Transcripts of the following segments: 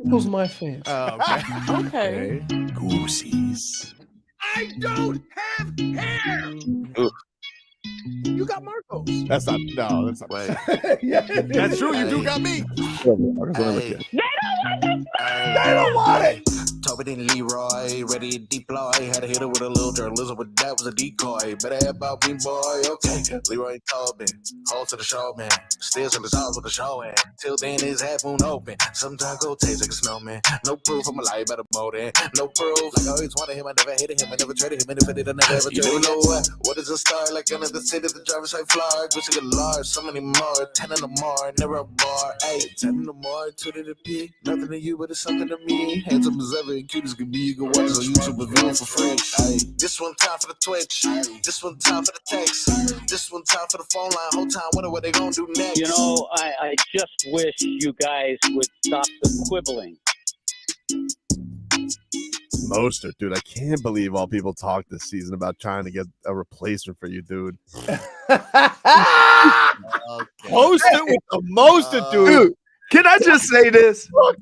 tickles my fancy. Okay. Goosies. I don't have hair. Ugh. You got Marcos. That's not. Wait. Yeah, That's true. You do got me. Hey. They don't want it. Tobin and Leroy, ready to deploy. Had to hit it with a little journalism, but that was a decoy. Better have about me, boy. Okay, Leroy and Tobin, hold to the show, man. Still in the sauce with the show, and till then his half moon open. Sometimes go taste like a snowman. No proof, I'm a lie about a motor. No proof, like I always wanted him. I never hated him. I never traded him. And if I did, I never ever traded him. You know what? What is a star? Like another city, the driver's side fly. Wish I could large, so many more. 10 in the more, never a bar. 8, 10 in the more, 2 to the P. Nothing to you, but it's something to me. Handsome as ever, and cute as could be. You can watch it on YouTube with viewing for free. Ay. This one time for the Twitch. This one time for the text. This one time for the phone line. Whole time wondering what they gonna do next. You know, I just wish you guys would stop the quibbling. Mostert, dude, I can't believe all people talk this season about trying to get a replacement for you, dude. Mostert with the Mostert, dude. Can I just say this? Look,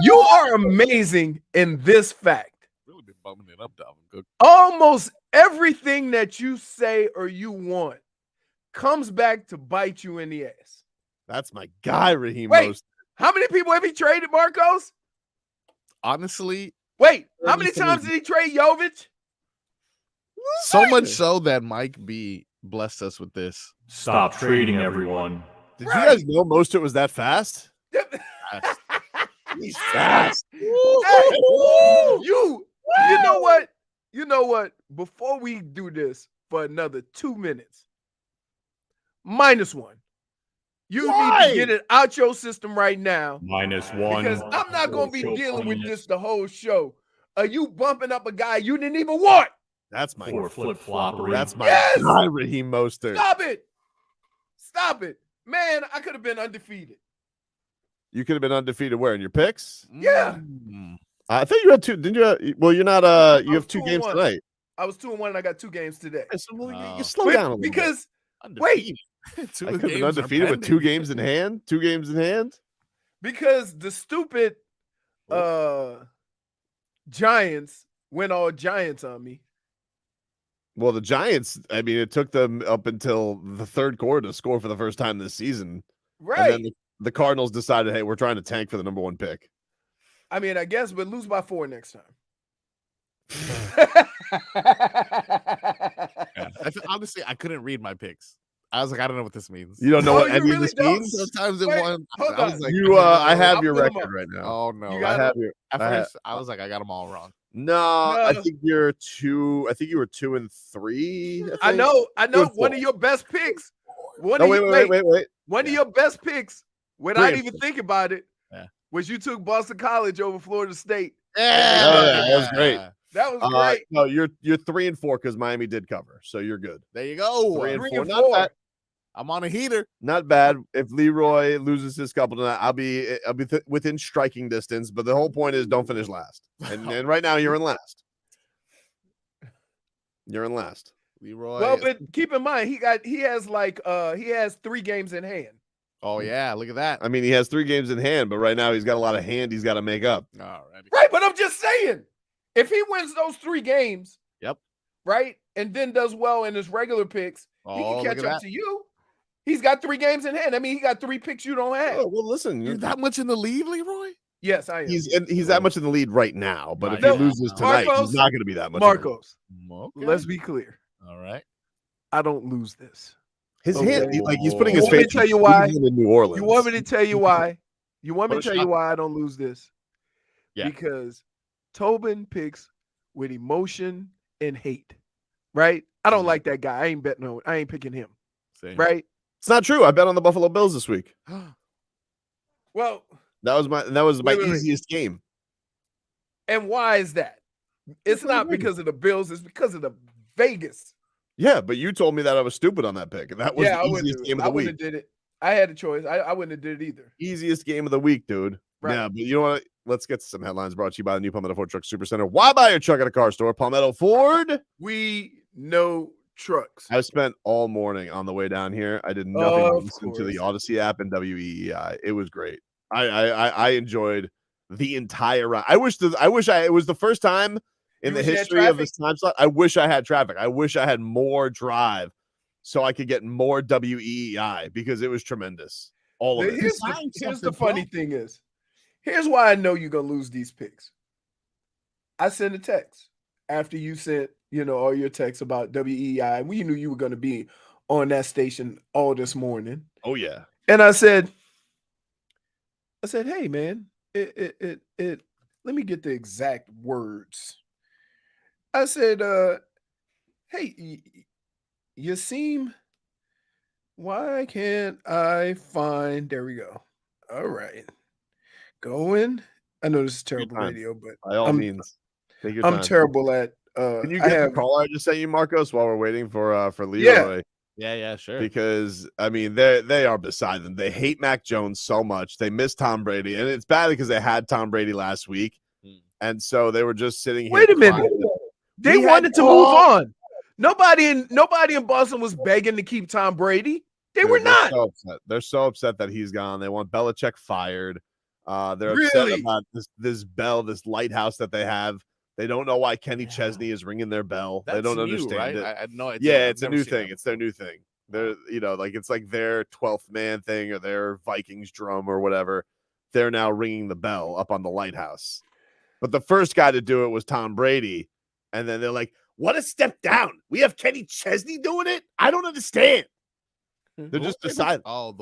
you are amazing in this fact. Really been bumming it up, Dalvin Cook. Almost everything that you say or you want comes back to bite you in the ass. That's my guy, Raheem Wait, Mostert. how many people have he traded, Marcos? Honestly, Wait, how many times did he trade Jovic? so much so that Mike B blessed us with this. Stop trading everyone. Did you guys know Mostert was that fast? He's fast. You know what? You know what? Before we do this for another 2 minutes, -1. You need to get it out your system right now. -1. Because I'm not going to be dealing with this the whole show. Are you bumping up a guy you didn't even want? That's my For flip-floppery. That's my Yes! guy, Raheem Mostert. Stop it. Stop it. Man, I could have been undefeated. You could have been undefeated where in your picks? Yeah. I think you had 2. Didn't you? Well, you're not. You have 2 games 2-1. tonight. I was 2-1 and I got 2 games today. So, you slow down a little Because bit. wait, I could have been undefeated with 2 games in hand. 2 games in hand. because the stupid Giants went all Giants on me. Well, the Giants, I mean, it took them up until the 3rd quarter to score for the first time this season. Right. And then the Cardinals decided, hey, we're trying to tank for the number 1 pick. I mean, I guess, but lose by 4 next time. Honestly, I couldn't read my picks. I was like, I don't know what this means. You don't know Oh, what you any of really this don't? means? Sometimes it Wait, won. hold I was on. like, You, I have I'll your put 'em record up. right now. oh no. You I got have your. At I have- first, I was like, I got them all wrong. No, I No. think you're 2. I think you were 2 and 3. I think. know. Good One for. of your best picks. One No, of your, wait. One of your best picks, without 3 and even thinking about it, Yeah. was you took Boston College over Florida State. Yeah, that was great. That was great. No, you're 3 and 4 because Miami did cover, so you're good. There you go. 3 and 3 4, and not 4. bad. I'm on a heater. Not bad. If Leroy loses his couple tonight, I'll be within striking distance. But the whole point is, don't finish last. And right now, you're in last. You're in last. Leroy. Well, but keep in mind, he has 3 games in hand. Oh yeah, look at that. I mean, he has 3 games in hand, but right now he's got a lot of hand he's got to make up. All righty. Right, but I'm just saying, if he wins those 3 games, Yep. right, and then does well in his regular picks, he Oh, can look catch at up that. to you. He's got 3 games in hand. I mean, he got 3 picks you don't have. Oh, well, listen, You're that much in the lead, Leroy? Yes, I am. he's that much in the lead right now. But if Right he now. loses tonight, Marcos, he's not going to be that much. in the lead. Marcos, Okay. let's be clear. All right. I don't lose this. His Okay. hand, he's putting You his want me faith to tell you why? in New Orleans. You want me to tell you why? You want me to What a tell you shock. why I don't lose this? Yeah. Because Tobin picks with emotion and hate. Right? I don't like that guy. I ain't betting on. I ain't picking him. Same. Right? It's not true. I bet on the Buffalo Bills this week. Well, That was my Wait. easiest game. and why is that? It's not because of the Bills. It's because of the Vegas. Yeah, but you told me that I was stupid on that pick, and that was Yeah, I the wouldn't easiest do it. game of I the wouldn't week. have did it. I had a choice. I wouldn't have did it either. Easiest game of the week, dude. Right. Yeah, but you know what? Let's get to some headlines brought to you by the new Palmetto Ford Truck Supercenter. Why buy your truck at a car store? Palmetto Ford. We know trucks. I spent all morning on the way down here. I did nothing but Of listen to the course. Odyssey app and WEEI. It was great. I enjoyed the entire round. I wish it was the first time in You the wish you had history of traffic? this time slot. I wish I had traffic. I wish I had more drive so I could get more WEEI because it was tremendous. All of it. Here's the funny thing is, here's why I know you're gonna lose these picks. I sent a text after you sent, all your texts about WEEI. We knew you were gonna be on that station all this morning. Oh yeah. And I said, hey man, let me get the exact words. I said, hey, you seem, why can't I find, there we go. All right. Going. I know this is terrible radio, but by all means, take your I'm time. terrible at, Can you get the call I just sent you, Marcos, while we're waiting for Leroy? Yeah, sure. Because I mean, they are beside them. They hate Mac Jones so much. They miss Tom Brady, and it's bad because they had Tom Brady last week, and so they were just sitting here. Wait a minute. They wanted to move on. Nobody in Boston was begging to keep Tom Brady. They were not. So upset. They're so upset that he's gone. They want Belichick fired. They're upset about this bell, this lighthouse that they have. They don't know why Kenny Chesney is ringing their bell. They don't understand it. I had no idea. Yeah, it's a new thing. It's their new thing. They're, it's like their 12th man thing or their Vikings drum or whatever. They're now ringing the bell up on the lighthouse. But the first guy to do it was Tom Brady. And then they're like, what a step down. We have Kenny Chesney doing it? I don't understand. They're just deciding. Oh,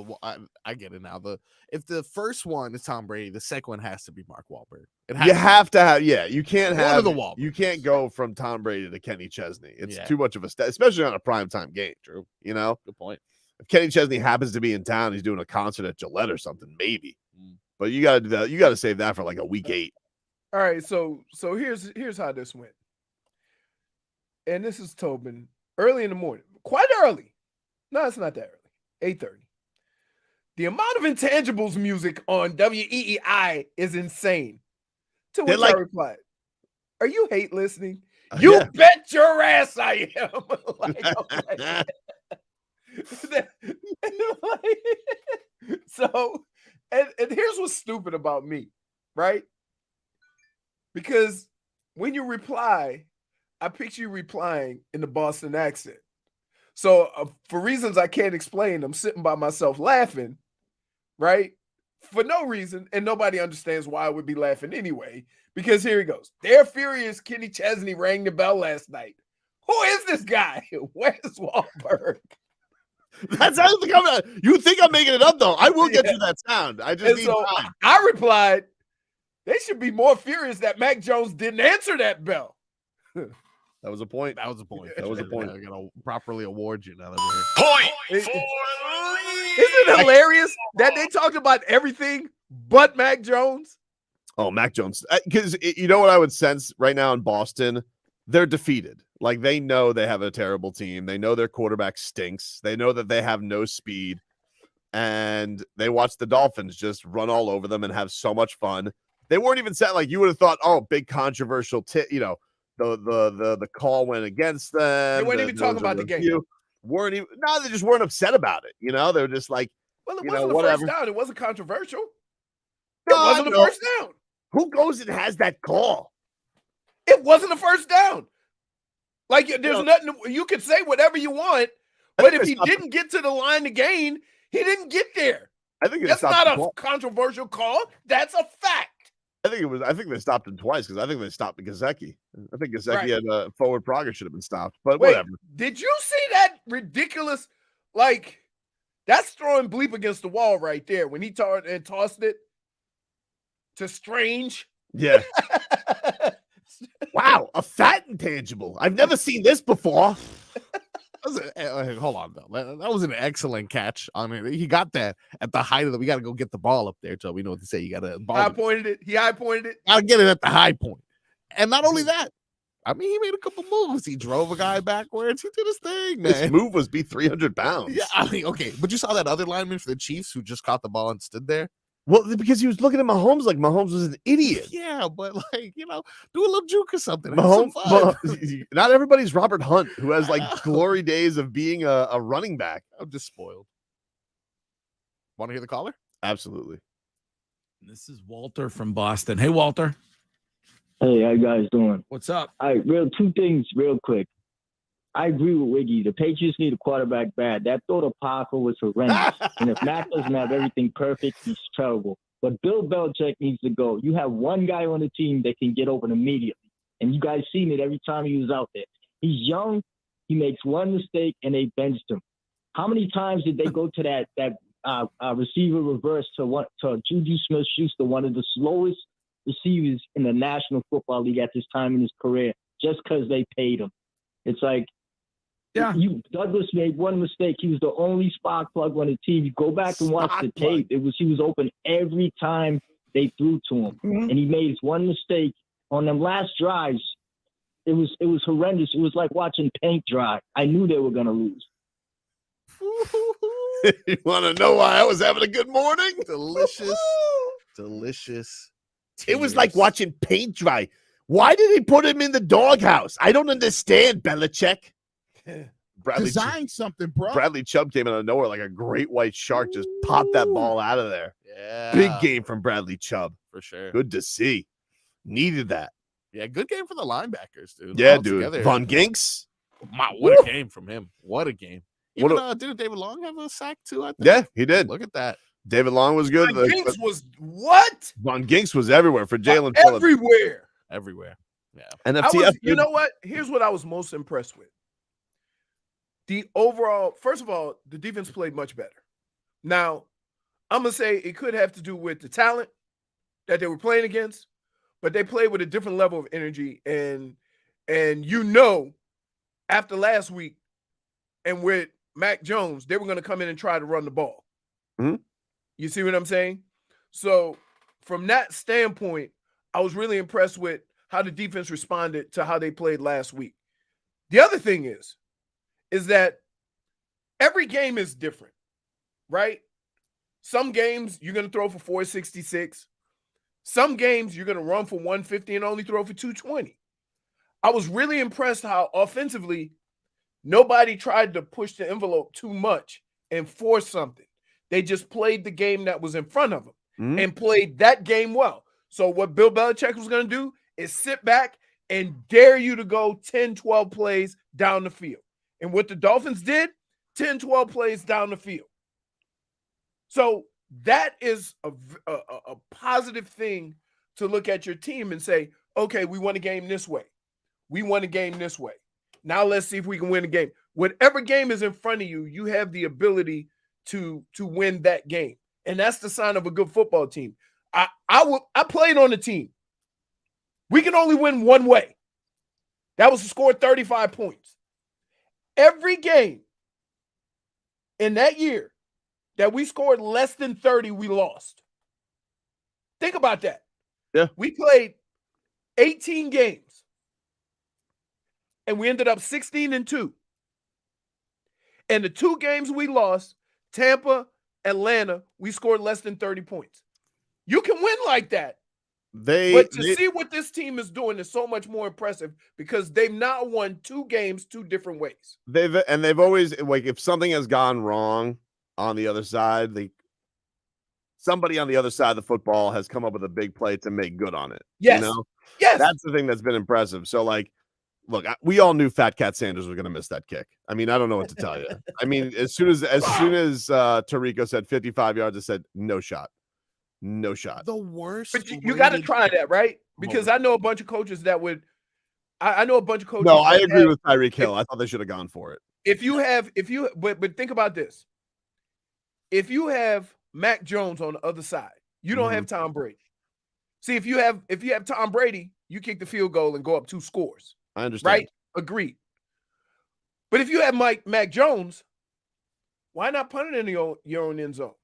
I get it now. If the first one is Tom Brady, the second one has to be Mark Wahlberg. You have to have, you can't have one of the you can't go from Tom Brady to Kenny Chesney. It's too much of a step, especially on a primetime game. True, good point. If Kenny Chesney happens to be in town, he's doing a concert at Gillette or something, maybe. But you got to do that. You got to save that for like a week 8. All right, so here's how this went. And this is Tobin early in the morning, quite early. No, it's not that early. 8:30. The amount of intangibles music on WEEI is insane. To which I replied, are you hate listening? You bet your ass I am. So, and here's what's stupid about me, right? Because when you reply, I picture you replying in the Boston accent. So for reasons I can't explain, I'm sitting by myself laughing, right? For no reason, and nobody understands why I would be laughing anyway, because here he goes. They're furious Kenny Chesney rang the bell last night. Who is this guy? Where's Wahlberg? That's how it's coming out. You think I'm making it up, though. I will get you that sound. I just need time. I replied, they should be more furious that Mac Jones didn't answer that bell. That was a point. That was a point. That was a point. I gotta properly award you now that we're Point for Isn't it hilarious that they talked about everything but Mac Jones? Oh, Mac Jones. Because you know what I would sense right now in Boston? They're defeated. Like, they know they have a terrible team. They know their quarterback stinks. They know that they have no speed. And they watch the Dolphins just run all over them and have so much fun. They weren't even set like you would have thought, oh, big controversial the call went against them. They weren't even talking about the game. They just weren't upset about it. They were just like, well, it wasn't a first down. It wasn't controversial. No, it wasn't a first down. Who goes and has that call? It wasn't a first down. Like, there's nothing. You could say whatever you want, but if he didn't get to the line to gain, he didn't get there. I think that's not a controversial call. That's a fact. I think they stopped him twice because I think they stopped Gesicki. I think Gesicki had a forward progress should have been stopped, but whatever. Did you see that ridiculous? Like, that's throwing bleep against the wall right there when he tossed it to Strange. Yeah. Wow, a fat intangible. I've never seen this before. Hold on, though. That was an excellent catch. I mean, he got that at the height of we got to go get the ball up there, so we know what to say. You got to high pointed it. He high pointed it. I'll get it at the high point. And not only that, I mean, he made a couple moves. He drove a guy backwards. He did his thing, man. This move was 300 pounds. Yeah, I mean, okay, but you saw that other lineman for the Chiefs who just caught the ball and stood there. Well, because he was looking at Mahomes like Mahomes was an idiot. Yeah, but like, do a little juke or something. Mahomes, not everybody's Robert Hunt, who has like glory days of being a running back. I'm just spoiled. Want to hear the caller? Absolutely. This is Walter from Boston. Hey, Walter. Hey, how you guys doing? What's up? All right, two things real quick. I agree with Wiggy. The Patriots need a quarterback bad. That throw to Parker was horrendous. And if Matt doesn't have everything perfect, he's terrible. But Bill Belichick needs to go. You have one guy on the team that can get open immediately. And you guys seen it every time he was out there. He's young. He makes one mistake, and they benched him. How many times did they go to that receiver reverse to Juju Smith-Schuster, one of the slowest receivers in the National Football League at this time in his career, just because they paid him? It's like, Douglas made one mistake. He was the only spark plug on the team. You go back and watch the tape. He was open every time they threw to him, and he made one mistake on them last drives. It was horrendous. It was like watching paint dry. I knew they were going to lose. You want to know why I was having a good morning? Delicious. It was like watching paint dry. Why did he put him in the doghouse? I don't understand, Belichick. Design something, bro. Bradley Chubb came out of nowhere like a great white shark, just popped that ball out of there. Yeah. Big game from Bradley Chubb. For sure. Good to see. Needed that. Yeah, good game for the linebackers, dude. Yeah, All dude. together. Von Ginks. Wow, what a game from him. What a game. Even, didn't David Long have a sack too, I think? Yeah, he did. Look at that. David Long was good. Von Ginks was what? Von Ginks was everywhere for Jalen Phillips. Everywhere. Yeah. NFTF. You know what? Here's what I was most impressed with. The overall, first of all, the defense played much better. Now, I'm going to say it could have to do with the talent that they were playing against, but they played with a different level of energy. And after last week and with Mac Jones, they were going to come in and try to run the ball. Mm-hmm. You see what I'm saying? So from that standpoint, I was really impressed with how the defense responded to how they played last week. The other thing is that every game is different, right? Some games you're going to throw for 466. Some games you're going to run for 150 and only throw for 220. I was really impressed how offensively nobody tried to push the envelope too much and force something. They just played the game that was in front of them and played that game well. So what Bill Belichick was going to do is sit back and dare you to go 10, 12 plays down the field. And what the Dolphins did, 10, 12 plays down the field. So that is a positive thing to look at your team and say, okay, we won a game this way. We won a game this way. Now let's see if we can win a game. Whatever game is in front of you, you have the ability to win that game. And that's the sign of a good football team. I played on the team. We can only win one way. That was to score 35 points. Every game in that year that we scored less than 30, we lost. Think about that. Yeah. We played 18 games and we ended up 16-2. And the 2 games we lost, Tampa, Atlanta, we scored less than 30 points. You can win like that. But to see what this team is doing is so much more impressive because they've now won 2 games 2 different ways. They've always, like, if something has gone wrong on the other side, somebody on the other side of the football has come up with a big play to make good on it. Yes. You know? Yes. That's the thing that's been impressive. So, like, look, we all knew Fat Cat Sanders was going to miss that kick. I mean, I don't know what to tell you. I mean, as soon as Tarico said 55 yards, I said, no shot. No shot. The worst. But you got to try that, right? Because I know a bunch of coaches that would. I know a bunch of coaches. No, I agree with Tyreek Hill. I thought they should have gone for it. But think about this. If you have Mac Jones on the other side, you don't have Tom Brady. See, if you have Tom Brady, you kick the field goal and go up 2 scores. I understand. Right? Agreed. But if you have Mac Jones, why not punt it in your own end zone?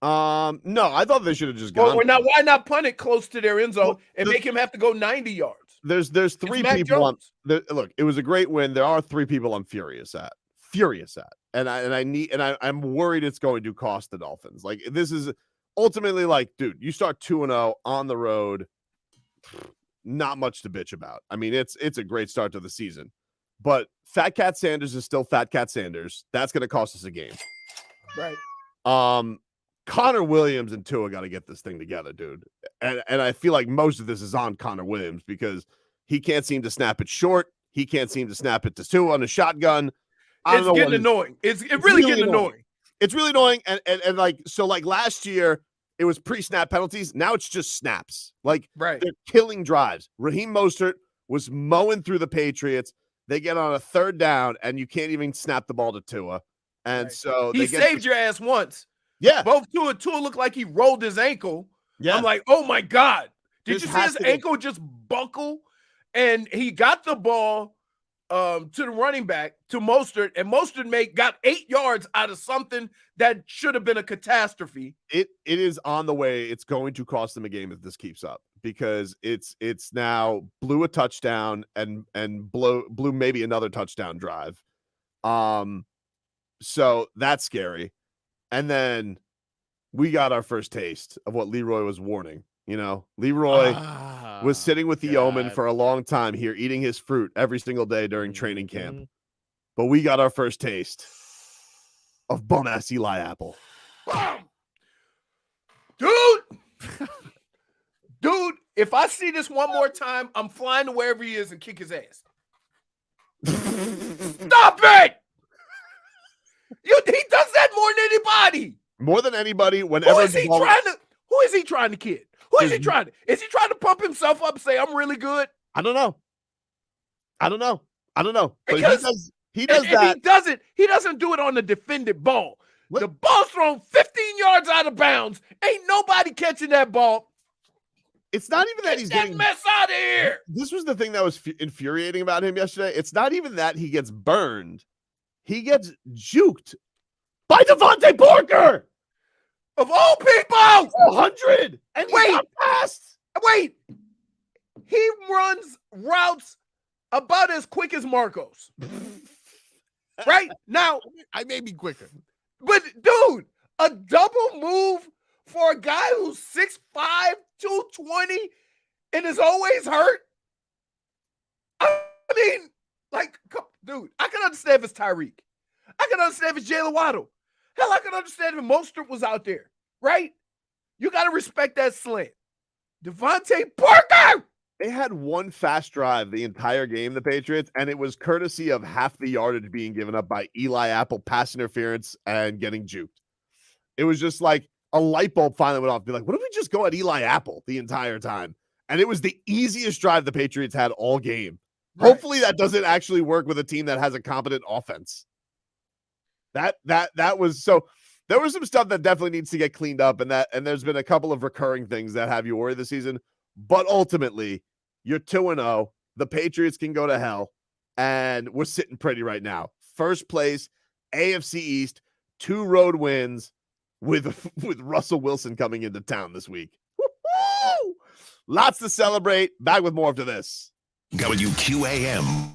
No, I thought they should have just gone. Or now, why not punt it close to their end zone and make him have to go 90 yards? There's 3 people. Look, it was a great win. There are 3 people I'm furious at, and I'm worried it's going to cost the Dolphins. Like, this is ultimately, like, dude, you start 2-0 on the road. Not much to bitch about. I mean, it's a great start to the season, but Fat Cat Sanders is still Fat Cat Sanders. That's going to cost us a game. Right. Connor Williams and Tua got to get this thing together, dude. And I feel like most of this is on Connor Williams because he can't seem to snap it short. He can't seem to snap it to Tua on a shotgun. It's getting annoying. It's really getting annoying. It's really annoying. And like, so like last year, it was pre-snap penalties. Now it's just snaps. Like, right. They're killing drives. Raheem Mostert was mowing through the Patriots. They get on a third down, and you can't even snap the ball to Tua. And so he saved your ass once. Yeah. Both Tua looked like he rolled his ankle. Yeah. I'm like, oh my God. Did This you see his ankle just buckle? And he got the ball to the running back, to Mostert, and Mostert got 8 yards out of something that should have been a catastrophe. It is on the way. It's going to cost them a game if this keeps up because it's now blew a touchdown and blew maybe another touchdown drive. So that's scary. And then we got our first taste of what Leroy was warning. You know, Leroy was sitting with the Omen for a long time here, eating his fruit every single day during training camp. But we got our first taste of bum-ass Eli Apple. Dude, if I see this one more time, I'm flying to wherever he is and kick his ass. Stop it! He does that more than anybody. More than anybody, whenever who is he trying to kid? Who is he trying to? Is he trying to pump himself up and say, I'm really good? I don't know. But because he does that. He doesn't do it on the defended ball. What? The ball's thrown 15 yards out of bounds. Ain't nobody catching that ball. It's not even that he's getting mess out of here. This was the thing that was infuriating about him yesterday. It's not even that he gets burned. He gets juked by Devontae Parker. Of all people, 100. And he got past. Wait. He runs routes about as quick as Marcos. Right? Now, I may be quicker. But, dude, a double move for a guy who's 6'5", 220, and is always hurt? I mean, like, dude, I can understand if it's Tyreek. I can understand if it's Jalen Waddle. Hell, I can understand if Mostert was out there, right? You got to respect that slant. Devontae Parker! They had one fast drive the entire game, the Patriots, and it was courtesy of half the yardage being given up by Eli Apple, pass interference, and getting juked. It was just like a light bulb finally went off. Be like, what if we just go at Eli Apple the entire time? And it was the easiest drive the Patriots had all game. Right. Hopefully that doesn't actually work with a team that has a competent offense. That was so. There was some stuff that definitely needs to get cleaned up, and there's been a couple of recurring things that have you worried this season. But ultimately, you're 2-0. The Patriots can go to hell, and we're sitting pretty right now. First place, AFC East, 2 road wins with Russell Wilson coming into town this week. Woo-hoo! Lots to celebrate. Back with more after this. WQAM.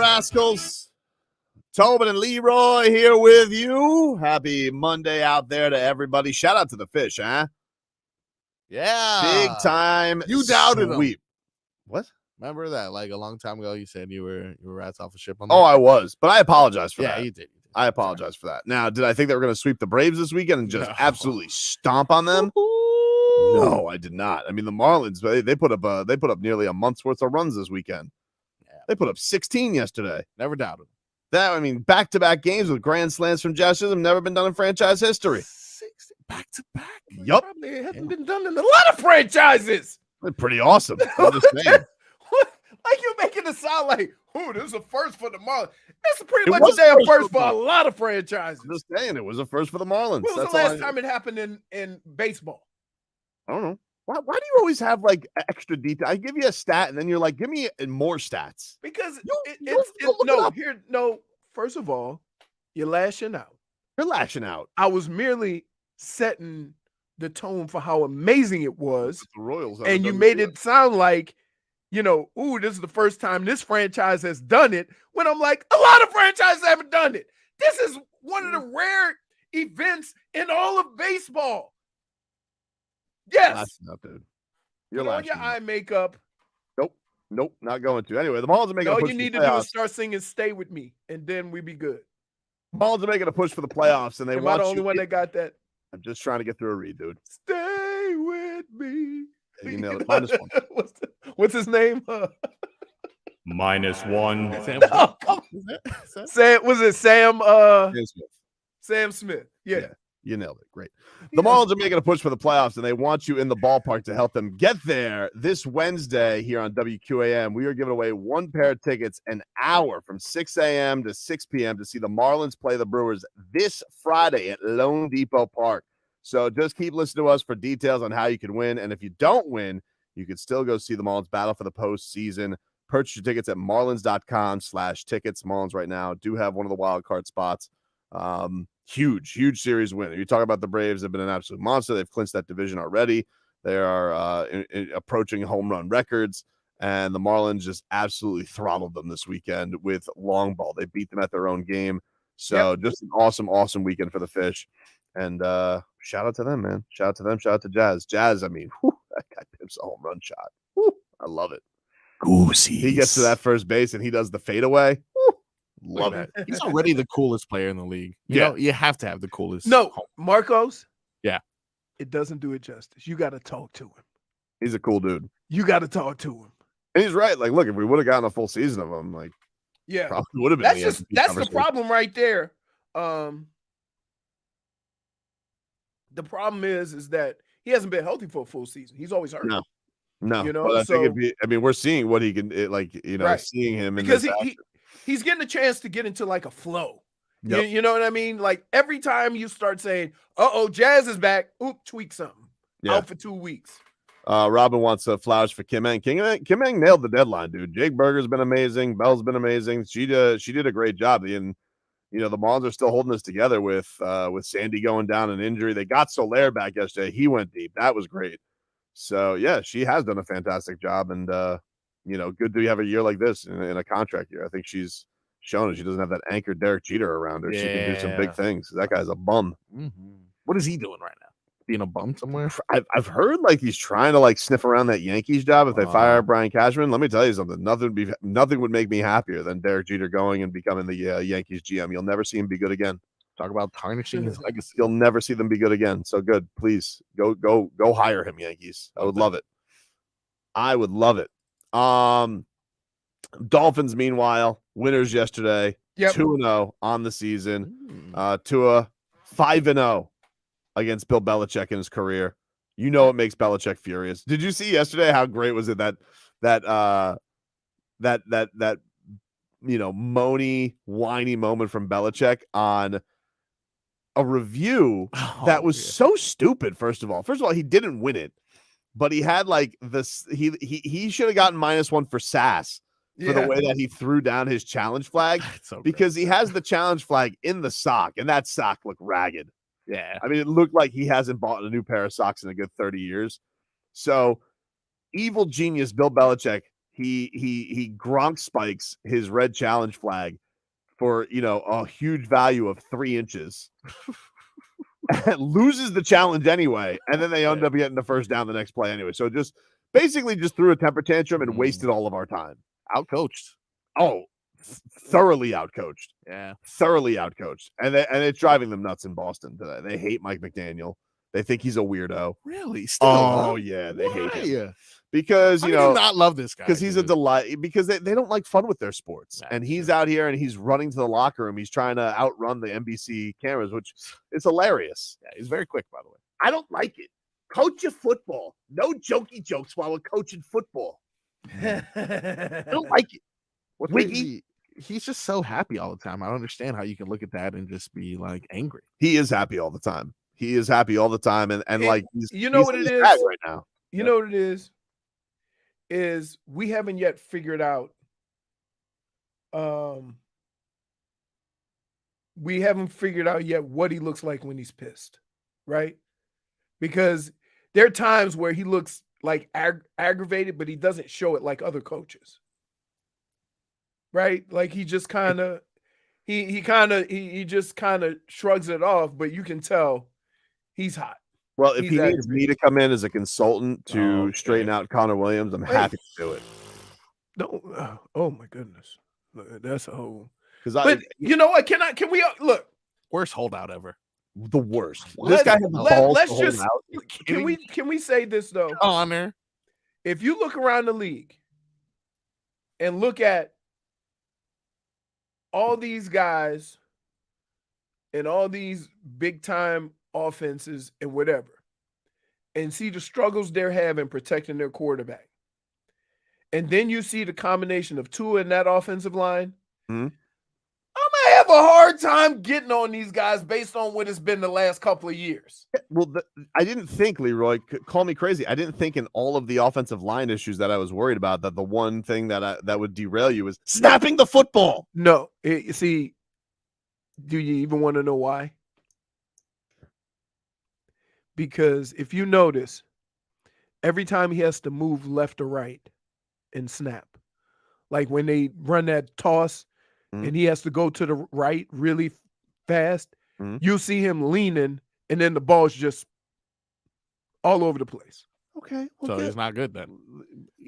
rascals. Tobin and Leroy here with you. Happy Monday out there to everybody. Shout out to the fish, huh? Yeah. Big time. You doubted him. sweep. What? Remember that? Like a long time ago, you said you were rats off a ship on Oh, that? I was, but I apologize for yeah, that. you did. I apologize for that. Now, did I think they were going to sweep the Braves this weekend and just No. absolutely stomp on them? No, I did not. I mean, the Marlins, they put up nearly a month's worth of runs this weekend. Yeah. They put up 16 yesterday. Never doubted. Back-to-back games with grand slams from Josh have never been done in franchise history. 6 back-to-back. Yup. Probably it hasn't been done in a lot of franchises. They're pretty awesome. I'm just saying. Like you're making it sound like, oh, this is a first for the Marlins. That's pretty It much was a damn first first for for a the lot of franchises. I'm just saying it was a first for the Marlins. When was That's the all last time it happened in baseball? I don't know. Why do you always have like extra detail? I give you a stat and then you're like, give me more stats. Because look it up. First of all, you're lashing out. You're lashing out. I was merely setting the tone for how amazing it was. The Royals And you made it sound like, ooh, this is the first time this franchise has done it. When I'm like, a lot of franchises haven't done it. This is one of the rare events in all of baseball. Yes. Lashing out, dude. You're Put on your lashing out. eye makeup. Nope, not going to. Anyway, the Marlins are making a All push you for need the to do playoffs. is start singing "Stay with Me," and then we be good. Marlins are making a push for the playoffs, and they Am I want the only one that got that? I'm just trying to get through a read, dude. Stay with me. You nailed it. -1. What's his name? -1. Sam, Oh, come on. Sam, was it Sam? Sam Smith. Sam Smith. Yeah. You nailed it. Great. The Marlins are making a push for the playoffs, and they want you in the ballpark to help them get there this Wednesday here on WQAM. We are giving away one pair of tickets an hour from 6 a.m. to 6 p.m. to see the Marlins play the Brewers this Friday at Lone Depot Park. So just keep listening to us for details on how you can win. And if you don't win, you can still go see the Marlins battle for the postseason. Purchase your tickets at marlins.com/tickets. Marlins right now do have one of the wild card spots. Huge series win. You talk about the Braves, they've been an absolute monster. They've clinched that division already. They are approaching home run records, and the Marlins just absolutely throttled them this weekend with long ball. They beat them at their own game. So just an awesome weekend for the Fish. And shout out to them, man. Shout out to them. Shout out to Jazz. Jazz, I mean, that guy pimps a home run shot. I love it. Goosey. He gets to that first base and he does the fadeaway. Love it. He's already the coolest player in the league. You know, you have to have the coolest. No, Marcos. Yeah. It doesn't do it justice. You got to talk to him. He's a cool dude. You got to talk to him. And he's right. Like, look, if we would have gotten a full season of him, like, yeah, probably would have been. That's the problem right there. The problem is that he hasn't been healthy for a full season. He's always hurt. No. You know, but I mean, we're seeing what he can, seeing him because he's getting a chance to get into like a flow. Yep. You know what I mean? Like every time you start saying, Jazz is back, tweak something. Out for 2 weeks. Robin wants flowers for Kim Eng. Kim Eng nailed the deadline, dude. Jake Berger's been amazing. Bell's been amazing. She did a great job. And the Marlins are still holding this together with Sandy going down an injury. They got Soler back yesterday. He went deep. That was great. So yeah, she has done a fantastic job. And good to have a year like this in a contract year. I think she's shown it. She doesn't have that anchor Derek Jeter around her. She can do some big things. That guy's a bum. Mm-hmm. What is he doing right now? Being a bum somewhere? I've heard like he's trying to like sniff around that Yankees job if they fire Brian Cashman. Let me tell you something. Nothing would make me happier than Derek Jeter going and becoming the Yankees GM. You'll never see him be good again. Talk about tarnishing his legacy. You'll never see them be good again. So good. Please go hire him, Yankees. I would love it. I would love it. Dolphins, meanwhile, winners yesterday. 2-0 on the season. Tua 5-0 against Bill Belichick in his career. You know it makes Belichick furious. Did you see yesterday how great was it that moany, whiny moment from Belichick on a review that was so stupid? First of all, he didn't win it, but he had like this. He should have gotten -1 for sass for the way that he threw down his challenge flag because he has the challenge flag in the sock, and that sock looked ragged. Yeah, I mean, it looked like he hasn't bought a new pair of socks in a good 30 years. So, evil genius Bill Belichick he Gronk spikes his red challenge flag for a huge value of 3 inches. Loses the challenge anyway, and then they end up getting the first down the next play anyway. So just basically just threw a temper tantrum and wasted all of our time. Outcoached. Oh, thoroughly outcoached. Yeah, thoroughly outcoached, and it's driving them nuts in Boston today. They hate Mike McDaniel. They think he's a weirdo. Really? Still, oh yeah, they hate him because I do not love this guy because he's a delight. Because they don't like fun with their sports, and he's out here and he's running to the locker room. He's trying to outrun the NBC cameras, which is hilarious. Yeah, he's very quick, by the way. I don't like it. Coach your football. No jokey jokes while we're coaching football. I don't like it. What's Wiggy. He's just so happy all the time. I don't understand how you can look at that and just be like angry. He is happy all the time. He is happy all the time, and like he's what it is right now. You know what it is we haven't yet figured out. We haven't figured out yet what he looks like when he's pissed, right? Because there are times where he looks like aggravated, but he doesn't show it like other coaches. Right? Like he just kind of he just kind of shrugs it off, but you can tell he's hot. Well, if he needs me to come in as a consultant to straighten out Connor Williams, I'm happy to do it. No, oh my goodness. That's a whole because you know what? Can we look? Worst holdout ever. The worst. This guy has balls to hold out. Can we say this though? Honor. If you look around the league and look at all these guys and all these big time offenses and whatever, and see the struggles they're having protecting their quarterback. And then you see the combination of Tua and that offensive line. Mm-hmm. I might have a hard time getting on these guys based on what it's been the last couple of years. Well, I didn't think, Leroy, call me crazy. I didn't think in all of the offensive line issues that I was worried about that the one thing that would derail you is snapping the football. No, see, do you even want to know why? Because if you notice, every time he has to move left or right and snap, like when they run that toss and he has to go to the right really fast, you see him leaning and then the ball's just all over the place. Okay. So he's not good then.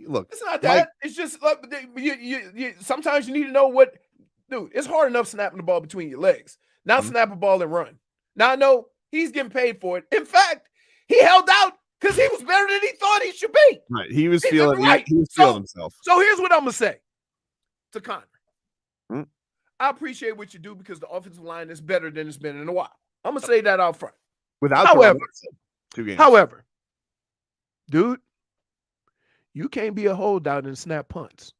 Look, it's not that. It's just like you sometimes you need to know what, dude, it's hard enough snapping the ball between your legs. Now snap a ball and run. Now I know he's getting paid for it. In fact, he held out because he was better than he thought he should be. Right. He was feeling himself. So here's what I'm going to say to Connor. I appreciate what you do because the offensive line is better than it's been in a while. I'm going to say that out front. However, 2 games. However, dude, you can't be a holdout and snap punts.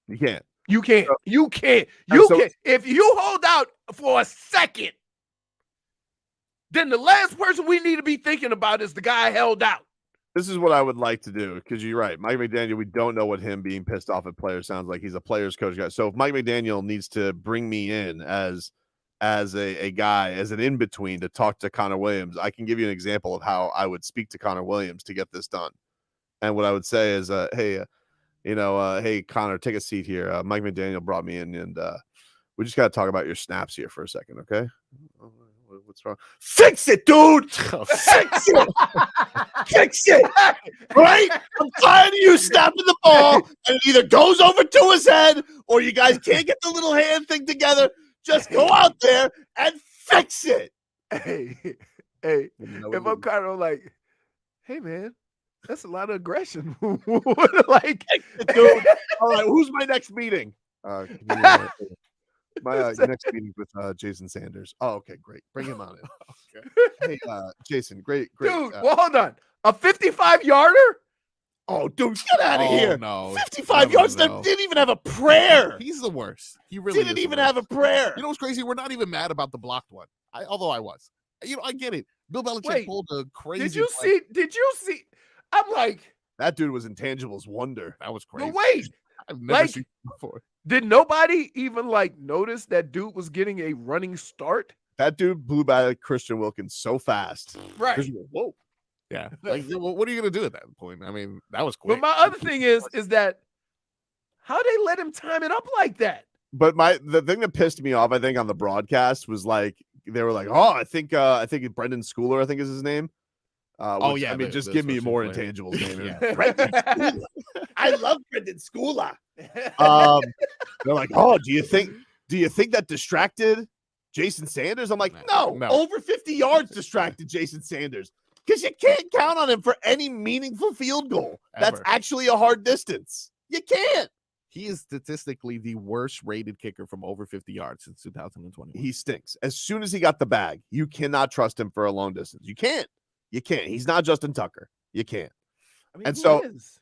You can't. You can't. You can't. You can't. If you hold out for a second, then the last person we need to be thinking about is the guy held out. This is what I would like to do because you're right. Mike McDaniel, we don't know what him being pissed off at players sounds like. He's a players coach guy. So if Mike McDaniel needs to bring me in as a guy, as an in-between to talk to Connor Williams, I can give you an example of how I would speak to Connor Williams to get this done. And what I would say is, hey, Connor, take a seat here. Mike McDaniel brought me in and we just got to talk about your snaps here for a second. Okay. What's wrong? Fix it, dude. Fix it. Fix it. Right? I'm tired of you snapping the ball and it either goes over to his head or you guys can't get the little hand thing together. Just go out there and fix it. Hey, if I'm kind of like, hey, man, that's a lot of aggression. Like, dude, all right, who's my next meeting? My next meeting with Jason Sanders. Oh, okay, great. Bring him on in. Okay. Hey, Jason, great. Dude, well, hold on. A 55-yarder? Oh, dude, get out of here. No. 55 yards. Didn't even have a prayer. He's the worst. He really didn't even have a prayer. You know what's crazy? We're not even mad about the blocked one. Although I was. I get it. Bill Belichick pulled a crazy. Did you see? I'm like, that dude was intangibles wonder. That was crazy. But wait. I've never seen him before. Did nobody even notice that dude was getting a running start? That dude blew by Christian Wilkins so fast. Right. Whoa. Yeah. Like, what are you going to do at that point? I mean, that was quick. But my other thing is that How they let him time it up like that? But the thing that pissed me off, I think, on the broadcast was like they were like, "Oh, I think Brendan Schooler, I think is his name." Which, I mean, just give me more intangibles name. Yeah. Brendan Schooler. I love Brendan Schooler. They're like, "Oh, do you think that distracted Jason Sanders?" I'm like, no. Over 50 yards distracted Jason Sanders because you can't count on him for any meaningful field goal. That's Ever. actually a hard distance. You can't. He is statistically the worst rated kicker from over 50 yards since 2021. He stinks. As soon as he got the bag, you cannot trust him for a long distance. You can't. He's not Justin Tucker. You can't. I mean, And who so, is?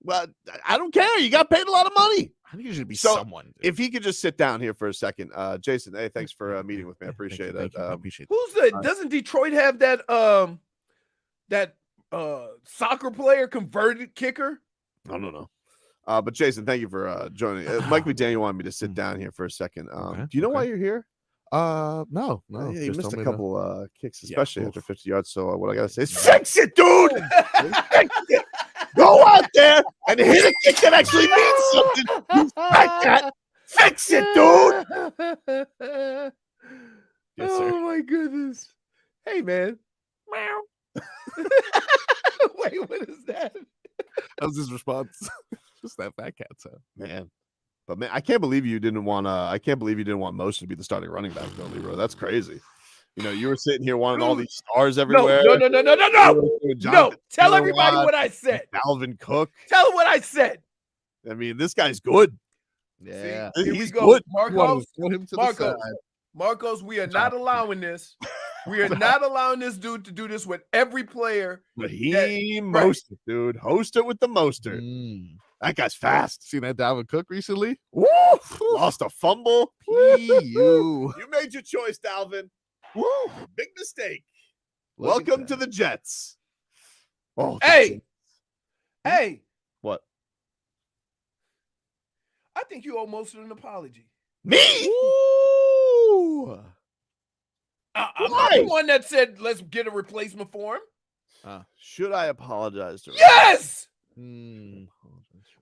well, I don't care. You got paid a lot of money. I think it should be So, someone. Dude. If he could just sit down here for a second, Jason. Hey, thanks for meeting with me. I appreciate it. I appreciate it. Who's the? Doesn't Detroit have that soccer player converted kicker? I don't know. But Jason, thank you for joining. Mike McDaniel wanted me to sit down here for a second. Do you know why you're here? No. Yeah, you just missed told a me couple kicks, especially after 50 yards. So what I gotta say is, Yeah. fix it, dude. Fix it. Go out there and hit a kick that actually means something. You like that? Fix it, dude. Yes, sir. Oh my goodness! Hey, man. Meow. Wait, what is that? That was his response. Just that fat cat sound. Man. But man, I can't believe you didn't want Mostert to be the starting running back, though, Leroy. That's crazy. You know, you were sitting here wanting all these stars everywhere. No. Jonathan Tell Taylor, everybody what I said. Dalvin Cook. Tell them what I said. I mean, this guy's good. Yeah. See, here He's we go. good. Marcos, Throw him to the side. Marcos, we are not allowing this. We are not allowing this dude to do this with every player. Raheem right. Mostert, dude. Host it with the Mostert. That guy's fast. Seen that Dalvin Cook recently? Woo! Lost a fumble. You made your choice, Dalvin. Woo! Big mistake. Look at Welcome that. to the Jets. Oh, Hey, hey, what? I think you owe Mostert an apology. Me? Ooh. I'm not the one that said let's get a replacement for him. Should I apologize to him? Yes. Hmm.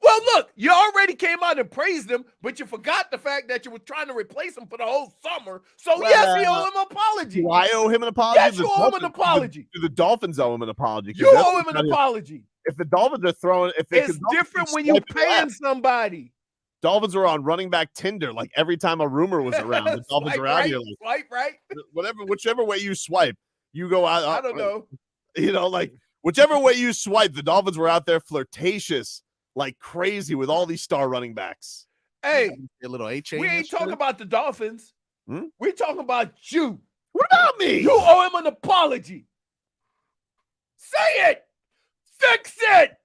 Well, look, you already came out and praised him, but you forgot the fact that you were trying to replace him for the whole summer. So, yes, he owe him an apology. Do I owe him an apology? Yes, you owe him an apology. Do the Dolphins owe him an apology? You owe him an apology. If the Dolphins are throwing, It's different when you're paying somebody. Dolphins were on running back Tinder like every time a rumor was around. The Dolphins Swipe are out right, here. Like, swipe right. whichever way you swipe, you go out. I don't know. You know, like whichever way you swipe, the Dolphins were out there flirtatious like crazy with all these star running backs. Hey, A little A chain. we ain't talking about the Dolphins. We're talking about you. What about me? You owe him an apology. Say it. Fix it.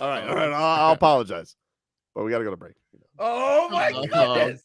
All right. I'll apologize, but we got to go to break. Oh my goodness.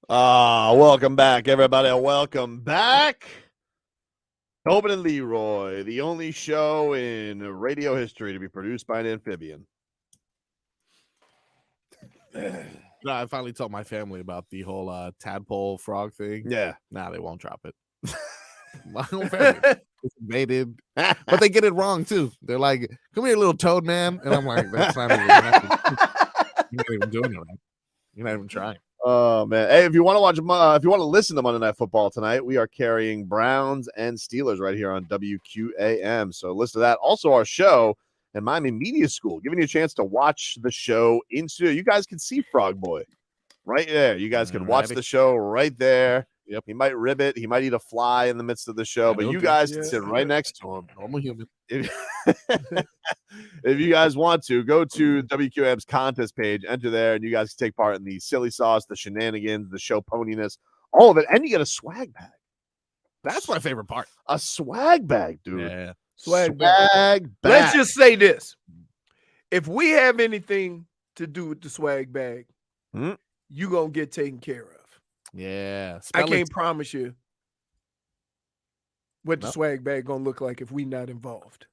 Welcome back, everybody. Welcome back. Tobin and Leroy, the only show in radio history to be produced by an amphibian. I finally told my family about the whole tadpole frog thing. Yeah. Nah, they won't drop it. My whole family is invaded, but they get it wrong too. They're like, "Come here, little toad man," and I'm like, "That's not even happening. You're not even doing it right. You're not even trying." Oh man! Hey, if you want to watch, if you want to listen to Monday Night Football tonight, we are carrying Browns and Steelers right here on WQAM. So listen to that. Also, our show and Miami Media School, giving you a chance to watch the show in studio. You guys can see Frog Boy right there. You guys can watch the show right there. Yep. He might rib it. He might eat a fly in the midst of the show, but you guys can sit right next to him. Normal human. If you guys want to, go to WQM's contest page, enter there, and you guys can take part in the silly sauce, the shenanigans, the show poniness, all of it, and you get a swag bag. That's my favorite part. A swag bag, dude. Yeah. Swag bag. bag. Let's just say this. If we have anything to do with the swag bag, you going to get taken care of. Yeah. I can't promise you what the swag bag going to look like if we not involved.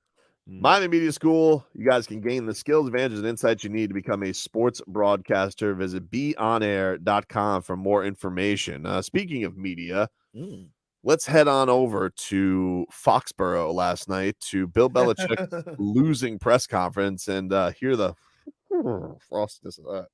Miami Media School, you guys can gain the skills, advantages, and insights you need to become a sports broadcaster. Visit beonair.com for more information. Speaking of media, let's head on over to Foxborough last night to Bill Belichick's losing press conference and hear the frostiness of that.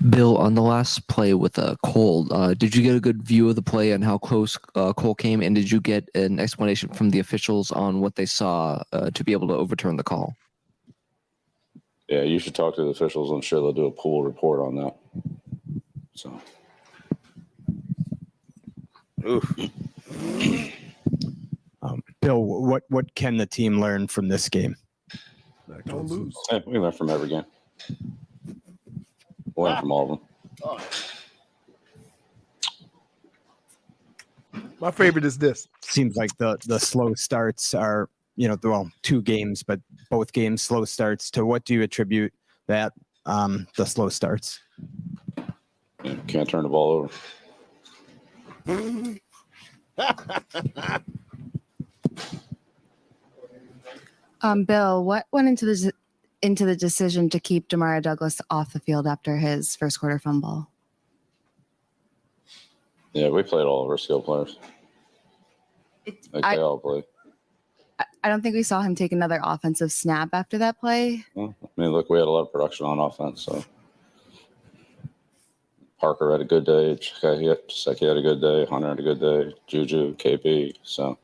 Bill, on the last play with Cole, did you get a good view of the play and how close Cole came? And did you get an explanation from the officials on what they saw to be able to overturn the call? Yeah, you should talk to the officials. I'm sure they'll do a pool report on that. So, Bill, what can the team learn from this game? Don't lose. Hey, we learn from every game. We learn from all of them. My favorite is this. Seems like the slow starts are, two games, but both games slow starts. To what do you attribute that, the slow starts? Yeah, can't turn the ball over. Bill, what went into the decision to keep Demario Douglas off the field after his first quarter fumble? Yeah, we played all of our skill players. They all play. I don't think we saw him take another offensive snap after that play. Well, I mean, look, we had a lot of production on offense. So Parker had a good day. Seki had a good day. Hunter had a good day. Juju, KP. So,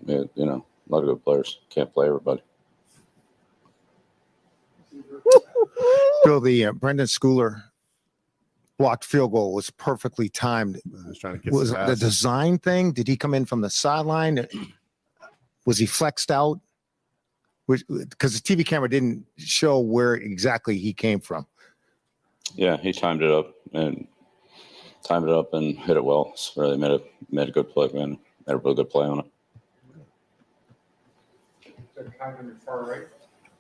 yeah, a lot of good players. Can't play everybody. Bill, the Brendan Schooler blocked field goal was perfectly timed. Was it the design thing? Did he come in from the sideline? Was he flexed out? Because the TV camera didn't show where exactly he came from. Yeah, he timed it up and hit it well. It's really made a good play, man. Made a real good play on it.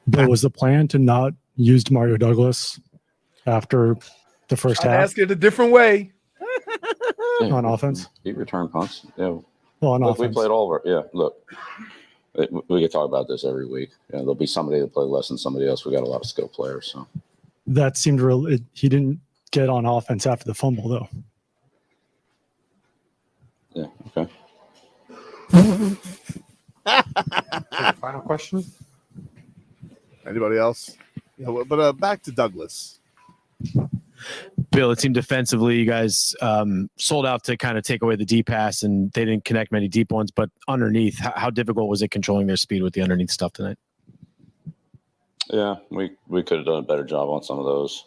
But was the plan to not use Demario Douglas after the first I'd half ask it a different way. on offense? He returned punts. Yeah. Well, on Look, offense. we played all of our. Yeah, look, we could talk about this every week. Yeah, there'll be somebody that play less than somebody else. We got a lot of skilled players. So That seemed real. He didn't get on offense after the fumble, though. yeah, okay. Final question. Anybody else? Yeah, but back to Douglas. Bill, it seemed defensively you guys sold out to kind of take away the deep pass, and they didn't connect many deep ones. But underneath, how difficult was it controlling their speed with the underneath stuff tonight? Yeah, we could have done a better job on some of those.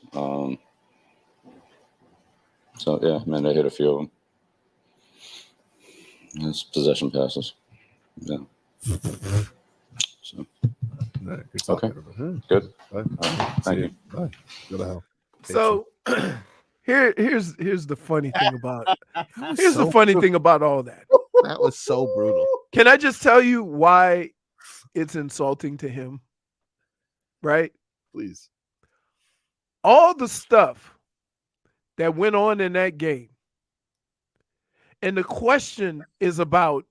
So yeah, man, they hit a few of them. It's possession passes. Yeah. So. Good talk, Okay. everybody. Good. Thank you. Bye. Go to hell. So here's the funny thing about was so thing about all that. That was so brutal. Can I just tell you why it's insulting to him? Right? Please. All the stuff that went on in that game. And the question is about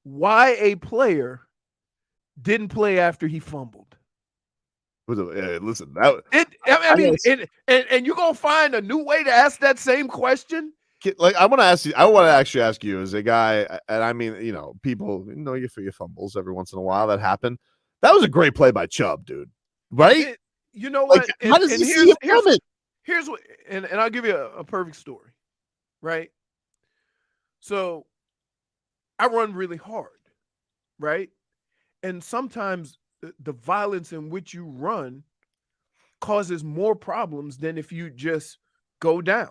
why a player didn't play after he fumbled. Listen, and you're gonna find a new way to ask that same question. Like I want to actually ask you as a guy, and I mean, people you feel your fumbles every once in a while that happen. That was a great play by Chubb, dude. Right? You know what? How does he see it coming? Here's what, and I'll give you a perfect story, right? So I run really hard, right? And sometimes the violence in which you run causes more problems than if you just go down,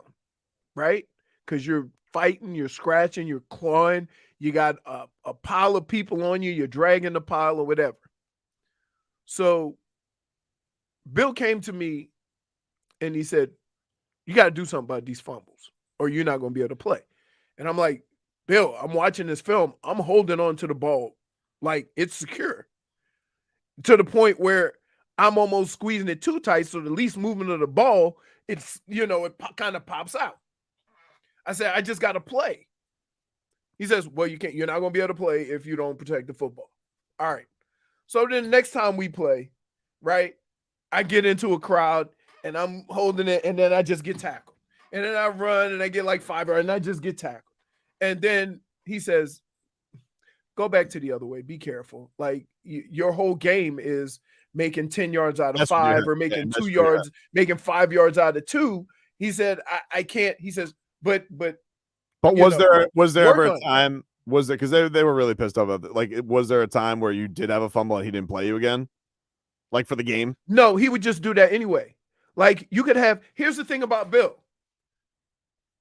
right? Because you're fighting, you're scratching, you're clawing, you got a pile of people on you, you're dragging the pile or whatever. So Bill came to me and he said, you got to do something about these fumbles or you're not going to be able to play. And I'm like, Bill, I'm watching this film. I'm holding on to the ball like it's secure to the point where I'm almost squeezing it too tight. So the least movement of the ball, it's, it kind of pops out. I said, I just got to play. He says, well, you're not going to be able to play if you don't protect the football. All right. So then next time we play, right, I get into a crowd and I'm holding it and then I just get tackled. And then I run and I get like 5 yards and I just get tackled. And then he says, go back to the other way. Be careful. Like your whole game is making 10 yards out of 5 or making 2 yards, making 5 yards out of 2. He said, I can't. He says, but was there ever a time? Was there, because they were really pissed off about it. Like, was there a time where you did have a fumble and he didn't play you again? Like for the game? No, he would just do that anyway. Like you could have, here's the thing about Bill.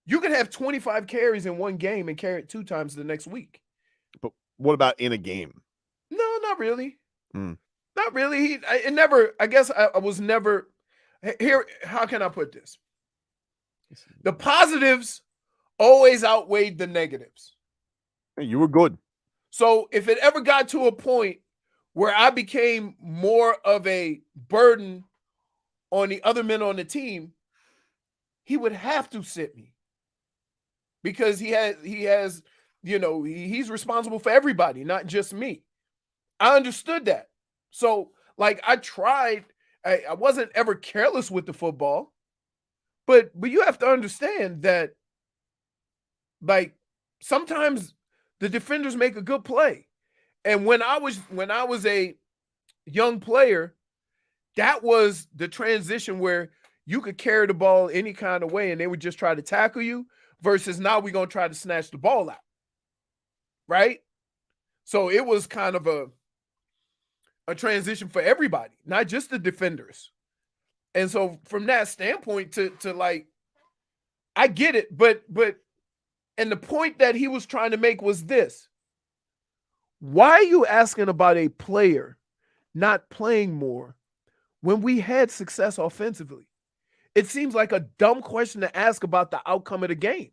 You could have 25 carries in one game and carry it 2 times the next week. But what about in a game? No, not really. Not really. I was never here. How can I put this? The positives always outweighed the negatives. You were good. So if it ever got to a point where I became more of a burden on the other men on the team, he would have to sit me. Because he has, he's responsible for everybody, not just me. I understood that. So, like, I tried. I wasn't ever careless with the football, but you have to understand that, like, sometimes the defenders make a good play. And when I was a young player, that was the transition where you could carry the ball any kind of way and they would just try to tackle you. Versus now we're going to try to snatch the ball out, right? So it was kind of a transition for everybody, not just the defenders. And so from that standpoint to like, I get it, but and the point that he was trying to make was this. Why are you asking about a player not playing more when we had success offensively? It seems like a dumb question to ask about the outcome of the game.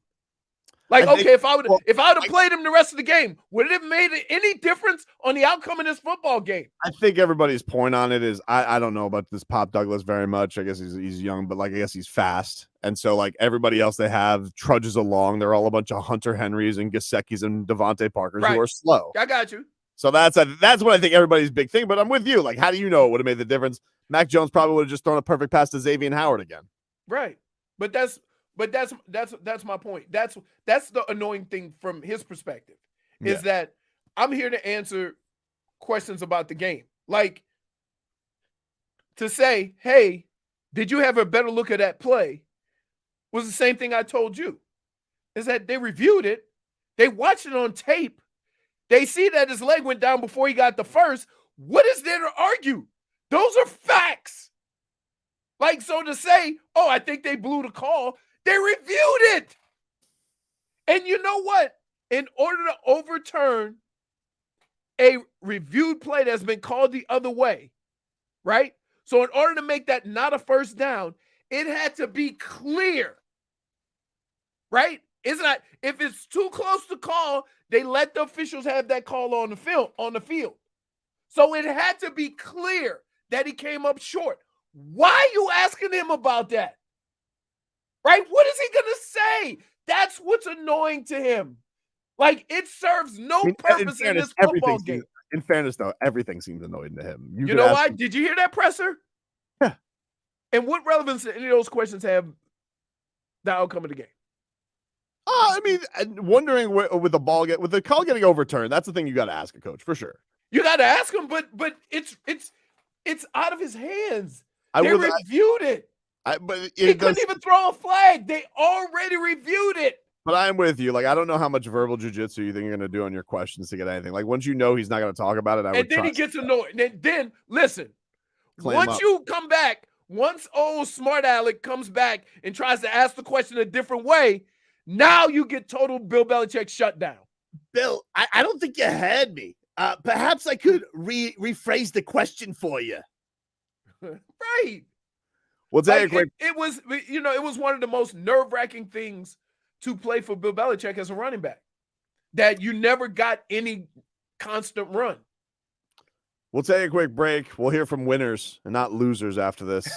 Like, if I would have played him the rest of the game, would it have made any difference on the outcome of this football game? I think everybody's point on it is I don't know about this Pop Douglas very much. I guess he's young, but like I guess he's fast. And so like everybody else they have trudges along. They're all a bunch of Hunter Henrys and Gesicki's and Devontae Parkers who are slow. I got you. So that's what I think everybody's big thing. But I'm with you. Like, how do you know it would have made the difference? Mac Jones probably would have just thrown a perfect pass to Xavier Howard again. Right. But that's my point. That's the annoying thing from his perspective is that I'm here to answer questions about the game. Like to say, hey, did you have a better look at that play? Was the same thing I told you. Is that they reviewed it. They watched it on tape. They see that his leg went down before he got the first. What is there to argue? Those are facts. Like, so to say, oh, I think they blew the call, they reviewed it. And you know what? In order to overturn a reviewed play that's been called the other way, right? So in order to make that not a first down, it had to be clear, right? It's not, if it's too close to call, they let the officials have that call on the field. So it had to be clear that he came up short. Why are you asking him about that? right? What is he gonna say? That's what's annoying to him. Like, it serves no purpose in this football game. In fairness, though, everything seems annoying to him. You know why? Did you hear that presser? Yeah. And what relevance do any of those questions have the outcome of the game? I mean, wondering with the call getting overturned, that's the thing you got to ask a coach for sure. You got to ask him, but it's out of his hands. They reviewed it. He couldn't even throw a flag. They already reviewed it. But I'm with you. Like, I don't know how much verbal jujitsu you think you're going to do on your questions to get anything. Like, once you know he's not going to talk about it, And then he gets annoyed. And then listen, once you come back, once old smart Alec comes back and tries to ask the question a different way, now you get total Bill Belichick shutdown. Bill, I don't think you heard me. Perhaps I could rephrase the question for you. Right. Well, it was one of the most nerve-wracking things to play for Bill Belichick as a running back, that you never got any constant run. We'll take a quick break. We'll hear from winners and not losers after this.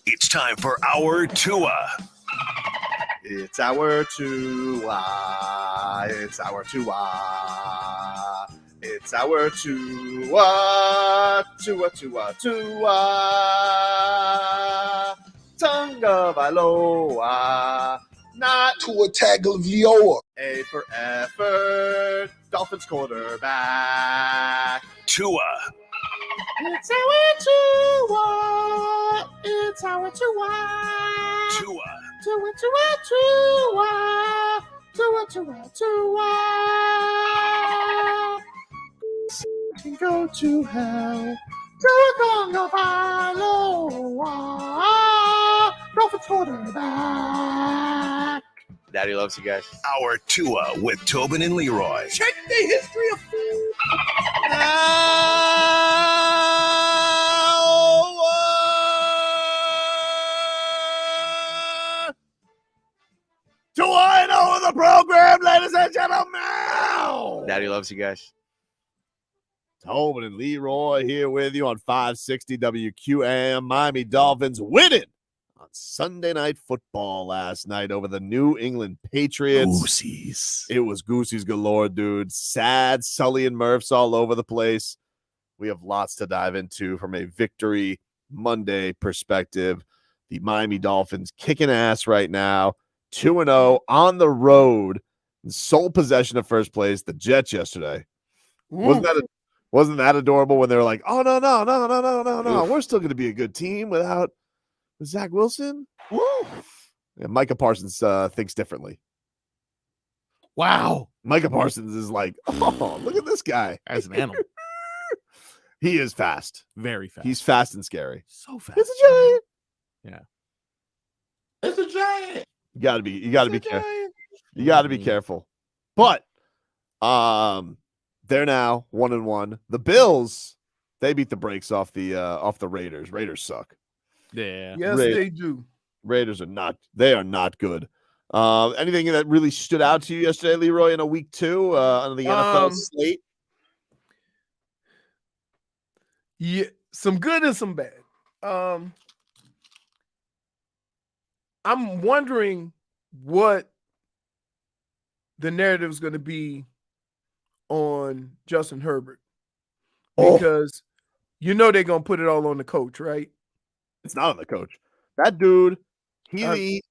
It's time for our Tua. It's our Tua. It's our Tua. It's our Tua. Tua, Tua, Tua. Tonga Valoa. Not Tua Tagovailoa. A for effort. Dolphins quarterback. Tua. It's our Tua. It's our Tua. Tua. Tua, Tua, Tua. Tua, Tua, Tua. Can go to hell. Tua Tagovailoa. Dolphins quarterback. Daddy loves you guys. Our Tua with Tobin and Leroy. Check the history of food. Do I know the program, ladies and gentlemen? Daddy loves you guys. Tobin and Leroy here with you on 560 WQAM. Miami Dolphins winning on Sunday Night Football last night over the New England Patriots. Goosies. It was goosies galore, dude. Sad Sully and Murphs all over the place. We have lots to dive into from a Victory Monday perspective. The Miami Dolphins kicking ass right now. 2-0 on the road. Sole possession of first place. The Jets yesterday. Wasn't that adorable when they were like, oh, no. We're still going to be a good team without Zach Wilson. Woo. Yeah, Micah Parsons thinks differently. Wow. Micah Parsons is like, oh, look at this guy. As an animal. He is fast. Very fast. He's fast and scary. So fast. It's a giant. Yeah. It's a giant. You gotta be careful. You gotta be careful. But they're now 1-1. The Bills, they beat the brakes off the Raiders. Raiders suck. Yeah. Yes, they do. Raiders are not good. Anything that really stood out to you yesterday, Leroy, in a week 2 on the NFL slate? Yeah, some good and some bad. I'm wondering what the narrative is going to be on Justin Herbert, because they're going to put it all on the coach, right? It's not on the coach. That dude, he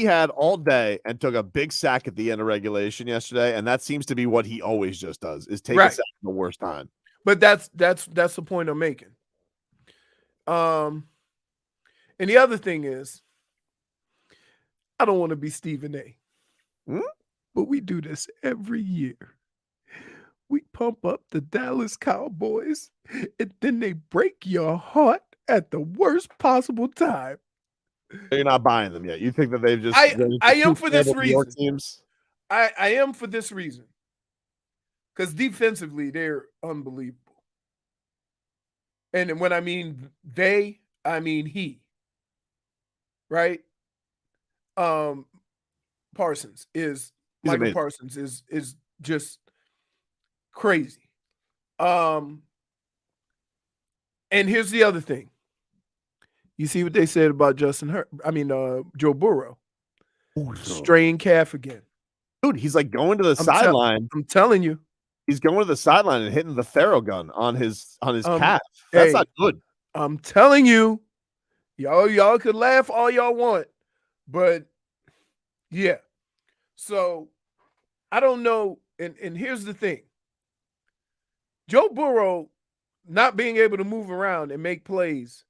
had all day and took a big sack at the end of regulation yesterday, and that seems to be what he always just does, is take a sack at the worst time. But that's the point I'm making. And the other thing is, I don't want to be Stephen A. But we do this every year. We pump up the Dallas Cowboys, and then they break your heart at the worst possible time. You're not buying them yet. You think that they've just... I am for this reason. Teams? I am for this reason. Because defensively, they're unbelievable. And when I mean they, I mean he. Right? Parsons is... Michael Parsons is just crazy. And here's the other thing. You see what they said about Joe Burrow. Strained calf again. Dude, he's like going to the sideline. I'm telling you. He's going to the sideline and hitting the Thero gun on his calf. That's not good. I'm telling you. Y'all could laugh all y'all want. But yeah. So I don't know. And here's the thing. Joe Burrow not being able to move around and make plays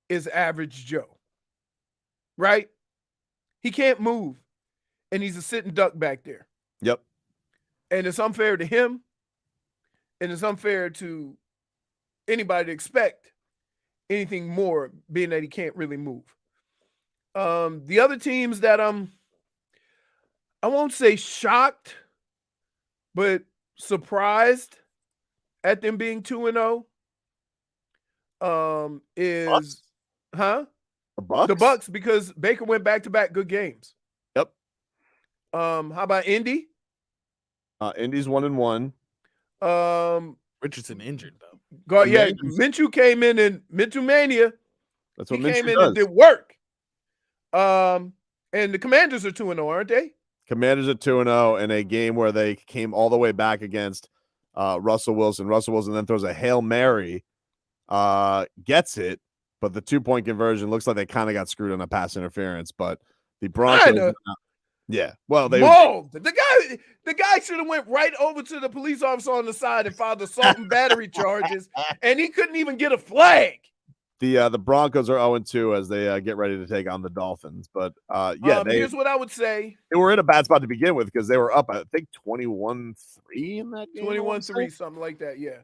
is average Joe. Right? He can't move. And he's a sitting duck back there. Yep. And it's unfair to him. And it's unfair to anybody to expect anything more, being that he can't really move. The other teams that I won't say shocked, but surprised at them being 2-0 is Bucks? The Bucks? The Bucks, because Baker went back-to-back good games. Yep. How about Indy? Indy's 1-1. Richardson injured though. Minshew came in and Minshew Mania. That's what he Minshew came in does. and did work. And the Commanders are 2-0, aren't they? Commanders are 2-0 in a game where they came all the way back against Russell Wilson. Russell Wilson then throws a Hail Mary, gets it, but the 2-point conversion looks like they kind of got screwed on a pass interference. But the Broncos, yeah, well, they mold. The guy should have went right over to the police officer on the side and filed assault and battery charges, and he couldn't even get a flag. The Broncos are 0-2 as they get ready to take on the Dolphins. But here's what I would say. They were in a bad spot to begin with because they were up, I think, 21-3 in that game. 21-3, something like that, yeah.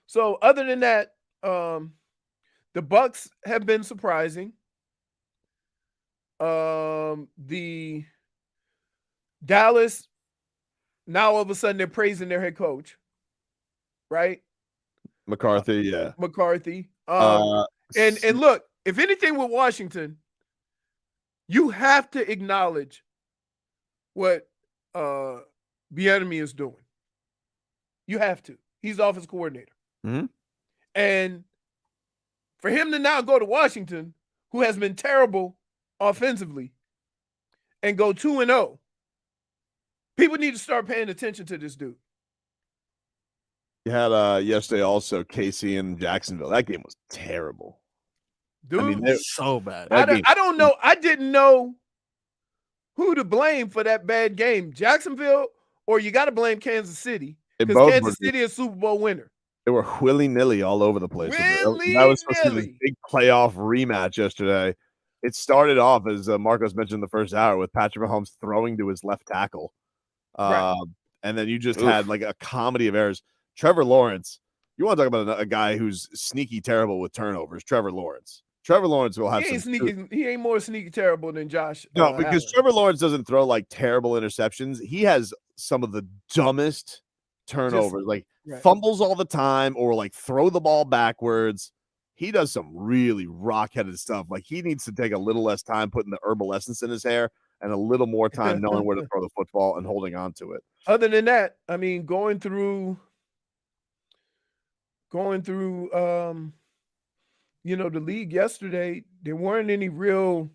So other than that, the Bucks have been surprising. The Dallas, now all of a sudden they're praising their head coach, right? McCarthy, yeah. McCarthy. And look, if anything with Washington, you have to acknowledge what Bieniemy is doing. You have to. He's the offense coordinator. Mm-hmm. And for him to now go to Washington, who has been terrible offensively, and go 2-0, people need to start paying attention to this dude. You had yesterday also KC and Jacksonville. That game was terrible. Dude, I mean, so bad. I don't know. I didn't know who to blame for that bad game. Jacksonville, or you got to blame Kansas City, because Kansas City is Super Bowl winner. They were willy-nilly all over the place. That was supposed to be the big playoff rematch yesterday. It started off, as Marcos mentioned in the first hour, with Patrick Mahomes throwing to his left tackle. Right. And then you just had like a comedy of errors. Trevor Lawrence, you want to talk about a guy who's sneaky terrible with turnovers. Trevor Lawrence will have He ain't more sneaky terrible than Josh. No, because Trevor Lawrence doesn't throw like terrible interceptions. He has some of the dumbest turnovers, fumbles all the time, or like throw the ball backwards. He does some really rock-headed stuff. Like, he needs to take a little less time putting the herbal essence in his hair and a little more time knowing where to throw the football and holding on to it. Other than that, I mean, going through the league yesterday, there weren't any real,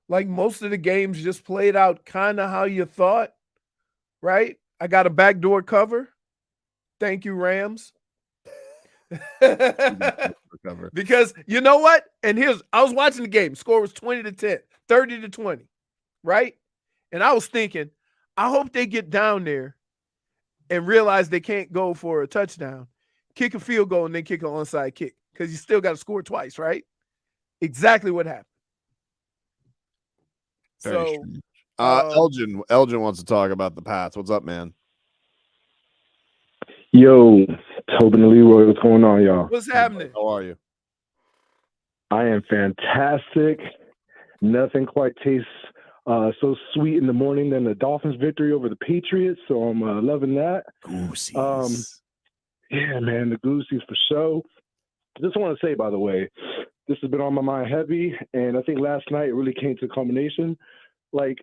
like, most of the games just played out kind of how you thought, right? I got a backdoor cover. Thank you, Rams. Because you know what? And I was watching the game. Score was 20-10, 30-20, right? And I was thinking, I hope they get down there and realize they can't go for a touchdown, kick a field goal, and then kick an onside kick, because you still got to score twice, right? Exactly what happened. Elgin wants to talk about the Pats. What's up, man? Yo, Tobin and Leroy, what's going on, y'all? What's happening? How are you? I am fantastic. Nothing quite tastes so sweet in the morning than the Dolphins' victory over the Patriots, so I'm loving that. Goosies. Yeah, man, the Goosies for sure. Just want to say, by the way, this has been on my mind heavy, and I think last night it really came to a culmination. Like,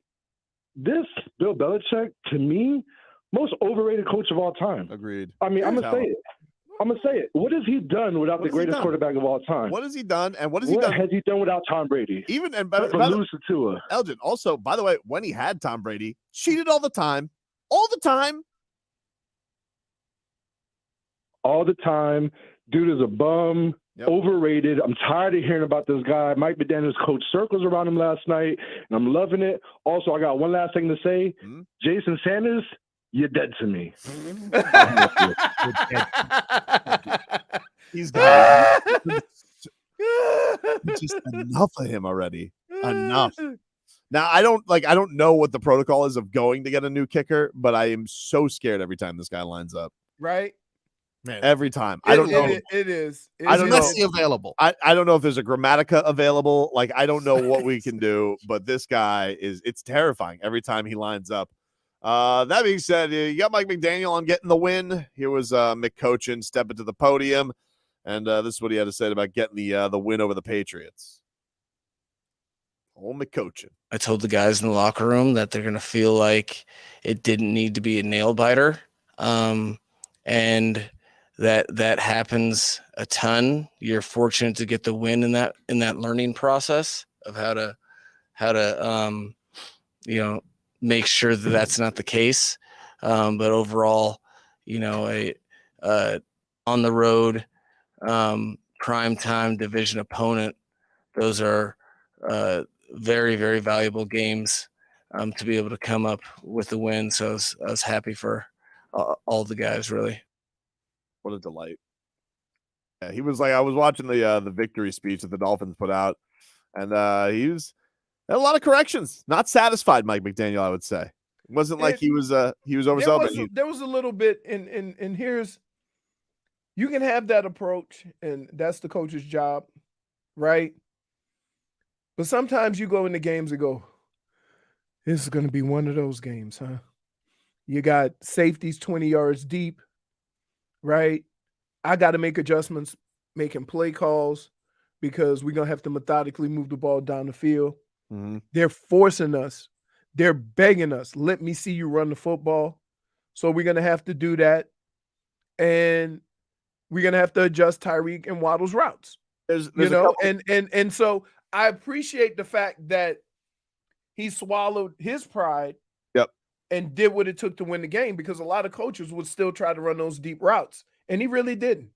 this Bill Belichick, to me, most overrated coach of all time. Agreed. I mean, I'm going to say it. What has he done without the greatest quarterback of all time? What has he done? And what has he done without Tom Brady? Lose to Tua. Elgin, also, by the way, when he had Tom Brady, cheated all the time. All the time. All the time. Dude is a bum. Yep. Overrated. I'm tired of hearing about this guy. Mike McDaniel's coached circles around him last night, and I'm loving it. Also, I got one last thing to say. Mm-hmm. Jason Sanders, you're dead to me. He's got just enough of him already. Enough. Now, I don't know what the protocol is of going to get a new kicker, but I am so scared every time this guy lines up. Right? Man. Every time. I don't know. It is. I don't know. Available. I don't know if there's a Grammatica available. Like, I don't know what we can do, but this guy it's terrifying every time he lines up. That being said, you got Mike McDaniel on getting the win. Here was McCochin stepping to the podium, and this is what he had to say about getting the win over the Patriots. Old McCochin. I told the guys in the locker room that they're going to feel like it didn't need to be a nail biter, and that happens a ton. You're fortunate to get the win in that learning process of make sure that that's not the case. But overall, on the road, prime time division opponent, those are very, very valuable games to be able to come up with the win. So I was happy for all the guys, really. What a delight. Yeah, he was like, I was watching the victory speech that the Dolphins put out, and he had a lot of corrections. Not satisfied, Mike McDaniel, I would say. It wasn't like he was overzealous. There was a little bit, and here's, you can have that approach, and that's the coach's job, right? But sometimes you go into games and go, this is going to be one of those games, huh? You got safeties 20 yards deep, right? I got to make adjustments, making play calls, because we're going to have to methodically move the ball down the field. Mm-hmm. They're forcing us. They're begging us, let me see you run the football. So we're going to have to do that. And we're going to have to adjust Tyreek and Waddle's routes. There's and so I appreciate the fact that he swallowed his pride and did what it took to win the game, because a lot of coaches would still try to run those deep routes, and he really didn't.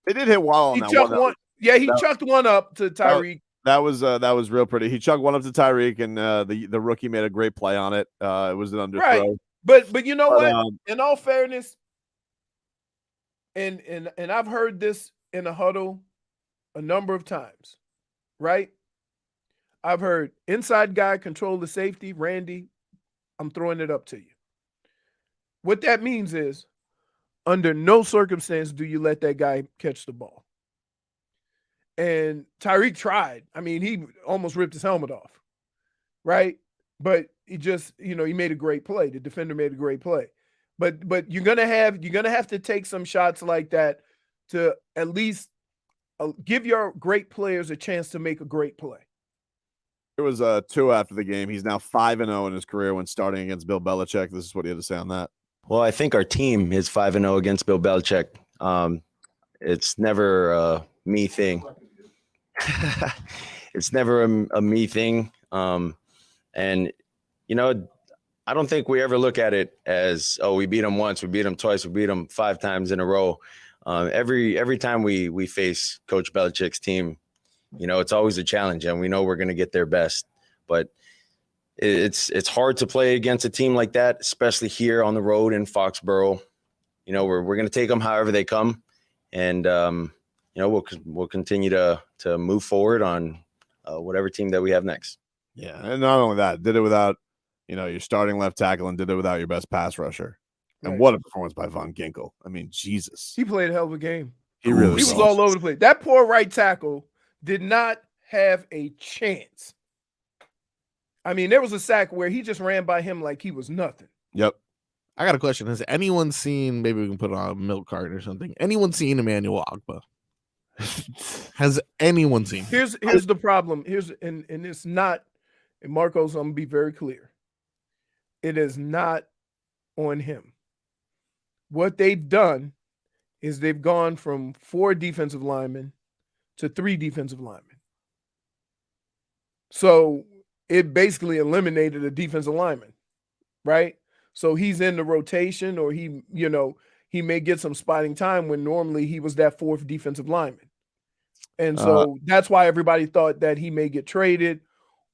They did hit Waddle on that one. He chucked one up to Tyreek. That was real pretty. He chucked one up to Tyreek, and the rookie made a great play on it. It was an underthrow. Right. But you know what? In all fairness, and I've heard this in a huddle a number of times, right? I've heard inside guy control the safety, Randy, I'm throwing it up to you. What that means is, under no circumstance do you let that guy catch the ball. And Tyreek tried. I mean, he almost ripped his helmet off, right? But he just, he made a great play. The defender made a great play. But you're gonna have to take some shots like that to at least give your great players a chance to make a great play. There was Tua after the game. He's now 5-0 in his career when starting against Bill Belichick. This is what he had to say on that. Well, I think our team is 5-0 against Bill Belichick. It's never a me thing. It's never a me thing. And, I don't think we ever look at it as, oh, we beat them once, we beat them twice, we beat them 5 times in a row. Every time we face Coach Belichick's team, it's always a challenge, and we know we're going to get their best. But it's hard to play against a team like that, especially here on the road in Foxborough. We're going to take them however they come, and we'll continue to move forward on whatever team that we have next. Yeah, and not only that, did it without your starting left tackle, and did it without your best pass rusher. And Right. what a performance by Von Ginkel! I mean, Jesus, He played a hell of a game. he really He was all over the place. That poor right tackle did not have a chance. I mean, there was a sack where he just ran by him like he was nothing. Yep. I got a question. Has anyone seen, maybe we can put on a milk carton or something, anyone seen Emmanuel Ogba? Has anyone seen him? Here's the problem. And it's not, and Marcos, I'm gonna be very clear. It is not on him. What they've done is they've gone from 4 defensive linemen to 3 defensive linemen. So it basically eliminated a defensive lineman, right? So he's in the rotation, or he may get some spotting time when normally he was that 4th defensive lineman. And so that's why everybody thought that he may get traded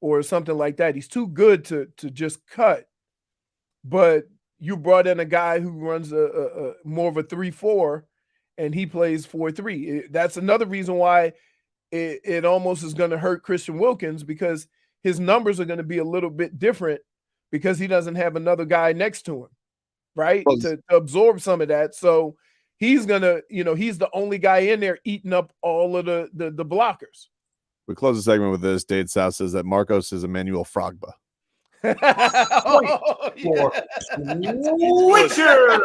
or something like that. He's too good to just cut. But you brought in a guy who runs a more of a 3-4, and he plays 4-3. That's another reason why it almost is going to hurt Christian Wilkins, because his numbers are going to be a little bit different because he doesn't have another guy next to him, right? To absorb some of that. So he's going to, he's the only guy in there eating up all of the blockers. We close the segment with this. Dade South says that Marcos is Emmanuel Frogba. Oh, Switcher!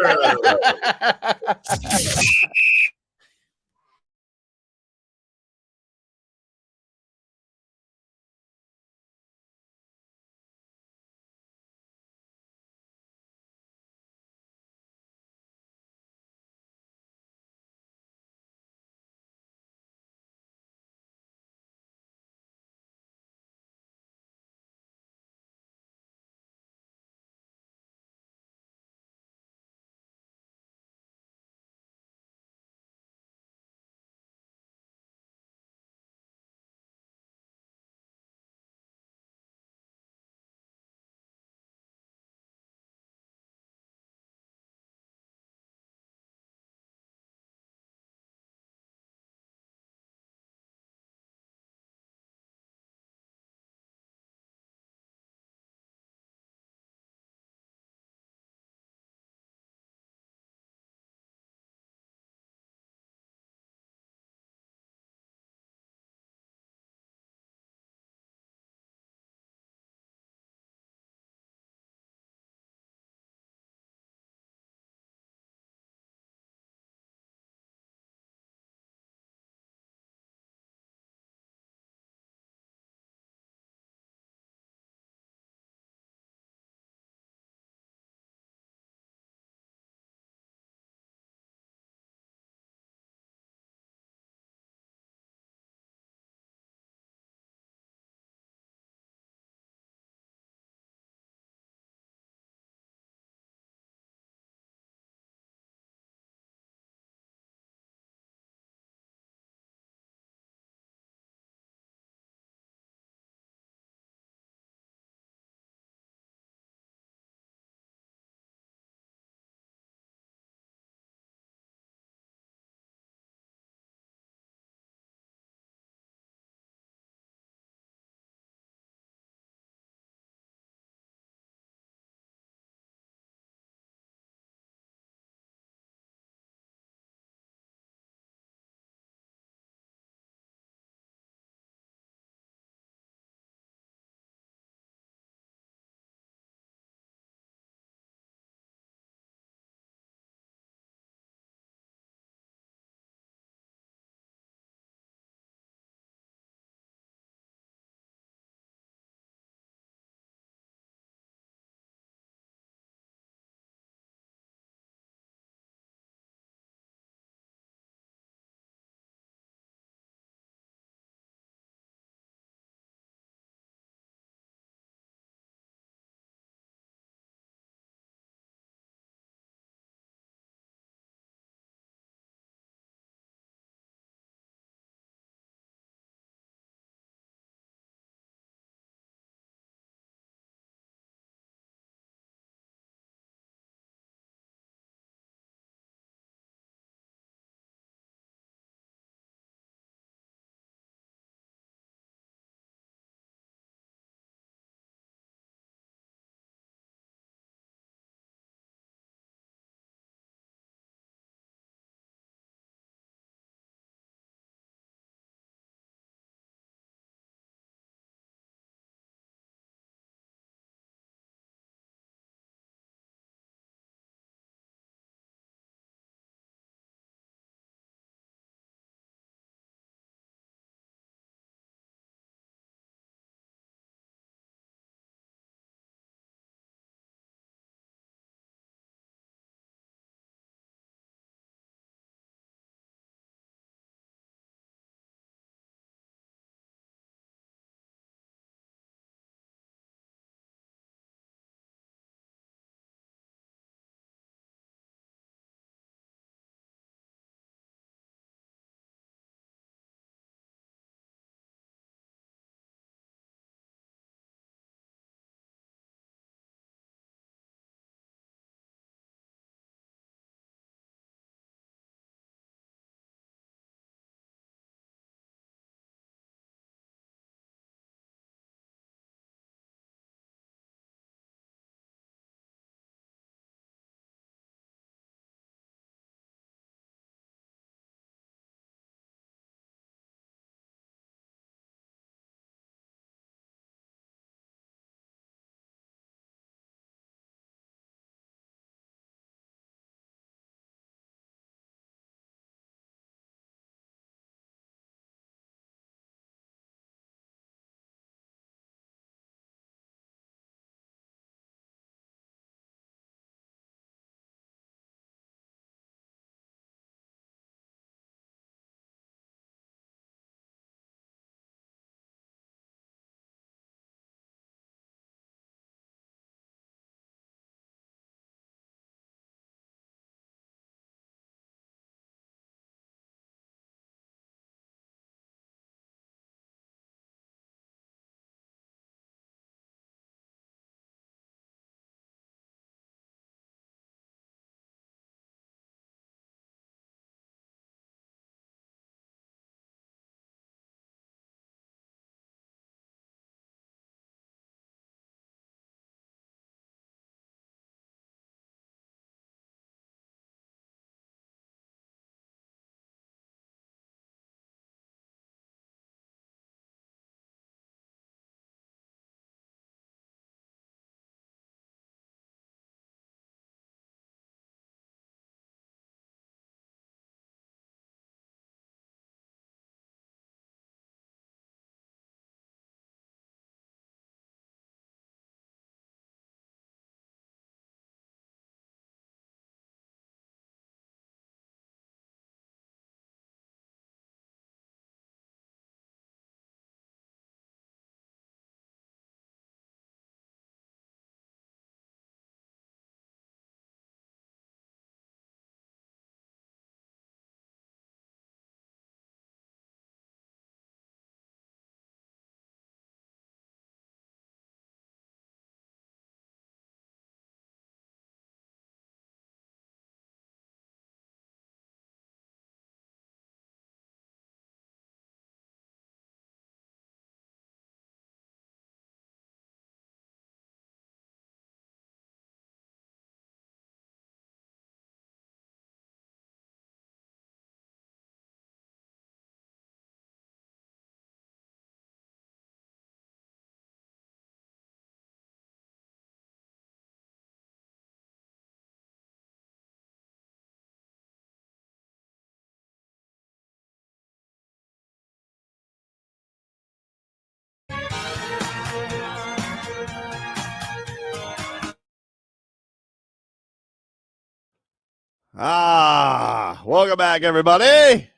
Welcome back, everybody.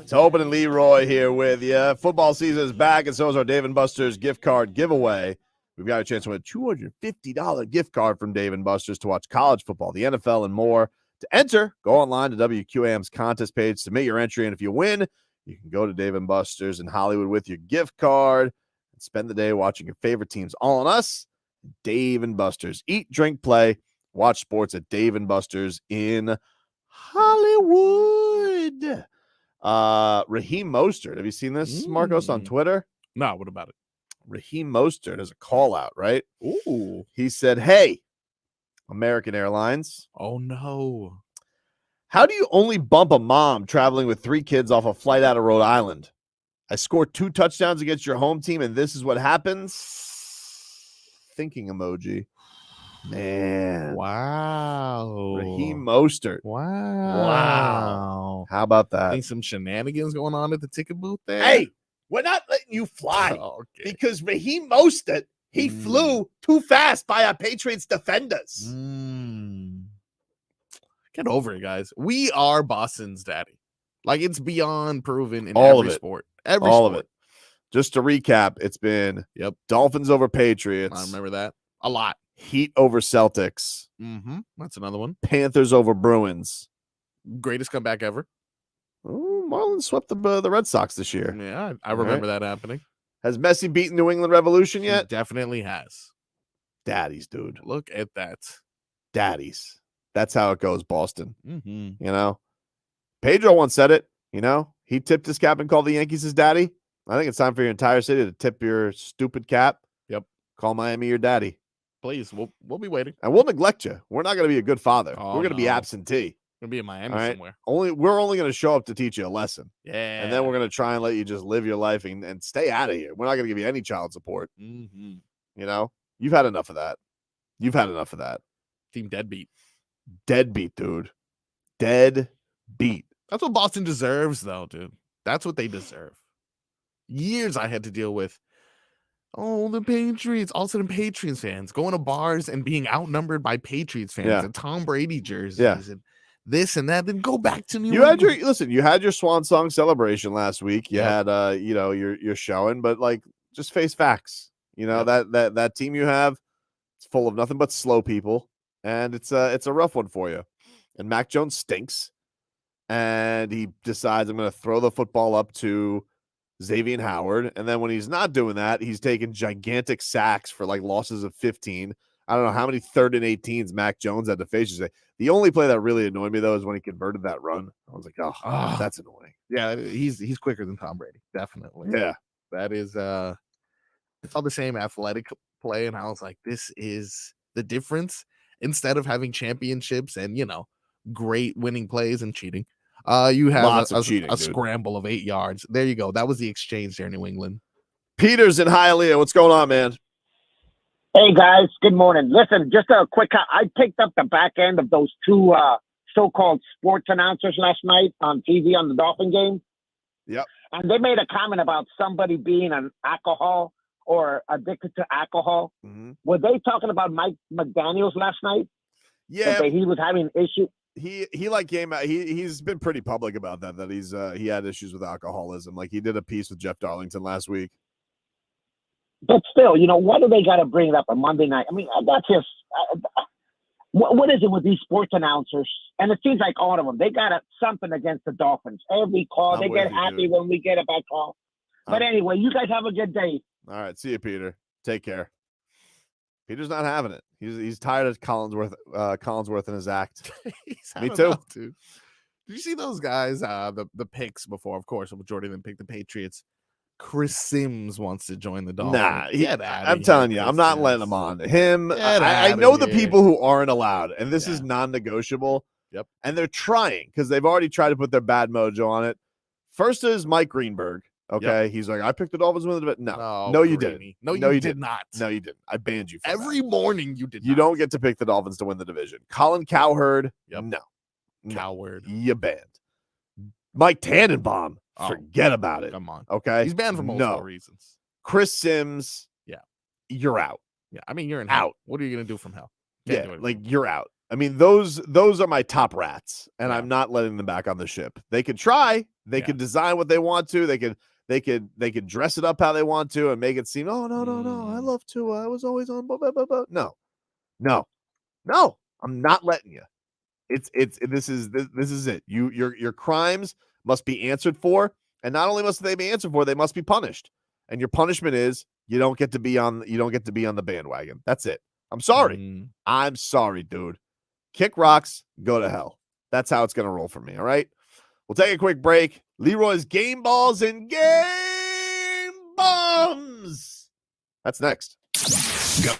Tobin and Leroy here with you. Football season is back, and so is our Dave & Buster's gift card giveaway. We've got a chance to win a $250 gift card from Dave & Buster's to watch college football, the NFL, and more. To enter, go online to WQAM's contest page, submit your entry, and if you win, you can go to Dave & Buster's in Hollywood with your gift card and spend the day watching your favorite teams. All on us, Dave & Buster's. Eat, drink, play, watch sports at Dave & Buster's in Hollywood. Raheem Mostert. Have you seen this, Marcos, on Twitter? No, what about it? Raheem Mostert has a call out, right? Ooh. He said, hey, American Airlines. Oh, no. How do you only bump a mom traveling with 3 kids off a flight out of Rhode Island? I scored 2 touchdowns against your home team, and this is what happens? Thinking emoji. Man. Wow. Raheem Mostert. Wow. How about that? Think some shenanigans going on at the ticket booth there? Hey, we're not letting you fly because Raheem Mostert, he flew too fast by our Patriots defenders. Get over it, guys. We are Boston's daddy. Like, it's beyond proven in All every of it. sport. Every All sport. of it. Just to recap, it's been Dolphins over Patriots. I remember that. A lot. Heat over Celtics. That's another one. Panthers over Bruins. Greatest comeback ever. Oh, Marlins swept the Red Sox this year. Yeah, I remember that happening. Has Messi beaten New England Revolution yet? He definitely has. Daddies, dude. Look at that. Daddies. That's how it goes, Boston. Mm-hmm. You know? Pedro once said it, you know? He tipped his cap and called the Yankees his daddy. I think it's time for your entire city to tip your stupid cap. Yep. Call Miami your daddy. Please, we'll be waiting. And we'll neglect you. We're not going to be a good father. Oh, we're going to be absentee. We're going to be in Miami All right? somewhere. We're only going to show up to teach you a lesson. Yeah. And then we're going to try and let you just live your life and stay out of here. We're not going to give you any child support. Mm-hmm. You know? You've had enough of that. You've had enough of that. Team deadbeat. Deadbeat, dude. Deadbeat. That's what Boston deserves, though, dude. That's what they deserve. Years I had to deal with. Oh, the Patriots. All of a sudden, Patriots fans going to bars and being outnumbered by Patriots fans and Tom Brady jerseys and this and that. Then go back to New England. You had your swan song celebration last week. You had your showing, but like just face facts. You know, that team you have, it's full of nothing but slow people, and it's a rough one for you. And Mac Jones stinks. And he decides I'm going to throw the football up to Xavier Howard. And then when he's not doing that, he's taking gigantic sacks for like losses of 15. I don't know how many 3rd and 18s Mac Jones had to face today. The only play that really annoyed me, though, is when he converted that run. I was like, oh, that's annoying. Yeah, he's quicker than Tom Brady. Definitely. Yeah. That is it's all the same athletic play. And I was like, this is the difference. Instead of having championships and, great winning plays and cheating. You have Lots of cheating, a dude. scramble of 8 yards. There you go. That was the exchange there in New England. Peter's in Hialeah. What's going on, man? Hey, guys. Good morning. Listen, just a quick I picked up the back end of those 2 so-called sports announcers last night on TV on the Dolphin game. Yep. And they made a comment about somebody being an alcohol or addicted to alcohol. Mm-hmm. Were they talking about Mike McDaniel's last night? Yeah. That he was having issues? He like came out. He's been pretty public about that he's he had issues with alcoholism. Like he did a piece with Jeff Darlington last week. But still, why do they got to bring it up on Monday night? I mean, that's just what is it with these sports announcers? And it seems like all of them, they got something against the Dolphins. Every call, they get happy when we get a bad call. But anyway, you guys have a good day. All right, see you, Peter. Take care. Peter's not having it. He's tired of Collinsworth and his act. Me too. Did you see those guys? The picks before, of course, a majority of them picked the Patriots. Chris Sims wants to join the Dolphins. Nah, I'm telling you, I'm not letting him on. I know the people who aren't allowed, and this is non-negotiable. Yep. And they're trying because they've already tried to put their bad mojo on it. First is Mike Greenberg. Okay, he's like, I picked the Dolphins with it. No, you didn't. No, you did not. No, you didn't. I banned you. Every morning you did. You don't get to pick the Dolphins to win the division. Colin Cowherd. Yep. No. Cowherd. You banned. Mike Tannenbaum. Forget about it. Come on. Okay, he's banned for multiple reasons. Chris Sims. Yeah, you're out. Yeah, I mean you're in out. Hell. What are you gonna do from hell? Like you're out. I mean, those are my top rats, and I'm not letting them back on the ship. They could try. They could design what they want to. They could dress it up how they want to and make it seem, oh no, I love Tua. I was always on. Blah, blah, blah, blah. No. I'm not letting you. This is it. Your crimes must be answered for, and not only must they be answered for, they must be punished. And your punishment is you don't get to be on the bandwagon. That's it. I'm sorry. I'm sorry, dude. Kick rocks, go to hell. That's how it's going to roll for me, all right? We'll take a quick break. Leroy's Game Balls and Game Bums. That's next. Go.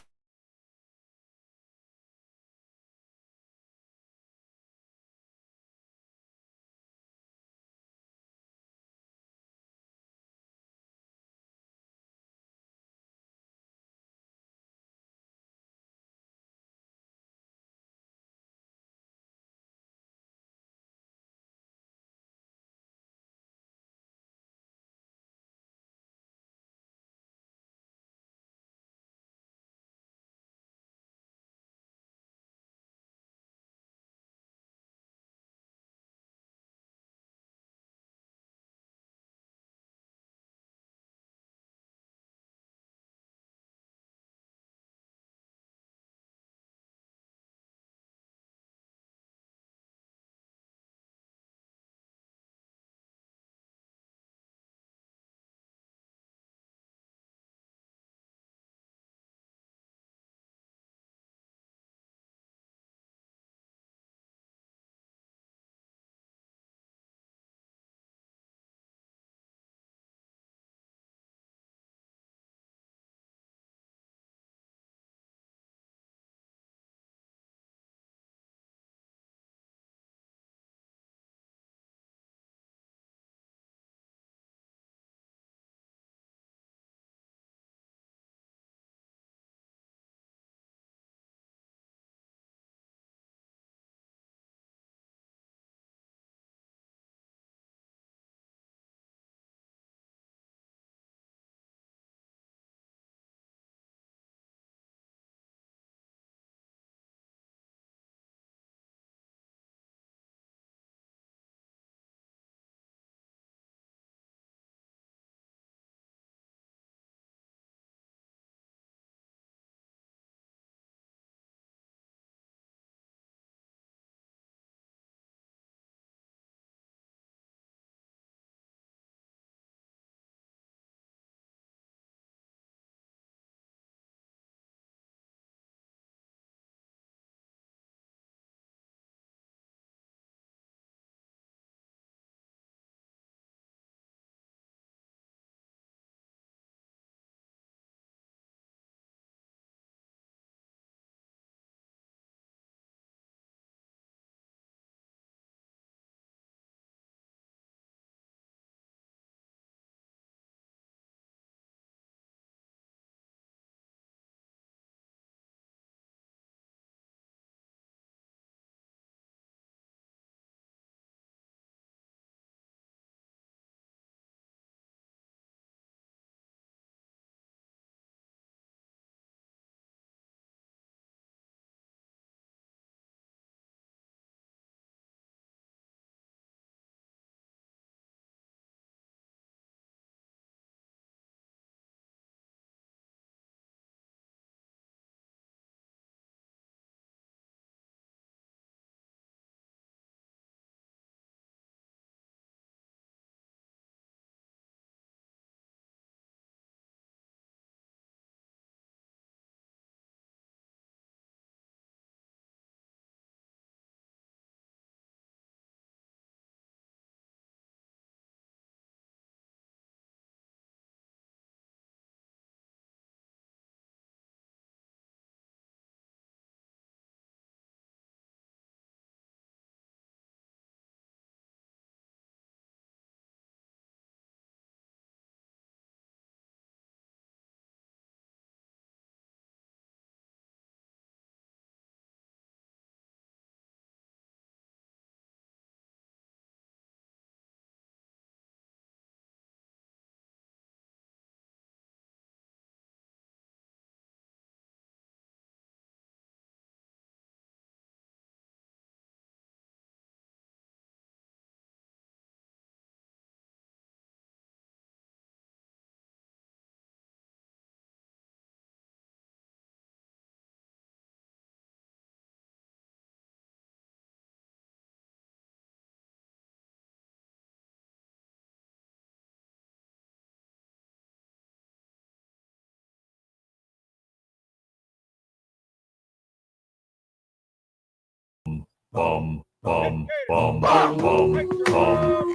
bum, bum, bum, bum, bum, bum,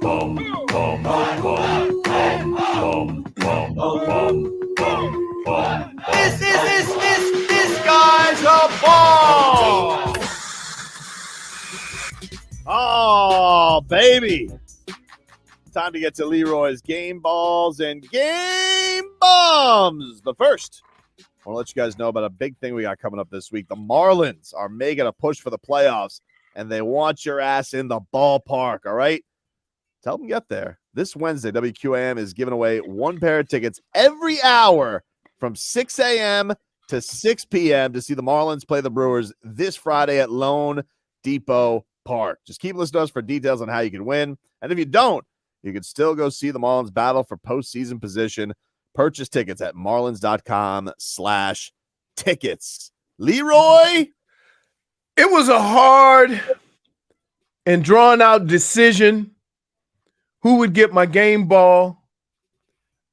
bum, bum, bum, bum, bum, bum. This guy's a ball. Oh, baby. Time to get to Leroy's game balls and game bombs. The first, I want to let you guys know about a big thing we got coming up this week. The Marlins are making a push for the playoffs, and they want your ass in the ballpark, all right? Tell them get there. This Wednesday, WQAM is giving away one pair of tickets every hour from 6 a.m. to 6 p.m. to see the Marlins play the Brewers this Friday at Lone Depot Park. Just keep listening to us for details on how you can win. And if you don't, you can still go see the Marlins battle for postseason position. Purchase tickets at marlins.com/tickets. Leroy? It was a hard and drawn out decision who would get my game ball.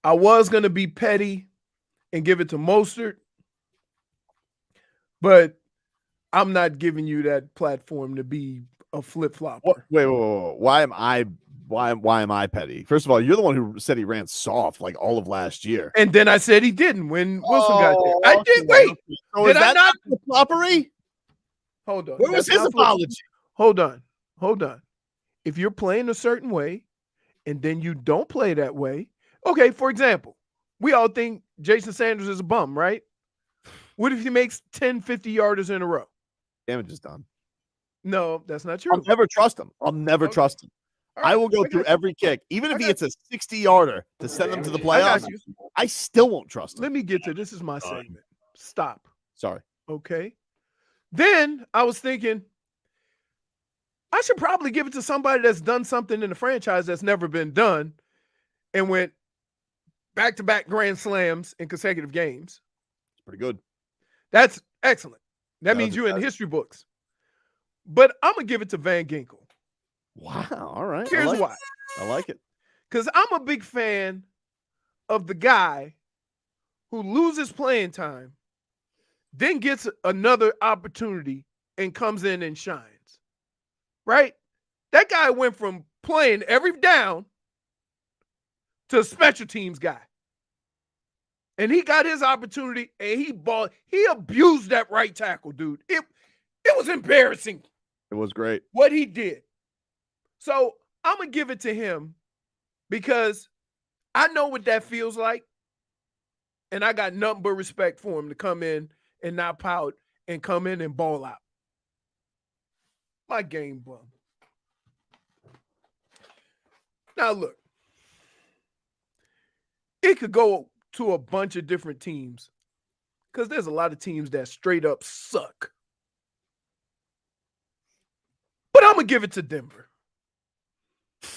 I was going to be petty and give it to Mostert, but I'm not giving you that platform to be a flip-flopper. Wait. Why am I petty? First of all, you're the one who said he ran soft like all of last year. And then I said he didn't when Wilson got there. I did. Wait. So did is I that not? floppery? Hold on. Where was That's his not flip- apology? Hold on. If you're playing a certain way and then you don't play that way, okay, for example, we all think Jason Sanders is a bum, right? What if he makes 10 50-yarders in a row? Damage is done. No, that's not true. I'll never trust him. Trust him. I will go through every kick, even if he hits a 60-yarder to send them to the playoffs. I still won't trust him. Let me get to this is my segment. Stop. Sorry. Okay. Then I was thinking I should probably give it to somebody that's done something in the franchise that's never been done and went back-to-back grand slams in consecutive games. It's pretty good. That's excellent. That means you're in the history books. But I'm going to give it to Van Ginkel. Wow. All right. Here's why. I like it. Because I'm a big fan of the guy who loses playing time, then gets another opportunity and comes in and shines. Right? That guy went from playing every down to a special teams guy. And he got his opportunity and he abused that right tackle, dude. It was embarrassing. It was great. What he did. So I'm going to give it to him because I know what that feels like. And I got nothing but respect for him to come in and not pout and come in and ball out. My game bum. Now, look. It could go to a bunch of different teams because there's a lot of teams that straight up suck. But I'm going to give it to Denver.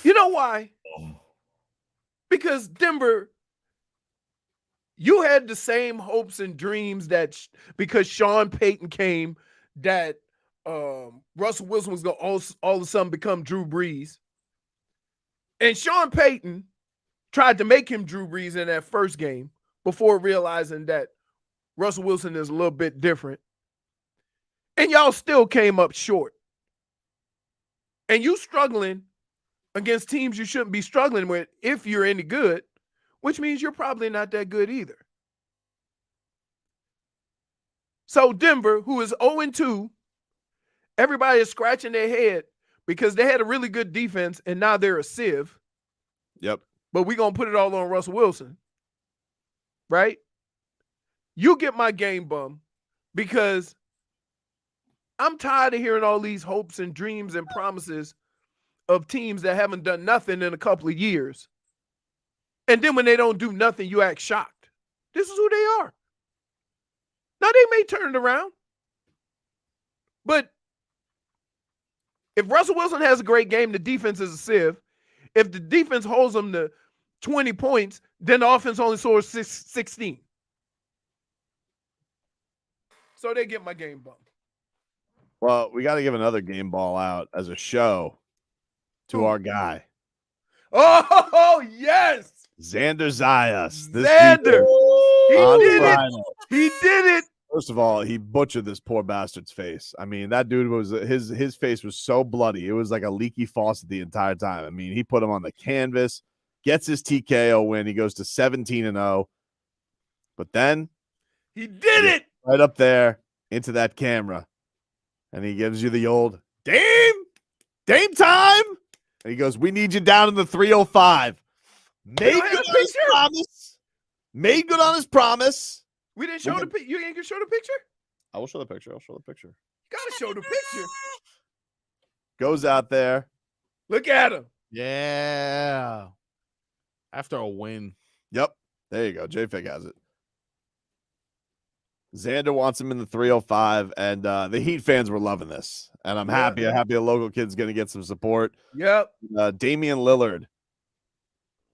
You know why? Because Denver, you had the same hopes and dreams that because Sean Payton came that Russell Wilson was going to all of a sudden become Drew Brees. And Sean Payton tried to make him Drew Brees in that first game before realizing that Russell Wilson is a little bit different. And y'all still came up short. And you struggling against teams you shouldn't be struggling with if you're any good, which means you're probably not that good either. So Denver, who is 0-2, everybody is scratching their head because they had a really good defense and now they're a sieve. Yep. But we're going to put it all on Russell Wilson. Right? You get my game bum because I'm tired of hearing all these hopes and dreams and promises of teams that haven't done nothing in a couple of years. And then when they don't do nothing, you act shocked. This is who they are. Now, they may turn it around. But if Russell Wilson has a great game, the defense is a sieve. If the defense holds them to 20 points, then the offense only scores 16. So they get my game bum. Well, we got to give another game ball out as a show to our guy. Oh, yes. Xander Zayas. Xander. He did Friday. it. He did it. First of all, he butchered this poor bastard's face. I mean, that dude was his face was so bloody. It was like a leaky faucet the entire time. I mean, he put him on the canvas, gets his TKO win. He goes to 17-0. But then he did it right up there into that camera. And he gives you the old Dame time. And he goes, "We need you down in the 305. Made good on his promise. Made good on his promise. We didn't show the picture. You ain't gonna show the picture? I will show the picture. I'll show the picture. You gotta show the picture. Goes out there. Look at him. Yeah. After a win. Yep. There you go. J-Fig has it. Xander wants him in the 305, and the Heat fans were loving this. And I'm happy. I'm happy a local kid's going to get some support. Yep. Damian Lillard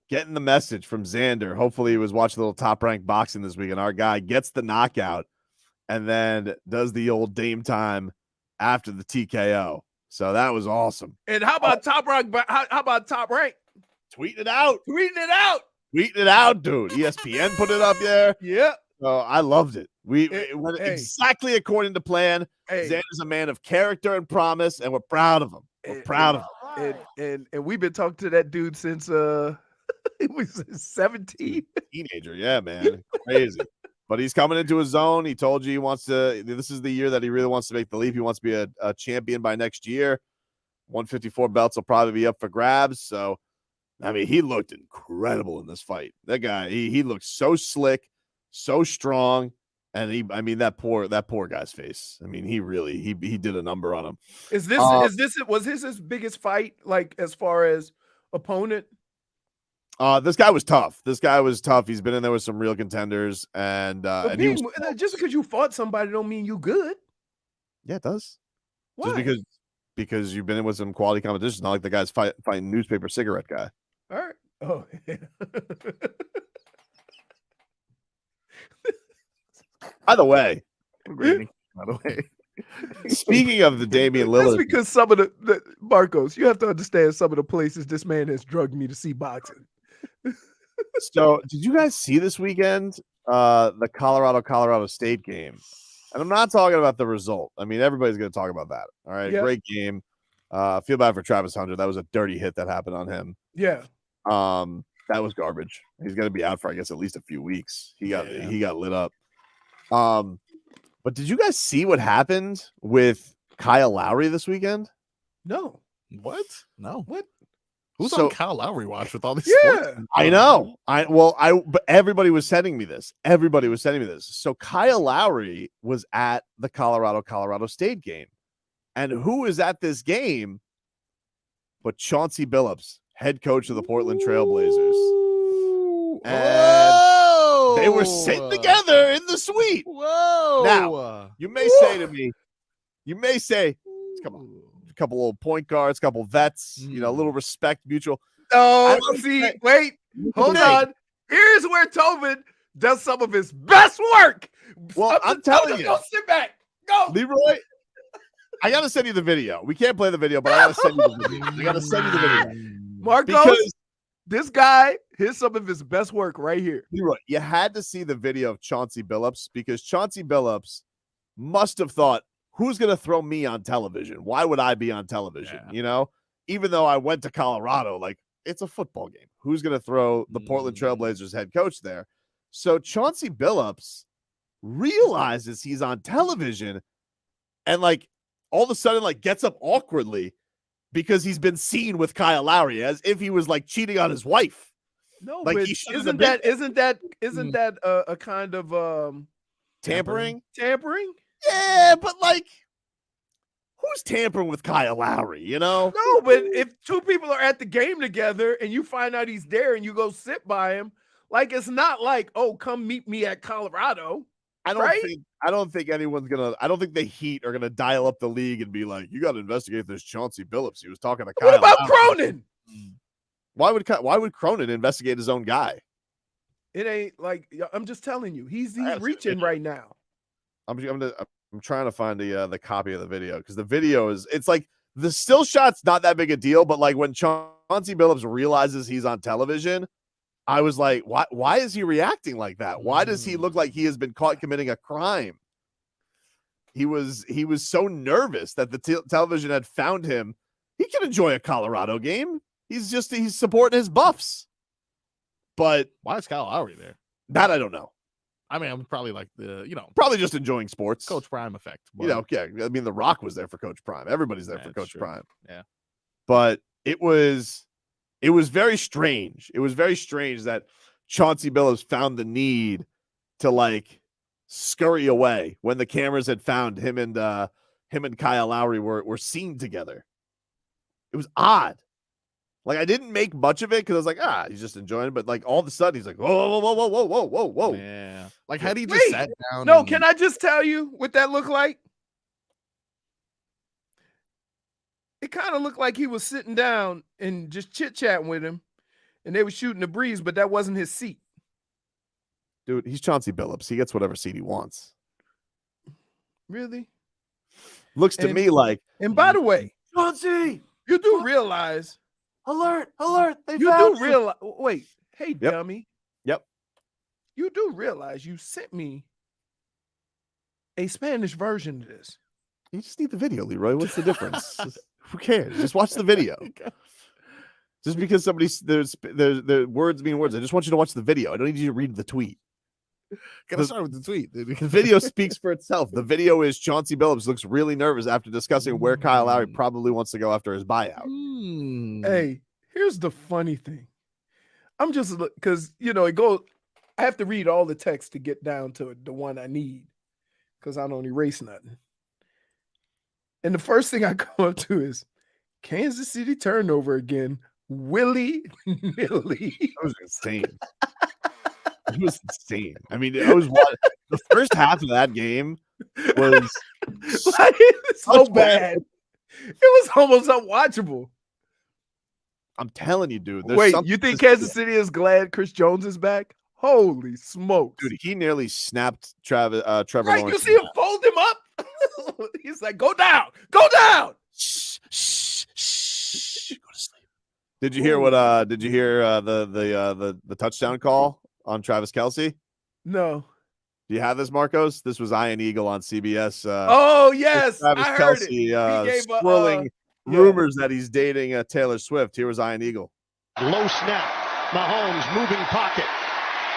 getting the message from Xander. Hopefully he was watching a little Top Rank boxing this week, and our guy gets the knockout and then does the old Dame time after the TKO. So that was awesome. And how about Top Rank? How about Top Rank? Tweeting it out. Tweeting it out. Tweeting it out, dude. ESPN put it up there. Yep. So I loved it. It went exactly according to plan. Xander's a man of character and promise, and we're proud of him. We're proud of him. And we've been talking to that dude since he was 17. Teenager, yeah, man. Crazy. But he's coming into his zone. He told you he wants to. This is the year that he really wants to make the leap. He wants to be a champion by next year. 154 belts will probably be up for grabs. So, I mean, he looked incredible in this fight. That guy, he looked so slick, so strong. And that poor guy's face. I mean, he did a number on him. Was his biggest fight, like as far as opponent? This guy was tough. He's been in there with some real contenders, and just because you fought somebody don't mean you good. Yeah, it does. Why? Just because you've been in with some quality competition, not like the guy's fighting newspaper cigarette guy. All right. Oh, yeah. By the way, speaking of the Damian Lillard, that's because some of the Marcos, you have to understand some of the places this man has drugged me to see boxing. So, did you guys see this weekend the Colorado State game? And I'm not talking about the result. I mean, everybody's going to talk about that. All right, Great game. Feel bad for Travis Hunter. That was a dirty hit that happened on him. Yeah. That was garbage. He's going to be out for, I guess, at least a few weeks. He got lit up. But did you guys see what happened with Kyle Lowry this weekend? No. What? No. What? Who's on Kyle Lowry watch with all these? Yeah, I know. But everybody was sending me this. So Kyle Lowry was at the Colorado State game, and who is at this game but Chauncey Billups, head coach of the Portland Trailblazers. And they were sitting together in the suite. Whoa! Now you may say, come on. Couple old point guards, couple vets, a little respect, mutual. Oh, wait, hold on. Here's where Tobin does some of his best work. Well, I'm telling you. Go sit back. Go. Leroy, I got to send you the video. We can't play the video, but I got to send you the video. Marcos, this guy, here's some of his best work right here. Leroy, you had to see the video of Chauncey Billups because Chauncey Billups must have thought, who's going to throw me on television? Why would I be on television? Even though I went to Colorado, like it's a football game. Who's going to throw the Portland Trailblazers head coach there? So Chauncey Billups realizes he's on television and like all of a sudden like gets up awkwardly because he's been seen with Kyle Lowry as if he was like cheating on his wife. No, like but isn't that a kind of tampering? Tampering? Yeah, but like, who's tampering with Kyle Lowry, No, but if two people are at the game together and you find out he's there and you go sit by him, like it's not like, oh, come meet me at Colorado. I don't think anyone's gonna. I don't think the Heat are gonna dial up the league and be like, you got to investigate this Chauncey Billups. He was talking to Kyle. What about Lowry. Cronin? Why would Cronin investigate his own guy? It ain't like I'm just telling you, he's reaching right now. I'm trying to find the copy of the video because the video it's like the still shot's not that big a deal, but like when Chauncey Billups realizes he's on television, I was like, why is he reacting like that? Why does he look like he has been caught committing a crime? he was so nervous that the television had found him. He can enjoy a Colorado game. He's supporting his Buffs. But why is Kyle Lowry there? That I don't know. I mean, I'm probably like probably just enjoying sports. Coach Prime effect. But, yeah. I mean, The Rock was there for Coach Prime. Everybody's there for Coach Prime. Yeah. But it was very strange. It was very strange that Chauncey Billups found the need to like scurry away when the cameras had found him and Kyle Lowry were seen together. It was odd. Like, I didn't make much of it because I was like, he's just enjoying it. But like all of a sudden he's like, whoa. Yeah. Like, had he just sat down? No, can I just tell you what that looked like? It kind of looked like he was sitting down and just chit-chatting with him, and they were shooting the breeze, but that wasn't his seat. Dude, he's Chauncey Billups. He gets whatever seat he wants. Really? Looks to me like. And by the way, Chauncey, you do realize. Alert! You do realize. Wait, hey, Yep. dummy. Yep. You do realize you sent me a Spanish version of this. You just need the video, Leroy. What's the difference? Who cares? Just watch the video. Just because there's words being words. I just want you to watch the video. I don't need you to read the tweet. Gotta start with the tweet. Dude. The video speaks for itself. The video is Chauncey Billups looks really nervous after discussing where Kyle Lowry probably wants to go after his buyout. Hey, here's the funny thing. I'm just because it goes. I have to read all the text to get down to the one I need because I don't erase nothing. And the first thing I come up to is Kansas City turnover again. Willy-nilly. That was insane. It was insane. I mean, the first half of that game was so bad. It was almost unwatchable. I'm telling you, dude. Wait, you think Kansas City is glad Chris Jones is back? Holy smokes. Dude, he nearly snapped Trevor Right, Lawrence. you see him fold him up? He's like, go down. Shh. Go to sleep. Did you hear the touchdown call on Travis Kelce? No. Do you have this, Marcos? This was Iron Eagle on CBS. Oh, yes. Travis I heard Kelce it. He gave swirling rumors that he's dating Taylor Swift. Here was Iron Eagle. Low snap. Mahomes moving pocket.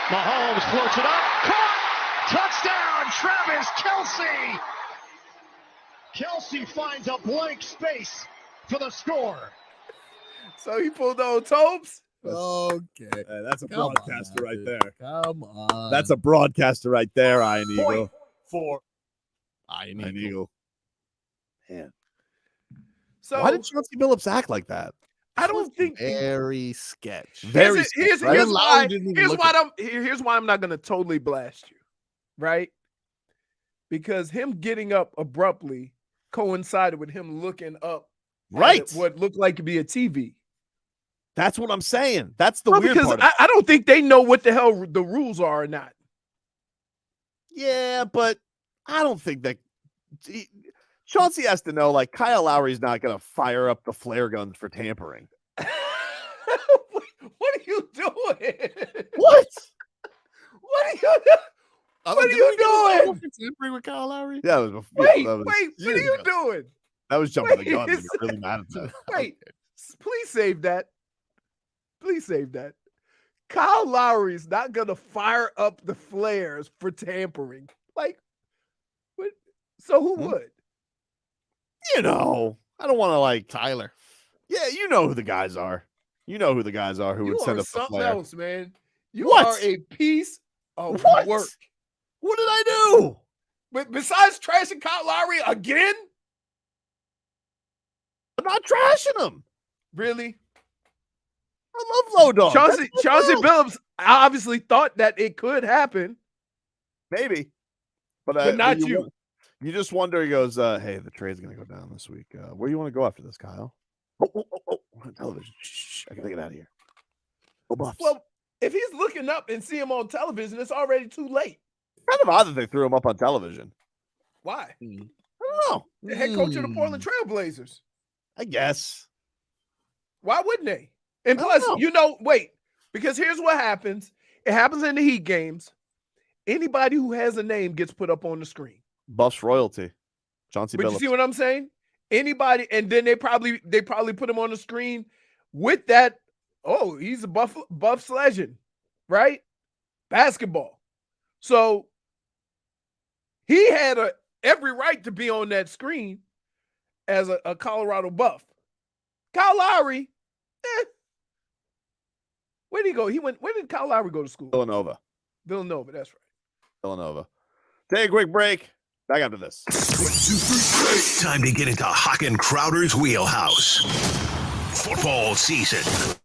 Mahomes floats it up. Caught. Touchdown, Travis Kelce. Kelce finds a blank space for the score. So he pulled on Tobes? Okay. That's a broadcaster right there. Come on. That's a broadcaster right there, Iron Eagle. For Iron Eagle. Man. So why did Chauncey Billups act like that? I don't think very sketch. Here's why I'm not gonna totally blast you, right? Because him getting up abruptly coincided with him looking up at what looked like to be a TV. That's what I'm saying. That's the weird because part. I don't think they know what the hell the rules are or not. Yeah, but I don't think that Chauncey has to know, like, Kyle Lowry's not going to fire up the flare guns for tampering. What are you doing? What? What are you doing? What are you doing? Tampering with Kyle Lowry? Yeah, it was before. Wait, what are you doing? That was jumping the gun. I got really mad at that. Wait, please save that. Please save that. Kyle Lowry's not going to fire up the flares for tampering. Like, what? So who would? I don't want to like Tyler. Yeah, you know who the guys are. You know who the guys are who would send up the something flare. else, man. You are a piece of work. What did I do? But besides trashing Kyle Lowry again? I'm not trashing him. Really? I love Low Dog. Chauncey Billups obviously thought that it could happen. Maybe. But not you. You just wonder, he goes, hey, the trade's going to go down this week. Where do you want to go after this, Kyle? Oh, on television. Shh, I got to get out of here. Go Buffs. Well, if he's looking up and see him on television, it's already too late. Kind of odd that they threw him up on television. Why? I don't know. The head coach of the Portland Trail Blazers. I guess. Why wouldn't they? And plus, because here's what happens. It happens in the Heat games. Anybody who has a name gets put up on the screen. Buffs royalty. Chauncey But Billups. you see what I'm saying? Anybody, and then they probably put him on the screen with that. Oh, he's a Buffs legend, right? Basketball. So he had every right to be on that screen as a Colorado Buff. Kyle Lowry, where did he go? Where did Kyle Lowry go to school? Villanova. Villanova, that's right. Villanova. Take a quick break. Back after this. Time to get into Hawk and Crowder's wheelhouse. Football season.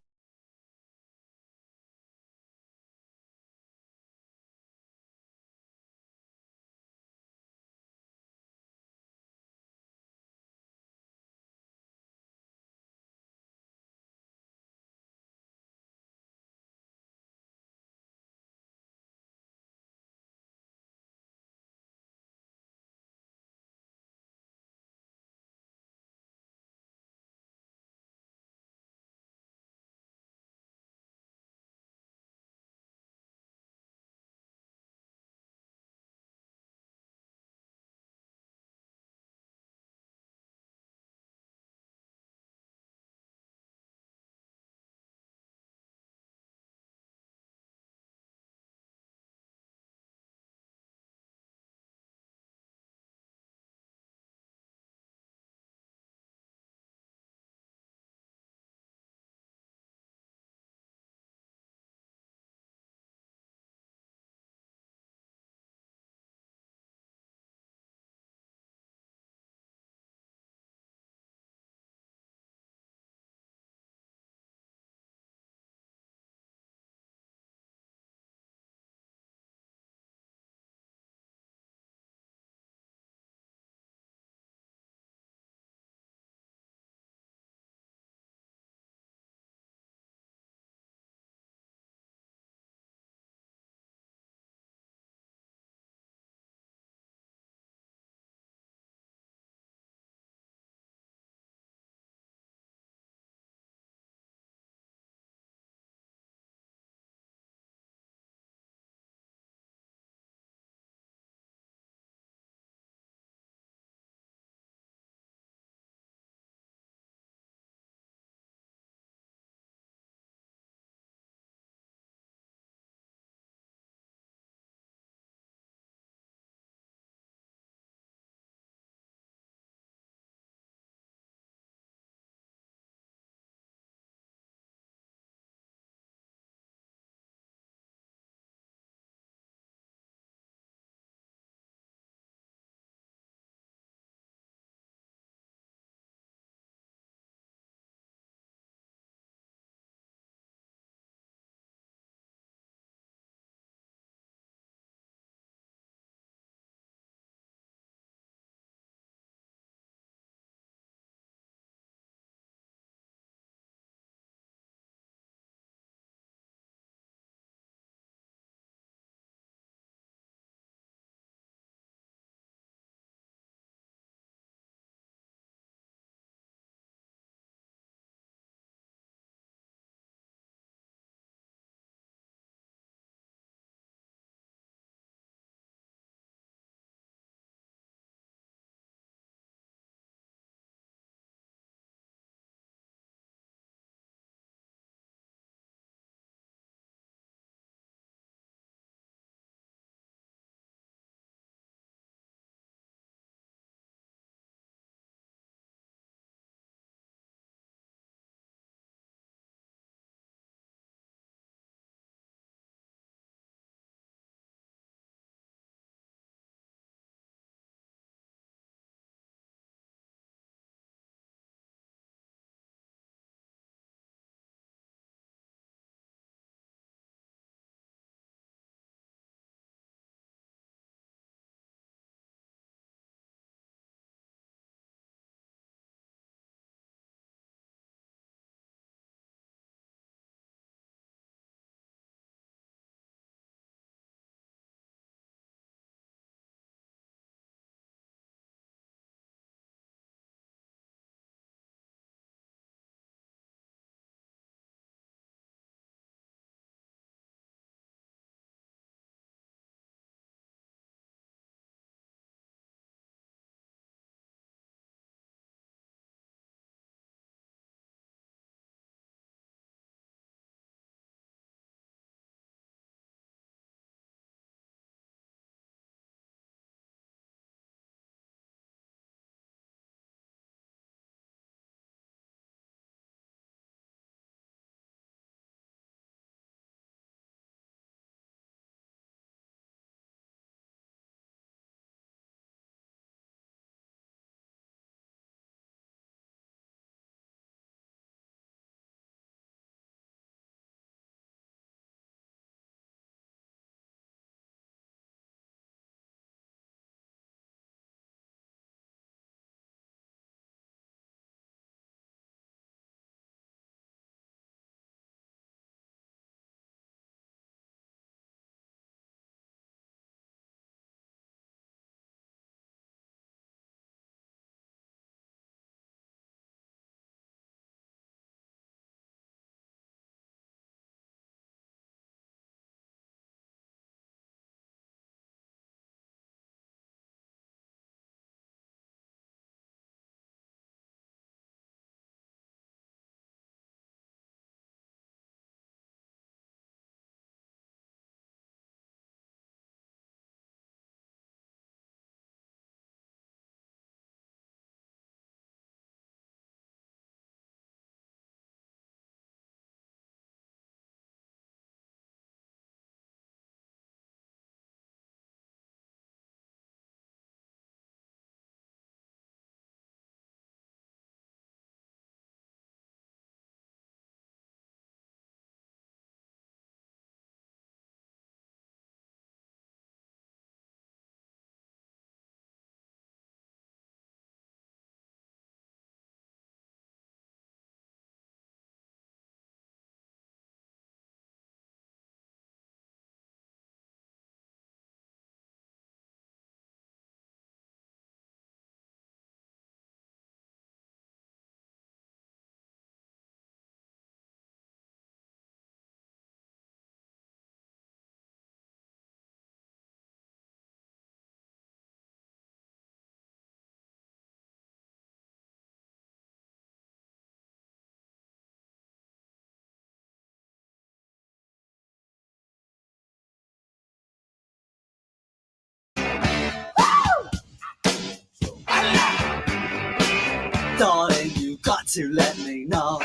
to let me know.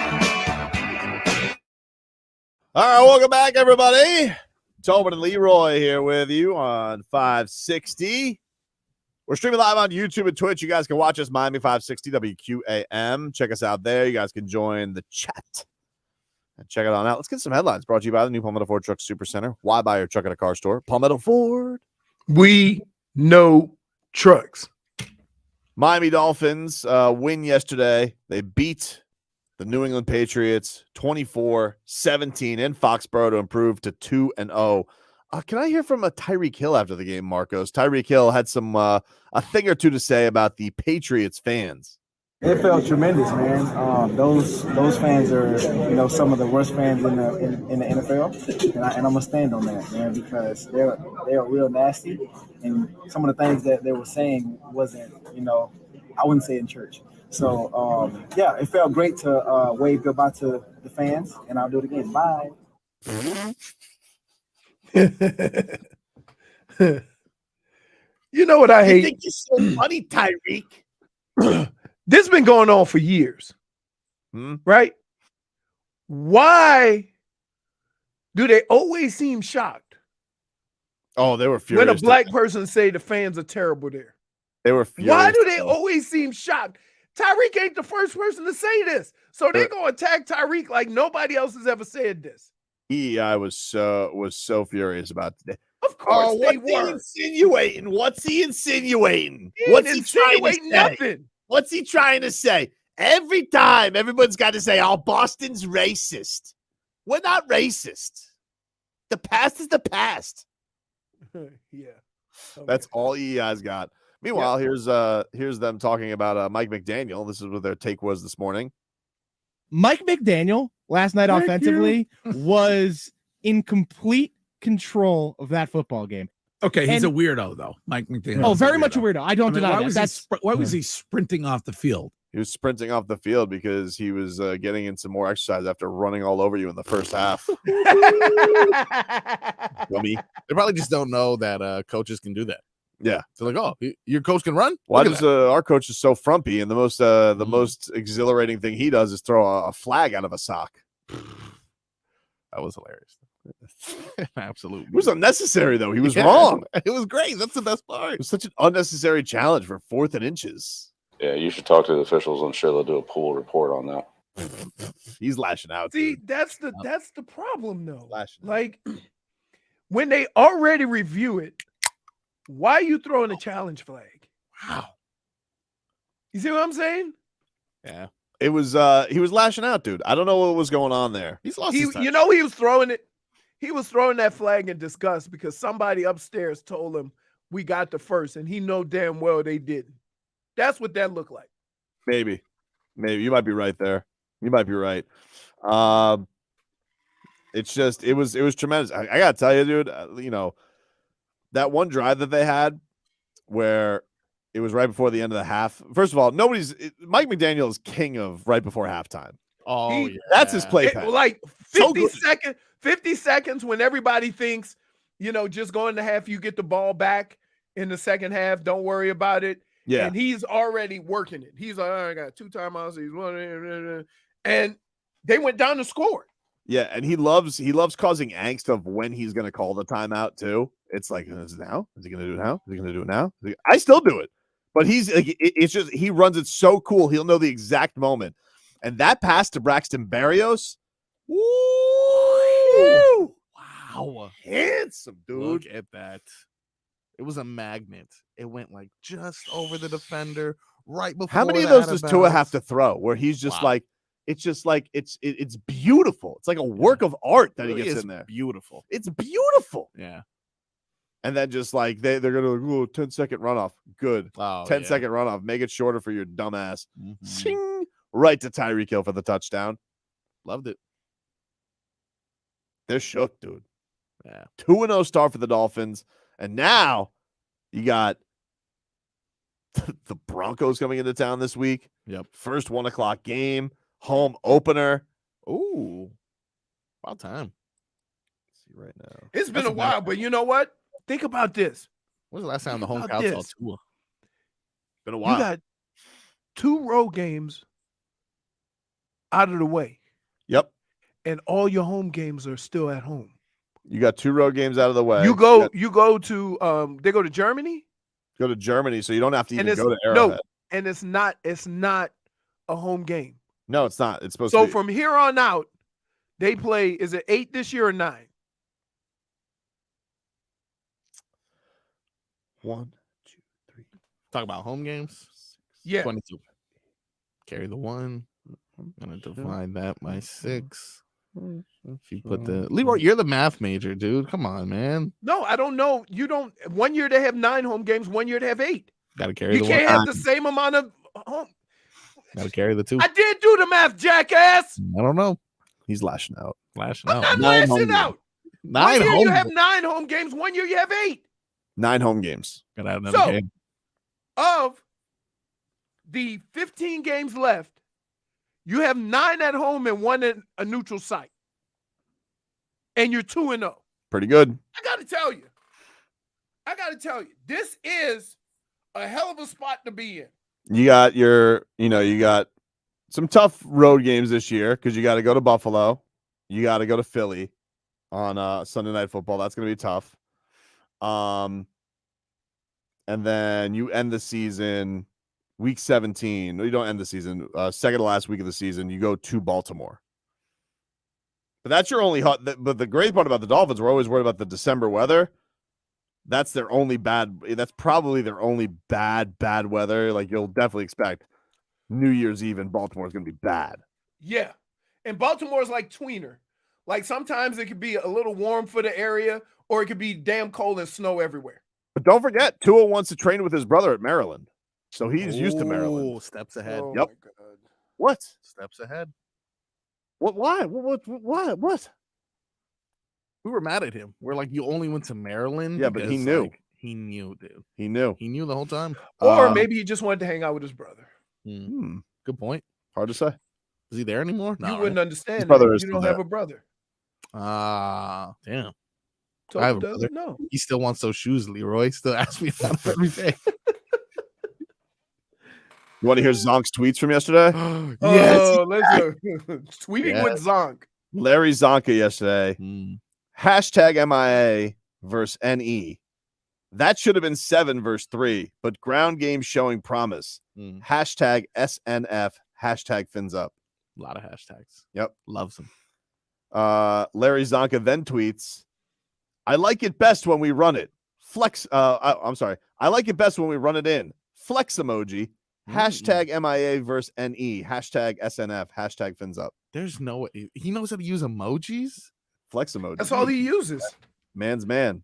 All right, welcome back, everybody. Tobin and Leroy here with you on 560. We're streaming live on YouTube and Twitch. You guys can watch us, Miami 560 WQAM. Check us out there. You guys can join the chat and check it on out. Let's get some headlines brought to you by the new Palmetto Ford Truck Super Center. Why buy your truck at a car store? Palmetto Ford. We know trucks. Miami Dolphins win yesterday. They beat the New England Patriots 24-17 in Foxborough to improve to 2-0. Can I hear from a Tyreek Hill after the game, Marcos? Tyreek Hill had some a thing or two to say about the Patriots fans. It felt tremendous, man. Those fans are, some of the worst fans in the NFL, and I'm gonna stand on that, man, because they are real nasty, and some of the things that they were saying wasn't, I wouldn't say in church. So yeah, it felt great to wave goodbye to the fans, and I'll do it again. Bye. You know what I hate? You think you're so funny, Tyreek? This has been going on for years, right? Why do they always seem shocked Oh, they were furious. when a black person say the fans are terrible there? They were furious. Why do they always seem shocked? Tyreek ain't the first person to say this, so they're gonna attack Tyreek like nobody else has ever said this. EEI was so furious about today. Of course, they what's he were. insinuating? What's he insinuating? He What's ain't he trying to insinuating say? nothing. What's he trying to say? Every time, everyone's got to say, "Oh, Boston's racist." We're not racist. The past is the past. Yeah, That's all EEI's got. Meanwhile, here's them talking about Mike McDaniel. This is what their take was this morning. Mike McDaniel last night Thank offensively was in complete control of that football game. Okay, he's And- a weirdo though, Mike McDaniel. Oh, very much a weirdo. I don't deny why that. was That's why was he sprinting off the field? He was sprinting off the field because he was getting in some more exercise after running all over you in the first half. Dummy. They probably just don't know that coaches can do that. Yeah. So like, oh, your coach can run? Why Look at does that. our coach is so frumpy, and the most exhilarating thing he does is throw a flag out of a sock. That was hilarious. Absolutely. It was unnecessary though. He was Yeah, wrong. It was great. That's the best part. It was such an unnecessary challenge for 4th and inches. Yeah, you should talk to the officials. I'm sure they'll do a pool report on that. He's lashing out. See, that's the problem though. Lashing Like when they already review it, why are you throwing a challenge flag? Wow. You see what I'm saying? Yeah. It was he was lashing out, dude. I don't know what was going on there. He's lost He was throwing it. He was throwing that flag in disgust because somebody upstairs told him we got the first, and he know damn well they didn't. That's what that looked like. Maybe you might be right there. You might be right. It's just it was tremendous. I gotta tell you, dude. That one drive that they had where it was right before the end of the half. First of all, Mike McDaniel is king of right before halftime. Oh, That's his play pattern. Like So 50 seconds when everybody thinks, just going to half, you get the ball back in the second half. Don't worry about it. Yeah. And he's already working it. He's like, I got 2 timeouts. He's one, and they went down to score. Yeah, and he loves causing angst of when he's going to call the timeout too. It's like, is it now? Is he going to do it now? Is he going to do it now? I still do it, but he's like, it's just he runs it so cool. He'll know the exact moment. And that pass to Braxton Berrios, Wow. handsome, dude. Look at that. It was a magnet. It went like just over the defender right before. How many of the those out does bounds. Tua have to throw? Where he's just Wow. like, it's beautiful. It's like a work of art that he Really gets is in there. Beautiful. It's beautiful. Yeah. And then just like they're gonna 10-second runoff. Good. Oh, 10-second runoff. Make it shorter for your dumbass. Mm-hmm. Sing! Right to Tyreek Hill for the touchdown. Loved it. They're shook, dude. Yeah. 2-0 start for the Dolphins. And now you got the Broncos coming into town this week. Yep. First 1:00 game. Home opener. Ooh. About time. Let's see right now. It's been a while, but you know what? Think about this. When's the last time the home Think crowd about saw this. Tua? Been a You while. got 2 road games out of the way. Yep. And all your home games are still at home. You got 2 road games out of the way. You go to they go to Germany. Go to Germany, so you don't have to even And go to Arrowhead. No, and it's not a home game. No, it's not. It's supposed So to be. from here on out, they play, is it 8 this year or 9? 1, 2, 3. Talk about home games. Yeah. 22. Carry the 1. I'm gonna divide that by 6. If you put the Leroy, you're the math major, dude. Come on, man. No, I don't know. You don't. One year they have 9 home games. One year they have 8. Got to carry You the can't 1. have the same amount of home. Got to carry the 2. I did do the math, jackass. I don't know. He's lashing out. Lashing out. I'm lashing out. 9 one year home you have games. 9 home games. One year you have 8. 9 home games. Gotta have another So game. of the 15 games left, you have 9 at home and 1 at a neutral site. And you're 2-0. Pretty good. I got to tell you, this is a hell of a spot to be in. You got you got some tough road games this year because you got to go to Buffalo. You got to go to Philly on Sunday Night Football. That's going to be tough. And then you end the season week 17. No, you don't end the season. Second to last week of the season, you go to Baltimore. But that's your only hot. But the great part about the Dolphins, we're always worried about the December weather. That's their only bad. That's probably their only bad weather. Like you'll definitely expect New Year's Eve in Baltimore is going to be bad. Yeah. And Baltimore is like tweener. Like sometimes it could be a little warm for the area or it could be damn cold and snow everywhere. But don't forget, Tua wants to train with his brother at Maryland. So he's used to Maryland. Steps ahead. Oh Yep. my God. What? Steps ahead. What? Why? What? We were mad at him. We're like, you only went to Maryland. Yeah, but he because, knew. like, he knew, dude. He knew. He knew the whole time. Or maybe he just wanted to hang out with his brother. Good point. Hard to say. Is he there anymore? You wouldn't understand. His brother that. is You still don't have there. a brother. Damn. So I have a doesn't brother. know. He still wants those shoes, Leroy. Still asks me about them every day. You want to hear Zonk's tweets from yesterday? Yes. Oh, let's go. Tweeting with Zonk. Larry Zonka yesterday. Hashtag MIA versus NE. That should have been 7 versus 3, but ground game showing promise. Hashtag SNF. Hashtag fins up. A lot of hashtags. Yep. Loves them. Larry Zonka then tweets, I like it best when we run it. Flex. I'm sorry. I like it best when we run it in. Flex emoji. Hashtag MIA versus NE. Hashtag SNF. Hashtag fins up. There's no way. He knows how to use emojis. Flex emoji. That's all he uses. Man's man.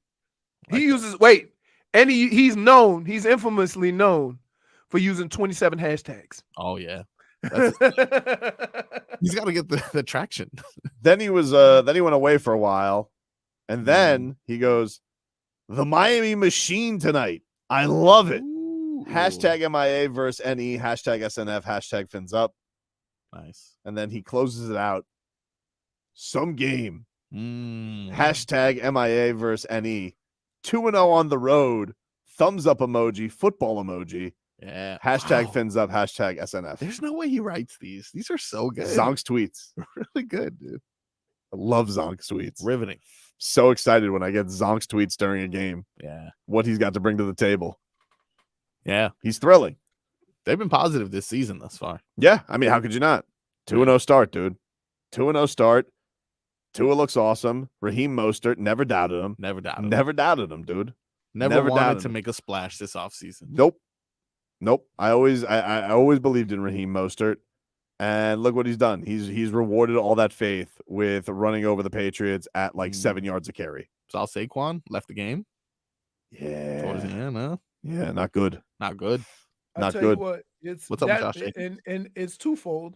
He uses, wait, and he's infamously known for using 27 hashtags. Oh, yeah. He's got to get the traction. Then he went away for a while. And then he goes, the Miami machine tonight. I love it. Hashtag MIA versus NE. Hashtag SNF. Hashtag fins up. Nice. And then he closes it out. Some game. Hashtag MIA versus NE. 2-0 on the road. Thumbs up emoji. Football emoji. Yeah. Hashtag fins up. Hashtag SNF. There's no way he writes these. These are so good. Zonk's tweets. Really good, dude. I love Zonk's tweets. Riveting. So excited when I get Zonk's tweets during a game. Yeah. What he's got to bring to the table. Yeah. He's thrilling. They've been positive this season thus far. Yeah. I mean, how could you not? 2-0 start, dude. 2-0 start. Tua looks awesome. Raheem Mostert, never doubted him. Never doubted him. Never doubted him, dude. Never wanted doubted to him. make a splash this offseason. Nope. I always believed in Raheem Mostert. And look what he's done. He's rewarded all that faith with running over the Patriots at like 7 yards a carry. Saw Saquon left the game. Yeah. Towards the end, huh? Yeah, not good. Not good. Not I'll tell good. you what, it's What's up with Josh and it's twofold.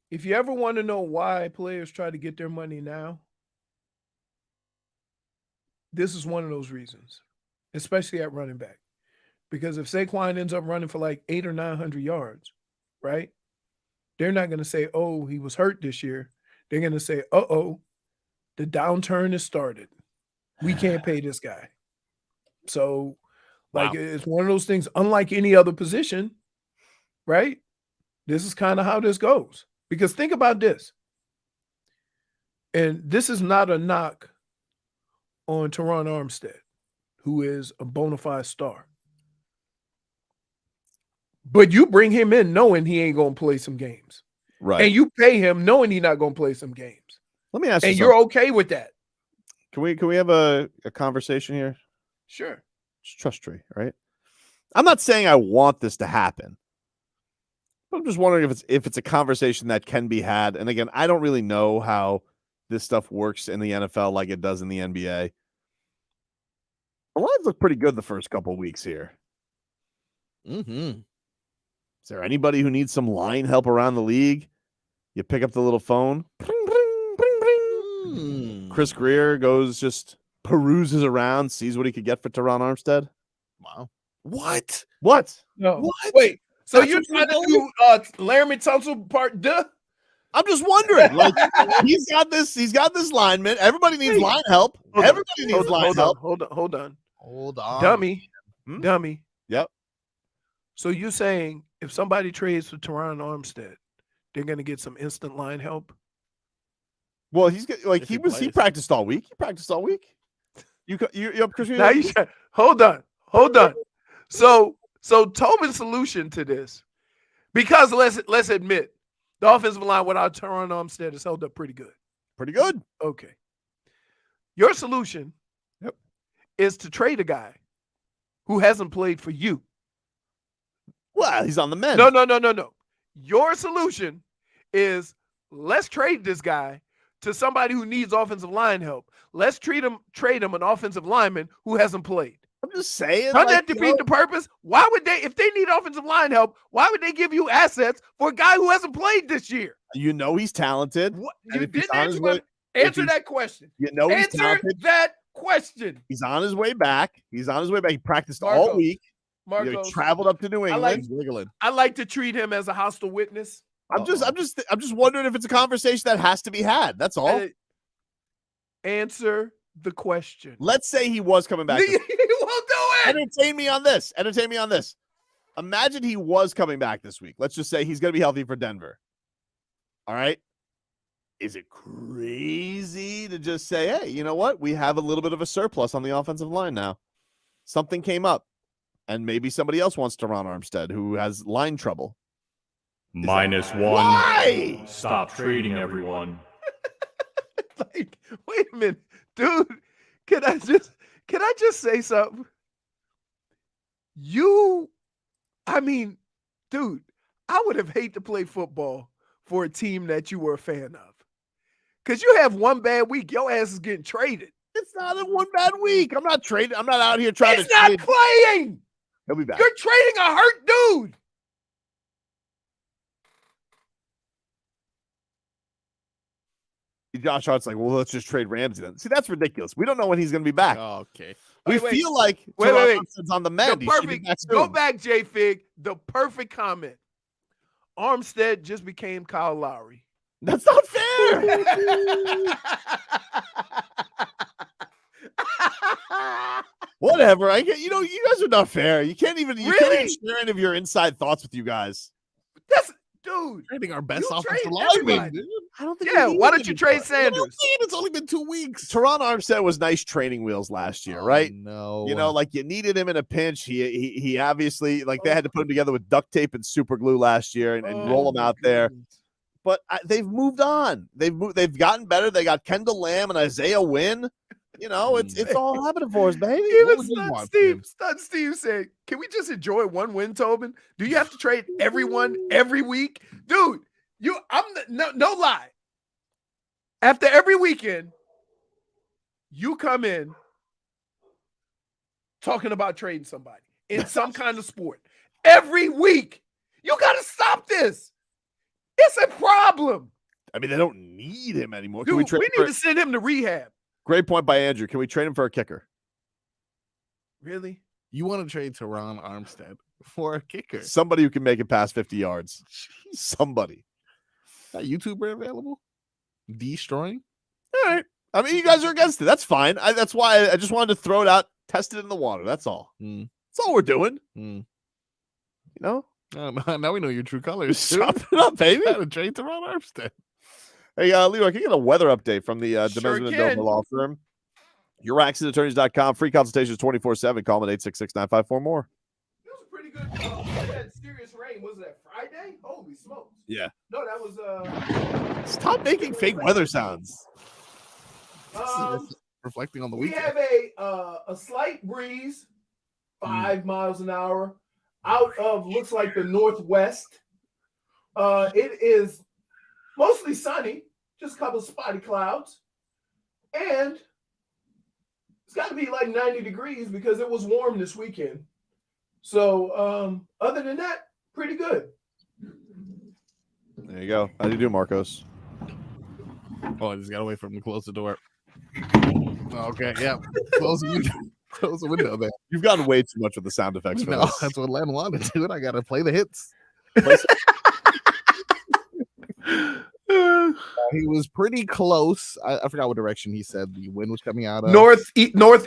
If you ever want to know why players try to get their money now, this is one of those reasons, especially at running back. Because if Saquon ends up running for like 800 or 900 yards, right? They're not going to say, oh, he was hurt this year. They're going to say, uh-oh, the downturn has started. We can't pay this guy. So, like, it's one of those things, unlike any other position, right? This is kind of how this goes. Because think about this. And this is not a knock on Terron Armstead, who is a bona fide star. But you bring him in knowing he ain't going to play some games. Right. And you pay him knowing he's not going to play some games. Let me ask you and something. you're okay with that. Can we have a conversation here? Sure. It's trust tree, right? I'm not saying I want this to happen. But I'm just wondering if it's a conversation that can be had. And again, I don't really know how this stuff works in the NFL like it does in the NBA. The lines look pretty good the first couple weeks here. Mm-hmm. Is there anybody who needs some line help around the league? You pick up the little phone. Bring, bring, bring, bring. Chris Greer just peruses around, sees what he could get for Terron Armstead. Wow. What? What? No. What? Wait. So That's you're what trying you're to do Laramie Tunsil part duh? I'm just wondering. Like he's got this lineman. Everybody needs line help. Everybody needs line help. Hold on. Hold on. Dummy. Yep. So you're saying if somebody trades for Terron Armstead, they're going to get some instant line help? Well, he practiced all week. He practiced all week. You Chris, now hold on. So Tobin's solution to this, because let's admit, the offensive line without Terron Armstead is held up pretty good. Pretty good. Okay. Your solution is to trade a guy who hasn't played for you. Well, he's on the mend. No. Your solution is let's trade this guy to somebody who needs offensive line help. Let's trade him an offensive lineman who hasn't played. I'm just saying. Doesn't that defeat the purpose? Why would they, if they need offensive line help, why would they give you assets for a guy who hasn't played this year? You know he's talented. You didn't answer that question. You know he's talented. That question. He's on his way back. He practiced all week. He traveled up to New England. I like to treat him as a hostile witness. I'm just wondering if it's a conversation that has to be had. That's all. Answer the question. Let's say he was coming back. You won't do it. Entertain me on this. Imagine he was coming back this week. Let's just say he's going to be healthy for Denver. All right. Is it crazy to just say, hey, you know what? We have a little bit of a surplus on the offensive line now. Something came up, and maybe somebody else wants Terron Armstead who has line trouble. -1. Why? Stop trading everyone. Like, wait a minute, dude. Can I just say something? Dude, I would have hated to play football for a team that you were a fan of. Because you have one bad week, your ass is getting traded. It's not a one bad week. I'm not trading. I'm not out here trying He's to not trade. playing. He'll be back. You're trading a hurt dude. Josh Hart's like, well, let's just trade Ramsey then. See, that's ridiculous. We don't know when he's going to be back. Oh, okay. We feel like wait. Armstead's on the mend. Go back, J Fig. The perfect comment. Armstead just became Kyle Lowry. That's not fair. Whatever. You guys are not fair. You can't even share any of your inside thoughts with you guys. Dude, trading our best offensive lineman. I don't think. Yeah, why don't you trade Sanders? It's only been 2 weeks. Terron Armstead was nice training wheels last year, right? No, you needed him in a pinch. He obviously they had to put him together with duct tape and super glue last year and roll him out there. But they've moved on. They've gotten better. They got Kendall Lamb and Isaiah Wynn. It's all happening for us, baby. Even Stud Steve said, can we just enjoy one win, Tobin? Do you have to trade everyone every week? Dude, no lie. After every weekend, you come in talking about trading somebody in some kind of sport. Every week. You got to stop this. It's a problem. I mean, they don't need him anymore. Dude, we need to send him to rehab. Great point by Andrew. Can we trade him for a kicker? Really? You want to trade Terron Armstead for a kicker? Somebody who can make it past 50 yards. Somebody. That YouTuber available? Destroying? All right. I mean, you guys are against it. That's fine. That's why I just wanted to throw it out, test it in the water. That's all. That's all we're doing. Now we know your true colors. Chop it up, baby. Gotta trade Terron Armstead. Hey, Leroy, can you get a weather update from the Demesman and Dover Law Firm? YourAccessAttorneys.com. Free consultations 24/7. Call them at 866-954-MORE. It was a pretty good. We had serious rain. Was that Friday? Holy smokes! Yeah. No, that was. Stop making fake weather sounds. Reflecting on the We weekend. have a slight breeze, 5 miles an hour, out of looks like the northwest. It is mostly sunny, just a couple of spotty clouds, and it's got to be like 90 degrees because it was warm this weekend. So other than that, pretty good. There you go. How do you do, Marcos? Oh, I just got to wait for him to close the door. Okay, yeah. Close the window. Close the window there. You've gotten way too much with the sound effects for No, this. that's what Len wanted, dude. I got to play the hits. He was pretty close. I forgot what direction he said the wind was coming out of. North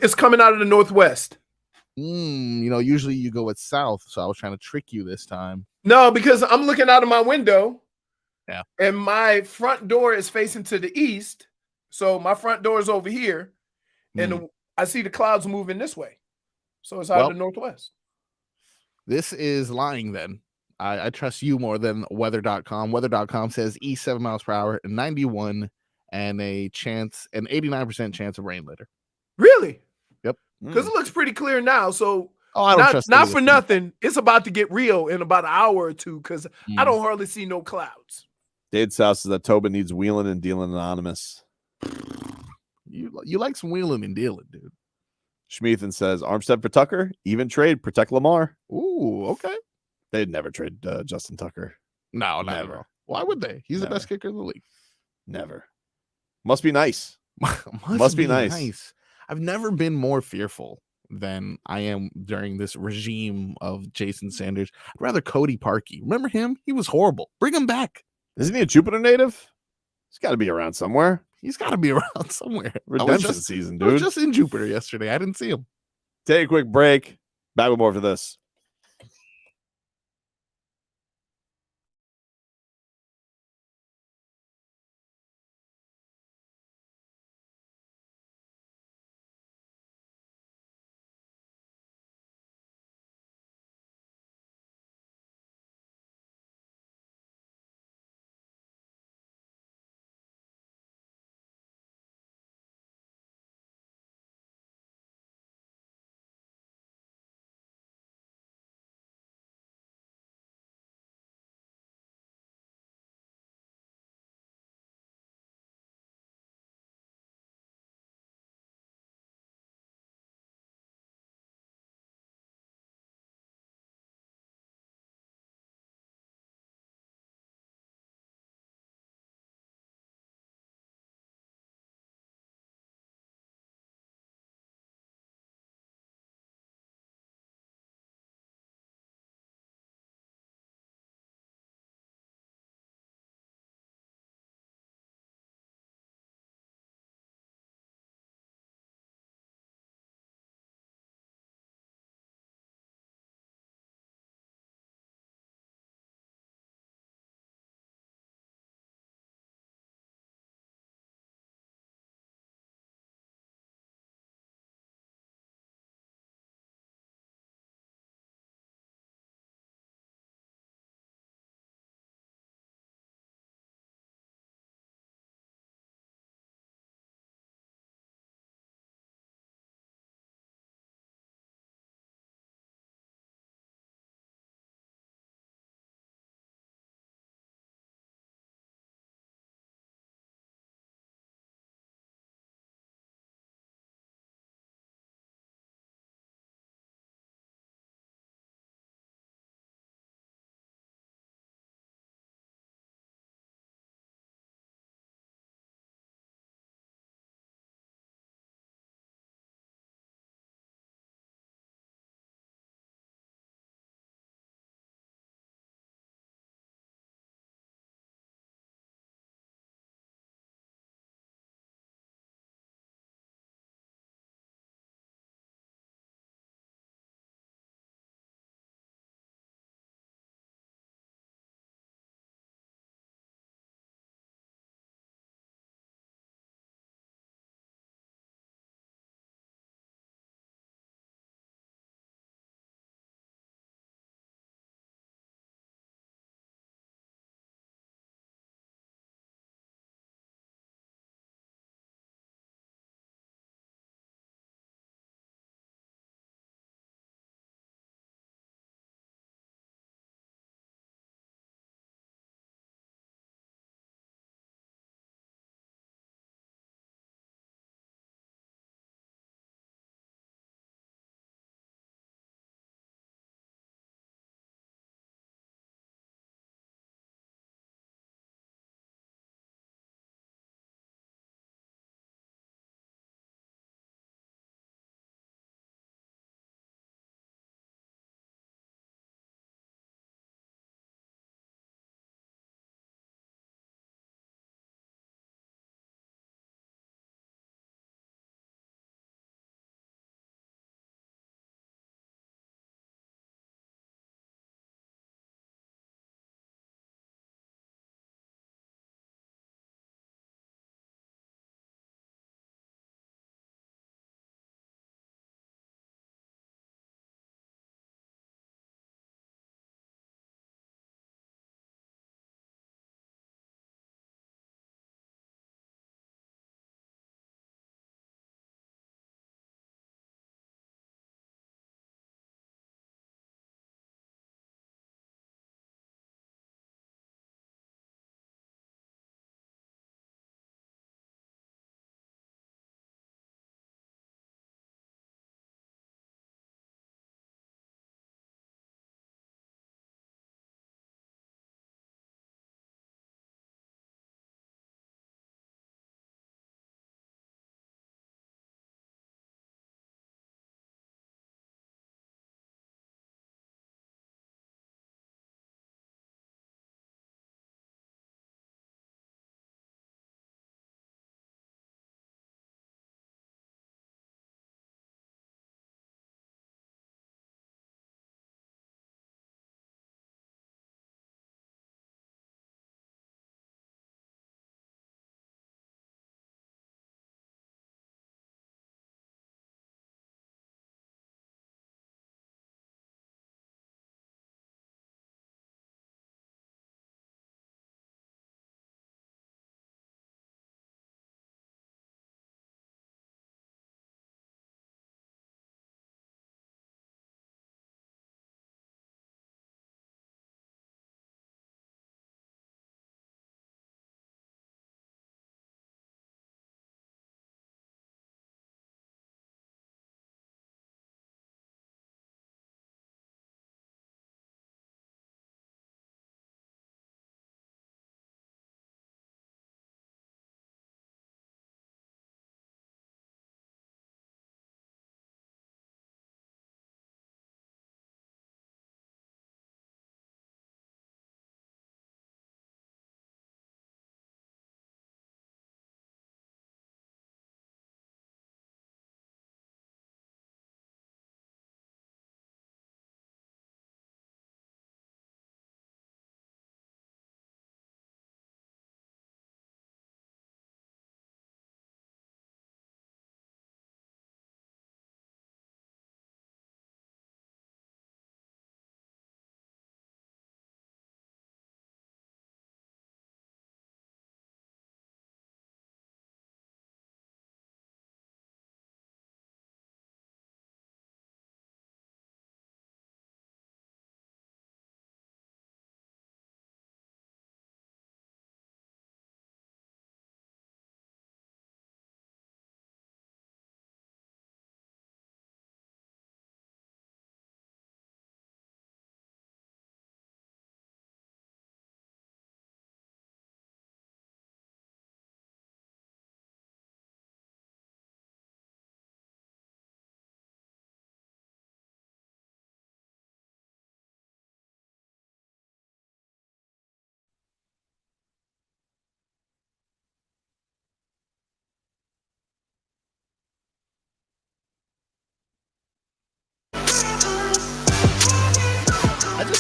is coming out of the northwest. Usually you go with south, so I was trying to trick you this time. No, because I'm looking out of my window. Yeah. And my front door is facing to the east. So my front door is over here. And I see the clouds moving this way. So it's out of the northwest. This is lying then. I trust you more than weather.com. Weather.com says east 7 miles per hour, 91, and an 89% chance of rain later. Really? Yep. Because it looks pretty clear now. So I don't trust not you for with nothing. It's about to get real in about an hour or two because I don't hardly see no clouds. Dade South says that Tobin needs wheeling and dealing anonymous. You like some wheeling and dealing, dude. Schmeathan says Armstead for Tucker, even trade, protect Lamar. Ooh, okay. They'd never trade Justin Tucker. No, never. Why would they? He's the best kicker in the league. Never. Must be nice. Must be nice. I've never been more fearful than I am during this regime of Jason Sanders. I'd rather Cody Parkey. Remember him? He was horrible. Bring him back. Isn't he a Jupiter native? He's got to be around somewhere. He's got to be around somewhere. Redemption season, dude. I was just in Jupiter yesterday. I didn't see him. Take a quick break. Back with more for this.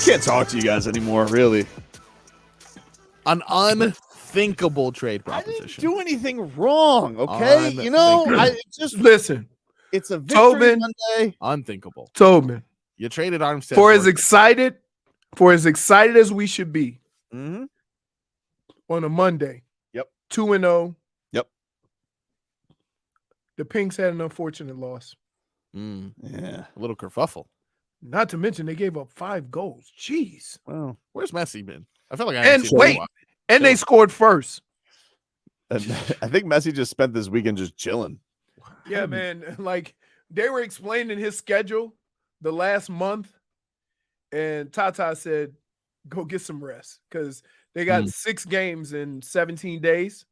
can't talk to you guys anymore, really. An unthinkable trade proposition. Do anything wrong, okay? You know, I just listen. It's a victory Tobin, Monday. Unthinkable. Tobin. You traded Armstead for as excited as we should be on a Monday. Yep. 2-0. Yep. The Pinks had an unfortunate loss. Yeah, a little kerfuffle. Not to mention they gave up 5 goals. Jeez. Well, where's Messi been? I feel like they scored first. And I think Messi just spent this weekend just chilling. Yeah, man. Like they were explaining his schedule the last month, and Tata said, "Go get some rest," because they got 6 games in 17 days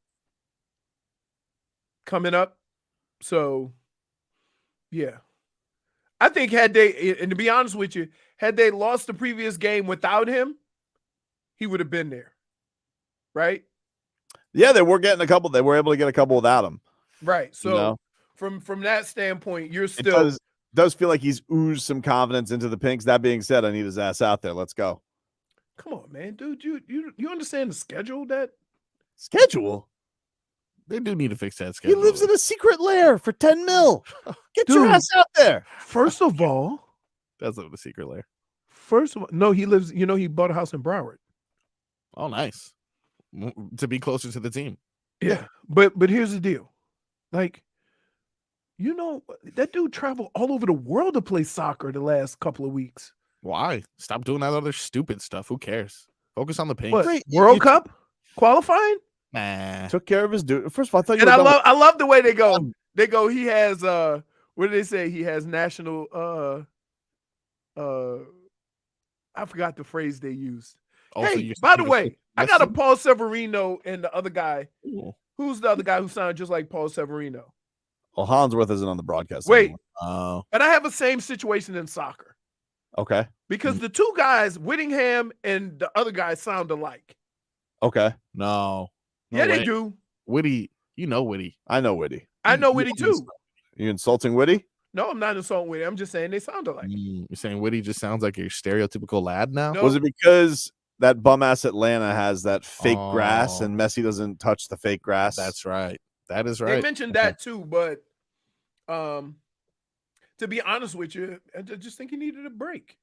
coming up. So, yeah, I think had they, and to be honest with you, had they lost the previous game without him, he would have been there, right? Yeah, they were getting a couple. They were able to get a couple without him. Right. So you know? from that standpoint, you're still does feel like he's oozed some confidence into the Pinks. That being said, I need his ass out there. Let's go. Come on, man, dude. You understand the schedule? That schedule? They do need to fix that schedule. He lives in a secret lair for 10 mil. Get your ass out there. First of all, that's not a secret lair. First of all, no, he lives. You know, he bought a house in Broward. Oh, nice. To be closer to the team. Yeah, but here's the deal, like. You know, that dude traveled all over the world to play soccer the last couple of weeks. Why? Stop doing that other stupid stuff. Who cares? Focus on the Pinks. What, World Cup qualifying? Nah. Took care of his dude. First of all, I thought you and were I love the way they go. They go, he has what do they say? He has national I forgot the phrase they used. Also, hey, by the way, I got a Paul Severino and the other guy. Ooh. Who's the other guy who sounded just like Paul Severino? Well, Hollinsworth isn't on the broadcast. Wait, and I have the same situation in soccer. Okay. Because the 2 guys, Whittingham and the other guy, sound alike. Okay. No yeah, way. They do. Witty, you know Witty. I know Witty. I know Witty too. You insulting Witty? No, I'm not insulting Witty. I'm just saying they sound alike. You're saying Witty just sounds like your stereotypical lad now? No. Was it because that bum ass Atlanta has that fake grass and Messi doesn't touch the fake grass? That's right. That is right. They mentioned that too, but to be honest with you, I just think he needed a break.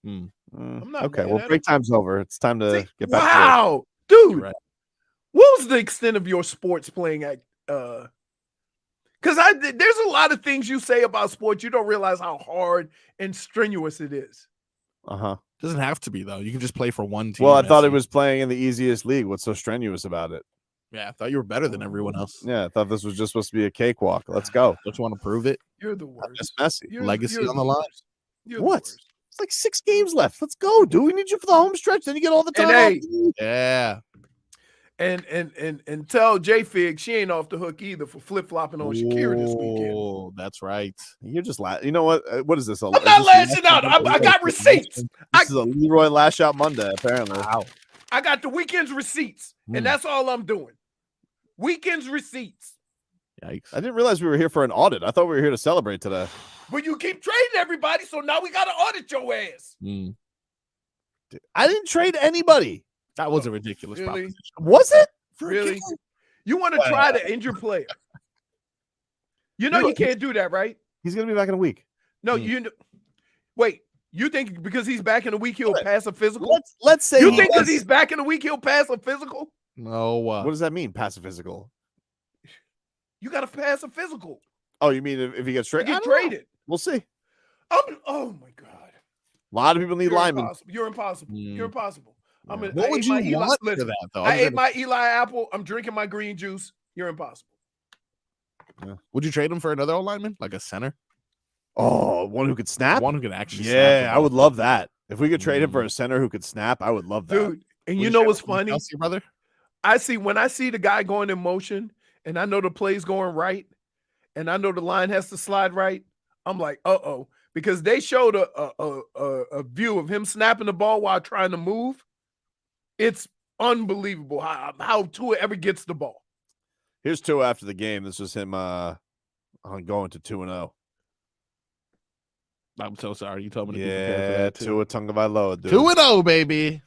I'm not okay. Well, break time's over. It's time to get back. Wow, dude. Right. What was the extent of your sports playing at? Because there's a lot of things you say about sports you don't realize how hard and strenuous it is. Doesn't have to be though. You can just play for one team. Well, I thought it was playing in the easiest league. What's so strenuous about it? Yeah, I thought you were better than everyone else. Yeah, I thought this was just supposed to be a cakewalk. Let's go. Don't you want to prove it? You're the worst. It's messy. Legacy on the line. What? It's like 6 games left. Let's go, dude. We need you for the home stretch. Then you get all the time. And yeah. And tell J-Fig she ain't off the hook either for flip-flopping on Shakira this weekend. Oh, that's right. You're just you know what? What is this? I'm not lashing out. I got receipts. This is a Leroy Lash Out Monday, apparently. Wow. I got the weekend's receipts, and that's all I'm doing. Weekend's receipts. Yikes. I didn't realize we were here for an audit. I thought we were here to celebrate today. But you keep trading everybody, so now we got to audit your ass. Dude, I didn't trade anybody. That was a ridiculous proposition. Was it? Really? You want to try to injure player? You know you can't do that, right? He's going to be back in a week. No, wait. You think because he's back in a week he'll pass a physical? Let's say you think because he's back in a week he'll pass a physical? No. What does that mean? Pass a physical? You got to pass a physical. Oh, you mean if he gets traded? Get traded. We'll see. Oh my God. A lot of people need linemen. You're impossible. You're impossible. What would you want for that, though? I ate my Eli Apple. I'm drinking my green juice. You're impossible. Yeah. Would you trade him for another lineman, like a center? Oh, one who could snap? One who could actually snap. Yeah, I would love that. If we could trade him for a center who could snap, I would love that. Dude, and you know what's funny? Kelce, brother? When I see the guy going in motion and I know the play's going right and I know the line has to slide right, I'm like, uh-oh. Because they showed a view of him snapping the ball while trying to move. It's unbelievable how Tua ever gets the ball. Here's Tua after the game. This was him going to 2-0. I'm so sorry. You told me to be prepared for Yeah, that too. Tua Tagovailoa, dude. 2-0, baby.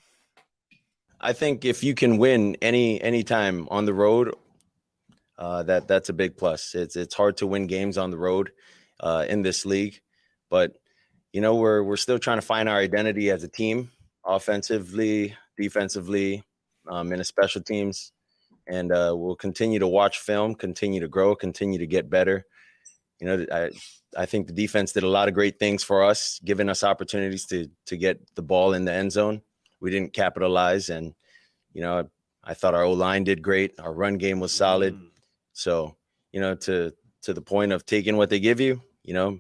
I think if you can win any time on the road, that's a big plus. It's hard to win games on the road in this league, but we're still trying to find our identity as a team, offensively, defensively, in a special teams, and we'll continue to watch film, continue to grow, continue to get better. I think the defense did a lot of great things for us, giving us opportunities to get the ball in the end zone. We didn't capitalize, and I thought our O-line did great. Our run game was solid. So, to the point of taking what they give you,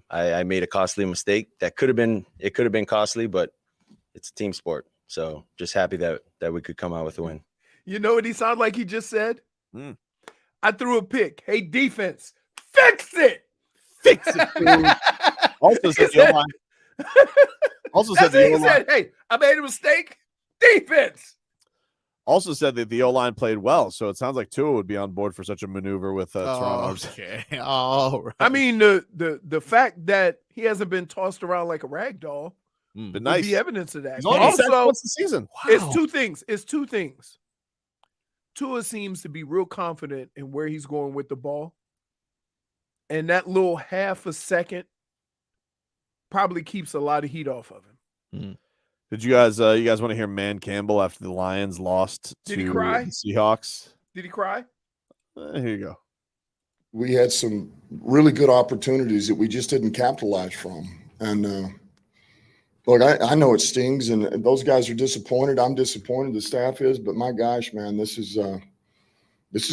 I made a costly mistake. It could have been costly, but it's a team sport. So just happy that we could come out with a win. You know what he sounded like he just said? I threw a pick. Hey, defense, fix it. Fix it, dude. Also said the O-line. Also said the O-line. Said, hey, I made a mistake. Defense. Also said that the O-line played well, so it sounds like Tua would be on board for such a maneuver with Terron Armstead. Okay. All right. I mean, the fact that he hasn't been tossed around like a rag doll Been would nice. be evidence of that. He's only 7 points the season. It's two things. It's two things. Tua seems to be real confident in where he's going with the ball. And that little half a second probably keeps a lot of heat off of him. Did you guys want to hear Man Campbell after the Lions lost Did to he cry? the Seahawks? Did he cry? Here you go. We had some really good opportunities that we just didn't capitalize from. And look, I know it stings, and those guys are disappointed. I'm disappointed. The staff is, but my gosh, man, this is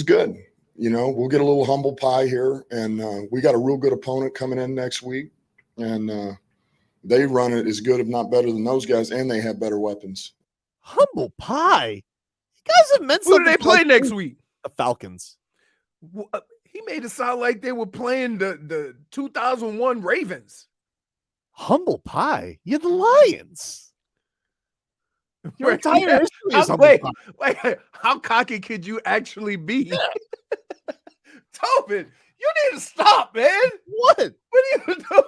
good. We'll get a little humble pie here, and we got a real good opponent coming in next week, and they run it as good, if not better, than those guys, and they have better weapons. Humble pie. You guys have meant Who do something. they play next week? The Falcons. He made it sound like they were playing the 2001 Ravens. Humble pie. You're the Lions. Your Right. entire history is humble Wait, pie. how cocky could you actually be? Tobin, you need to stop, man. What? What are you doing?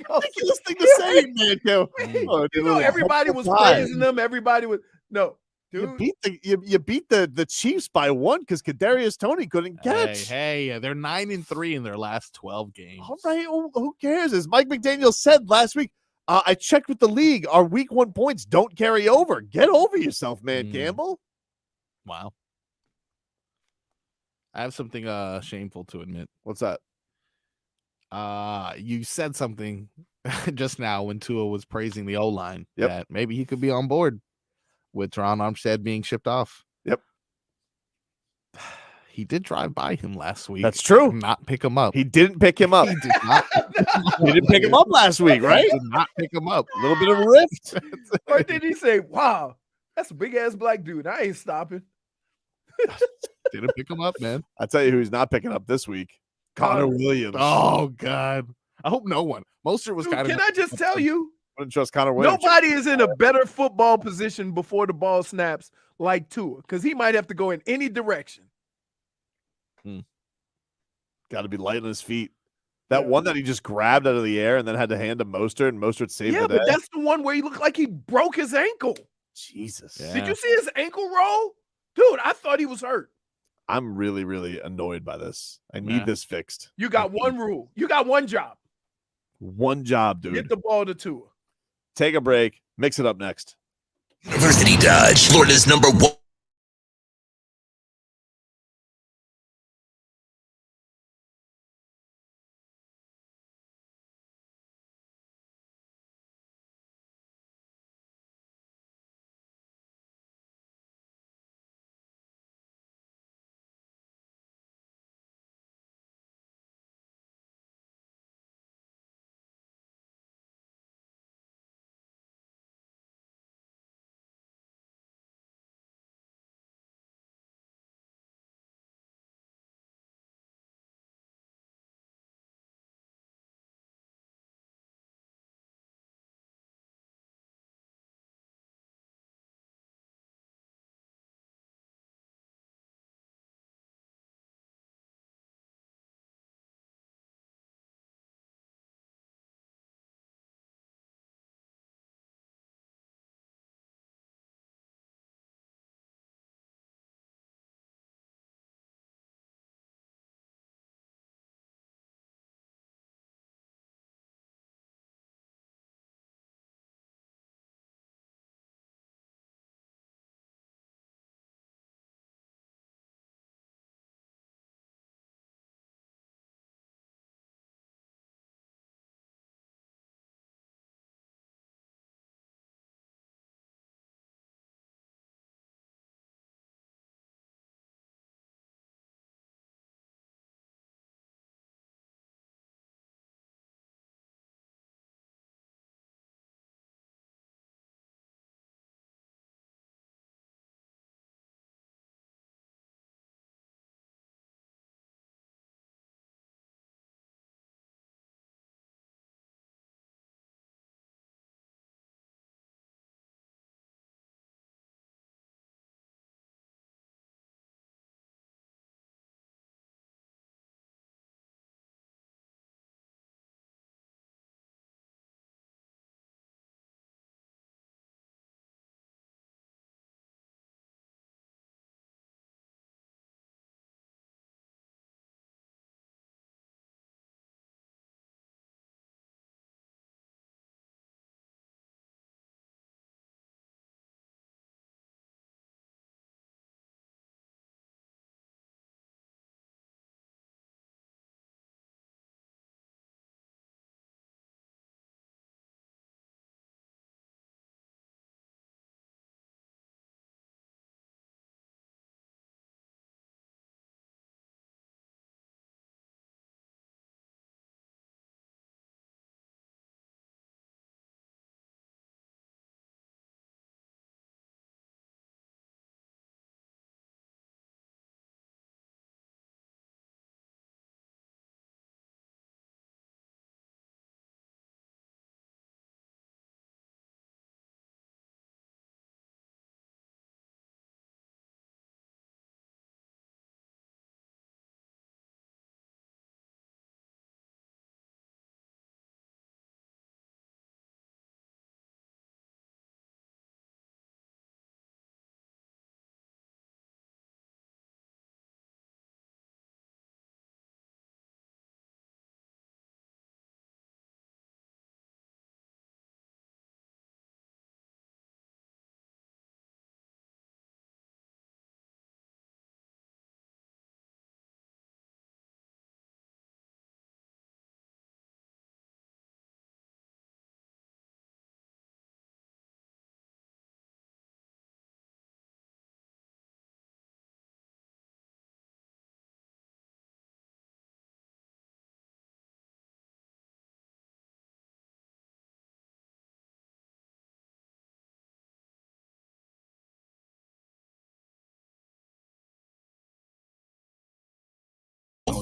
Ridiculous thing to say, man. Everybody was praising them. Everybody was dude. You beat the Chiefs by 1 because Kadarius Toney couldn't catch. Hey, they're 9-3 in their last 12 games. All right, who cares? As Mike McDaniel said last week, I checked with the league. Our week 1 points don't carry over. Get over yourself, man, Campbell. Wow. I have something shameful to admit. What's that? You said something just now when Tua was praising the O-line Yep. that maybe he could be on board with Terron Armstead being shipped off. Yep. He did drive by him last week. That's true. Not pick him up. He didn't pick him up. He did not. He didn't pick him up last week, right? He did not pick him up. A little bit of a rift. Or did he say, wow, that's a big ass black dude. I ain't stopping. Didn't pick him up, man. I tell you who's not picking up this week. Connor Williams. Oh, God. I hope no one. Mostert was Dude, kind of. can I just tell you? Wouldn't trust Connor Williams. Nobody is in a better football position before the ball snaps like Tua, because he might have to go in any direction. Got to be light on his feet. That one that he just grabbed out of the air and then had to hand to Mostert, and Mostert saved the day. But that's the one where he looked like he broke his ankle. Jesus. Did you see his ankle roll? Dude, I thought he was hurt. I'm really, really annoyed by this. I need this fixed. You got one rule. You got one job. One job, dude. Get the ball to Tua. Take a break. Mix it up next. University Dodge, Florida's #1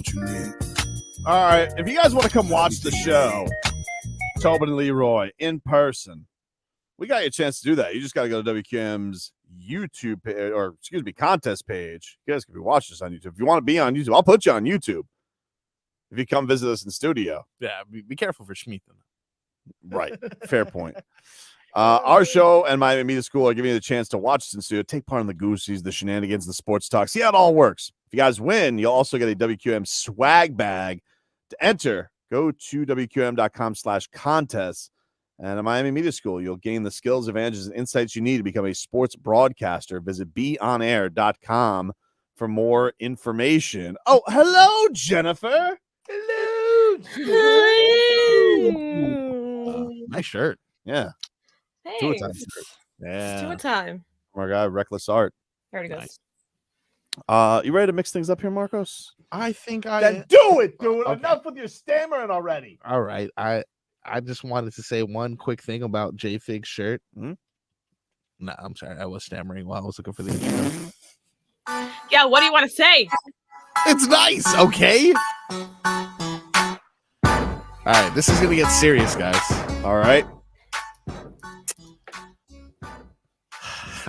what you need. All right. If you guys want to come watch the show, Tobin and Leroy in person, we got you a chance to do that. You just got to go to WQM's YouTube page, or excuse me, contest page. You guys can be watching us on YouTube. If you want to be on YouTube, I'll put you on YouTube. If you come visit us in studio. Yeah, be careful for Schmeathan. Right. Fair point. Our show and Miami Media School are giving you the chance to watch us in studio, take part in the Goosies, the shenanigans, the sports talk. See how it all works. If you guys win, you'll also get a WQM swag bag. To enter, go to WQM.com/contest. And at Miami Media School, you'll gain the skills, advantages, and insights you need to become a sports broadcaster. Visit beonair.com for more information. Oh, hello, Jennifer. Hello. Nice shirt. Yeah. Tua time Thanks. shirt. It's Yeah. Tua time. Oh my God, reckless art. There it goes. You ready to mix things up here, Marcos? I think I Then do it, dude. Okay. Enough with your stammering already. All right. I just wanted to say one quick thing about J Fig's shirt. Hmm? Nah, I'm sorry. I was stammering while I was looking for the intro. Yeah, what do you want to say? It's nice, okay? All right, this is gonna get serious, guys. All right.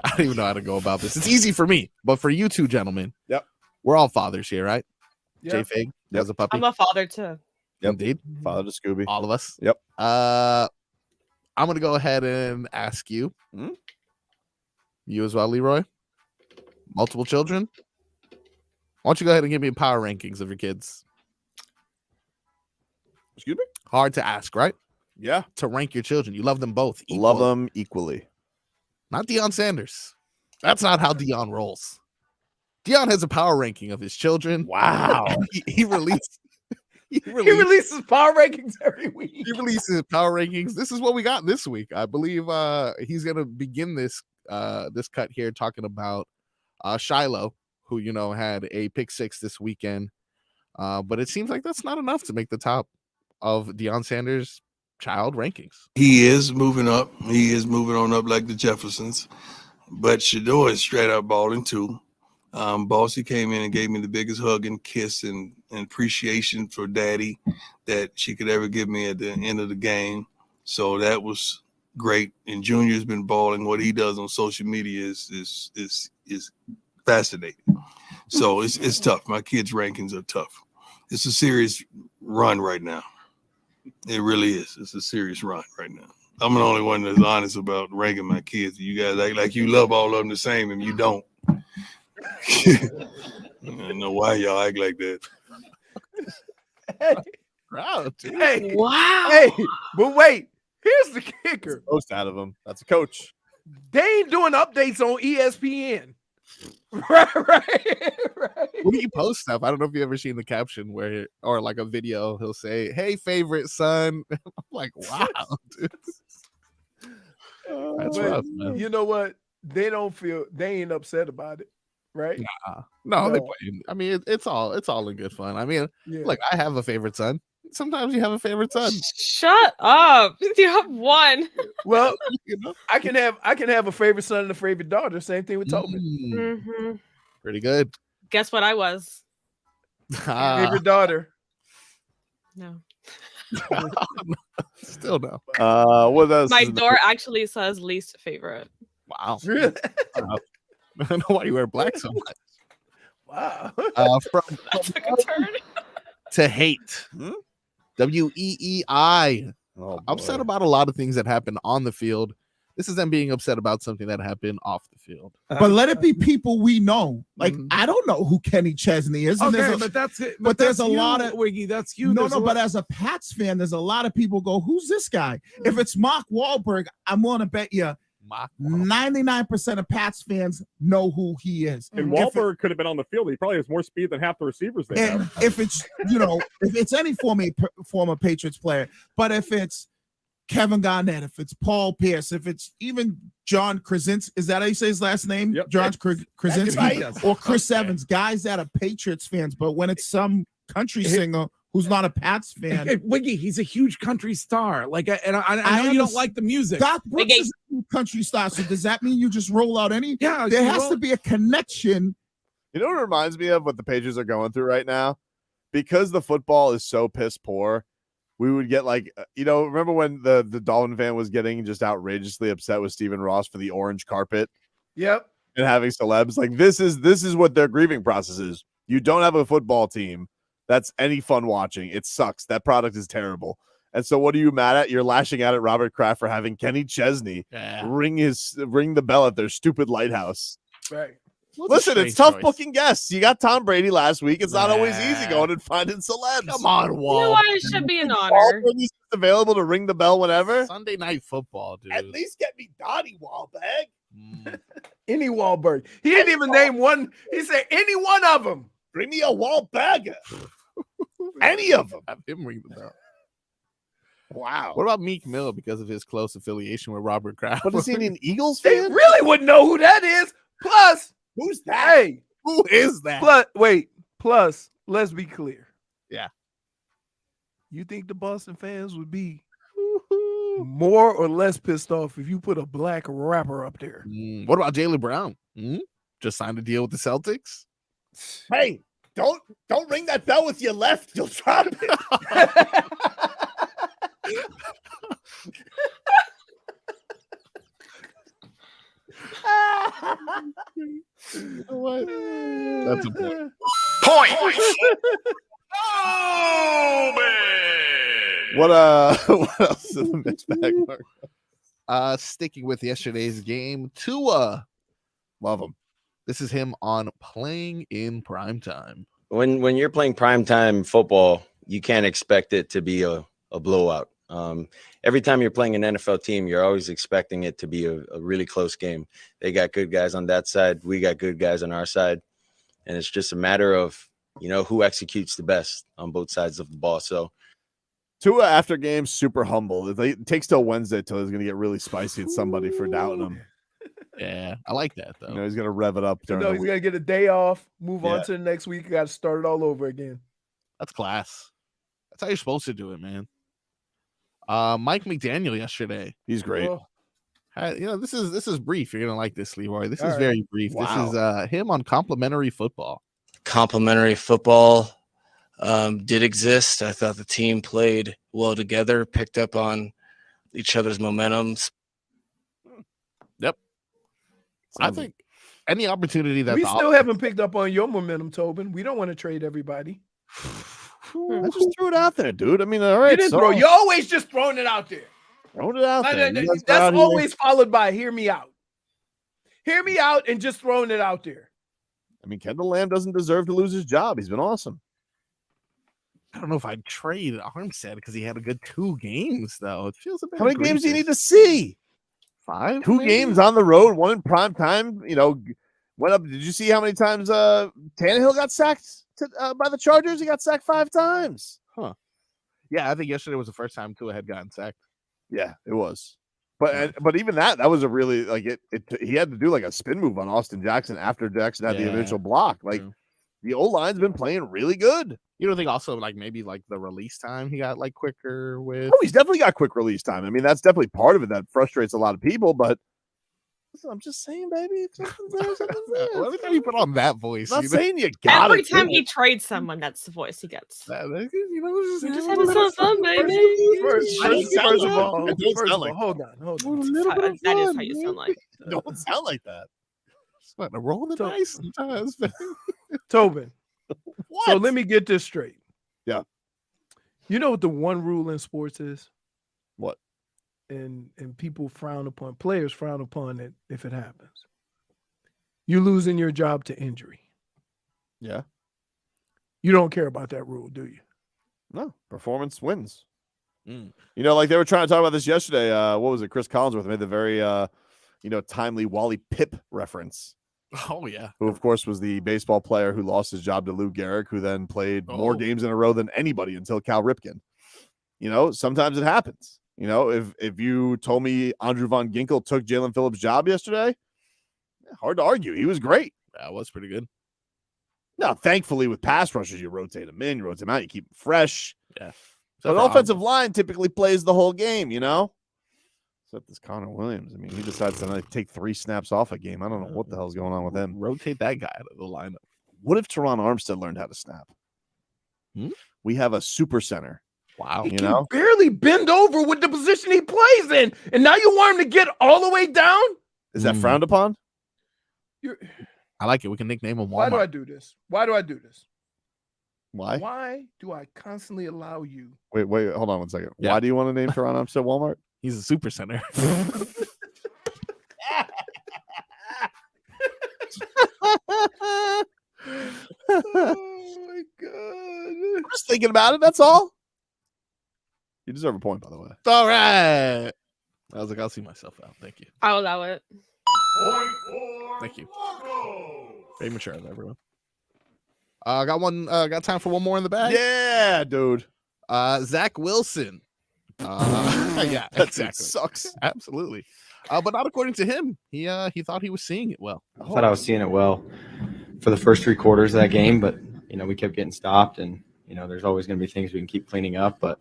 I don't even know how to go about this. It's easy for me, but for you two gentlemen, yep, we're all fathers here, right? Yep. J Fig as a puppy. I'm a father too. Yep. Indeed. Father to Scooby. All of us. Yep. I'm gonna go ahead and ask you. You as well, Leroy. Multiple children. Why don't you go ahead and give me power rankings of your kids? Excuse me? Hard to ask, right? Yeah. To rank your children. You love them both. Love them equally. Not Deion Sanders. That's not how Deion rolls. Deion has a power ranking of his children. Wow. he released. He releases power rankings every week. He releases power rankings. This is what we got this week. I believe he's gonna begin this this cut here talking about Shiloh, who had a pick six this weekend. But it seems like that's not enough to make the top of Deion Sanders' child rankings. He is moving up. He is moving on up like the Jeffersons. But Shador is straight up balling too. Bossy came in and gave me the biggest hug and kiss and appreciation for daddy that she could ever give me at the end of the game. So that was great. And Junior's been balling. What he does on social media is fascinating. So it's tough. My kids' rankings are tough. It's a serious run right now. It really is. It's a serious run right now. I'm the only one that's honest about ranking my kids. You guys act like you love all of them the same, and you don't. I don't know why y'all act like that. Proud, dude. Hey, wow. Hey, but wait, here's the kicker. Most out of him. That's a coach. They ain't doing updates on ESPN. Right. When you post stuff, I don't know if you ever seen the caption or like a video, he'll say, "Hey, favorite son." I'm like, wow, dude. That's But rough, man. you know what? They ain't upset about it, right? No, they play. I mean, it's all in good fun. I mean, look, I have a favorite son. Sometimes you have a favorite son. Shut up. You have one. Well, I can have a favorite son and a favorite daughter. Same thing with Tobin. Mm-hmm. Pretty good. Guess what I was? Favorite daughter. No. Still no. What else? My door actually says least favorite. Wow. Really? I don't know why you wear black so much. Wow. From Took a turn. to hate. WEEI. Upset about a lot of things that happen on the field. This is them being upset about something that happened off the field. But let it be people we know. Like, I don't know who Kenny Chesney is. And Okay, but that's it. But there's that's a you, lot of Wiggy. That's you. No, There's no. a But lot- as a Pats fan, there's a lot of people go, "Who's this guy?" If it's Mark Wahlberg, I'm willing to bet you 99% of Pats fans know who he is. And If it- Wahlberg could have been on the field. He probably has more speed than half the receivers they and have. if it's if it's any former Patriots player, but if it's Kevin Garnett, if it's Paul Pierce, if it's even John Krasinski, is that how you say his last name? Yep. John Krasinski right. or Chris Evans, guys that are Patriots fans, but when it's some country singer who's not a Pats fan, Wiggy, he's a huge country star. Like, I know you don't like the music. Doc Brooks is a huge country star, so does that mean you just roll out any? Yeah, there you has roll- to be a connection. You know what it reminds me of what the Patriots are going through right now? because the football is so piss poor, we would get like, remember when the Dolphin fan was getting just outrageously upset with Stephen Ross for the orange carpet? Yep. And having celebs. Like this is what their grieving process is. You don't have a football team that's any fun watching. It sucks. That product is terrible. And so what are you mad at? You're lashing out at Robert Kraft for having Kenny Chesney ring the bell at their stupid lighthouse. Right. Listen, it's tough booking guests. You got Tom Brady last week. It's not always easy going and finding celebs. Come on, Wall. You know why it should be an honor. He's available to ring the bell whenever. Sunday Night Football, dude. At least get me Donnie Wahlberg. Any Wahlberg. He didn't even name one. He said any one of them. Bring me a Wahlberger. Any of them. Have him ring the bell. Wow. What about Meek Mill because of his close affiliation with Robert Kraft? But is he an Eagles They fan? really wouldn't know who that is. Plus, who's that? Hey, who is that? Plus, let's be clear. Yeah. You think the Boston fans would be more or less pissed off if you put a black rapper up there? What about Jaylen Brown? Just signed a deal with the Celtics? Hey, don't ring that bell with your left. You'll drop it. What? That's a point. What else is the mixed bag, Mark? Sticking with yesterday's game, Tua. Love him. This is him on playing in primetime. When you're playing primetime football, you can't expect it to be a blowout. Every time you're playing an NFL team, you're always expecting it to be a really close game. They got good guys on that side. We got good guys on our side. And it's just a matter of, who executes the best on both sides of the ball. So Tua after game, super humble. It takes till Wednesday till he's going to get really spicy at somebody for doubting him. Yeah, I like that, though. He's going to rev it up. He's going to get a day off, move on to the next week. Got to start it all over again. That's class. That's how you're supposed to do it, man. Mike McDaniel yesterday. He's great. This is brief. You're gonna like this, Leroy. This All is right. very brief. Wow. This is him on complimentary football. Complimentary football did exist. I thought the team played well together, picked up on each other's momentums. Yep. I think any opportunity that We still haven't picked up on your momentum, Tobin. We don't want to trade everybody. I just threw it out there, dude. I mean, all right. You didn't throw. You're always just throwing it out there. Throwing it out there. That's always followed by hear me out. Hear me out and just throwing it out there. I mean, Kendall Lamb doesn't deserve to lose his job. He's been awesome. I don't know if I'd trade Armstead because he had a good 2 games, though. It feels a bit. How many games do you need to see? 5? 2 maybe? games on the road, 1 in prime time. Went up. Did you see how many times Tannehill got sacked by the Chargers? He got sacked 5 times. Huh. Yeah, I think yesterday was the first time Tua had gotten sacked. Yeah, it was. But even that was a really he had to do like a spin move on Austin Jackson after Jackson had the initial block. Like the O-line's been playing really good. You don't think also maybe the release time he got quicker with? Oh, he's definitely got quick release time. I mean, that's definitely part of it that frustrates a lot of people, but listen, I'm just saying, baby. Something's there. Every time you put on that voice, I'm not saying you got Every time he trades someone, that's the voice he gets. We're just having some fun, baby. First of all, hold on. That is how you sound like. Don't sound like that. Just want to roll the dice sometimes. Tobin. What? So let me get this straight. Yeah. You know what the one rule in sports is? What? And people players frown upon it if it happens. You losing your job to injury. Yeah. You don't care about that rule, do you? No, performance wins. Like they were trying to talk about this yesterday. What was it? Chris Collinsworth made the very, timely Wally Pipp reference. Oh, yeah. Who, of course, was the baseball player who lost his job to Lou Gehrig, who then played more games in a row than anybody until Cal Ripken. Sometimes it happens. If you told me Andrew Von Ginkel took Jalen Phillips' job yesterday, hard to argue. He was great. That was pretty good. Now, thankfully, with pass rushers, you rotate them in, you rotate them out, you keep them fresh. Yeah. So the offensive line typically plays the whole game, Except this Connor Williams. I mean, he decides to take 3 snaps off a game. I don't know what the hell's going on with him. Rotate that guy out of the lineup. What if Terron Armstead learned how to snap? We have a super center. Wow. He You can know? barely bend over with the position he plays in, and now you want him to get all the way down? Is that frowned upon? I like it. We can nickname him Walmart. Why do I do this? Why do I do this? Why? Why do I constantly allow you? Wait, hold on one second. Yeah. Why do you want to name Terron Armstead Walmart? He's a super center. Oh my god! I'm just thinking about it. That's all. You deserve a point, by the way. All right. I was like, I'll see myself out. Thank you. I'll allow it. Thank you. Very mature, everyone. Got time for one more in the bag? Yeah, dude. Zach Wilson. Yeah, That exactly. sucks. Absolutely. But not according to him. He thought he was seeing it well. I thought I was seeing it well for the first 3 quarters of that game, but we kept getting stopped, and there's always going to be things we can keep cleaning up. But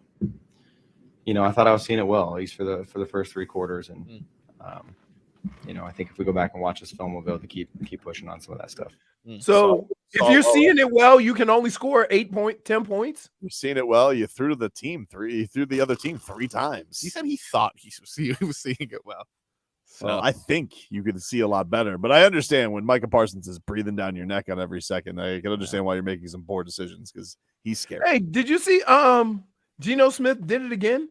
I thought I was seeing it well, at least for the first 3 quarters, and I think if we go back and watch this film, we'll be able to keep pushing on some of that stuff. So if you're seeing it well, you can only score 10 points. You're seeing it well. You threw to the team you threw the other team 3 times. He said he thought he was seeing it well. So Well, I think you could see a lot better, but I understand when Micah Parsons is breathing down your neck on every second. I can understand why you're making some poor decisions because he's scary. Hey, did you see Geno Smith did it again?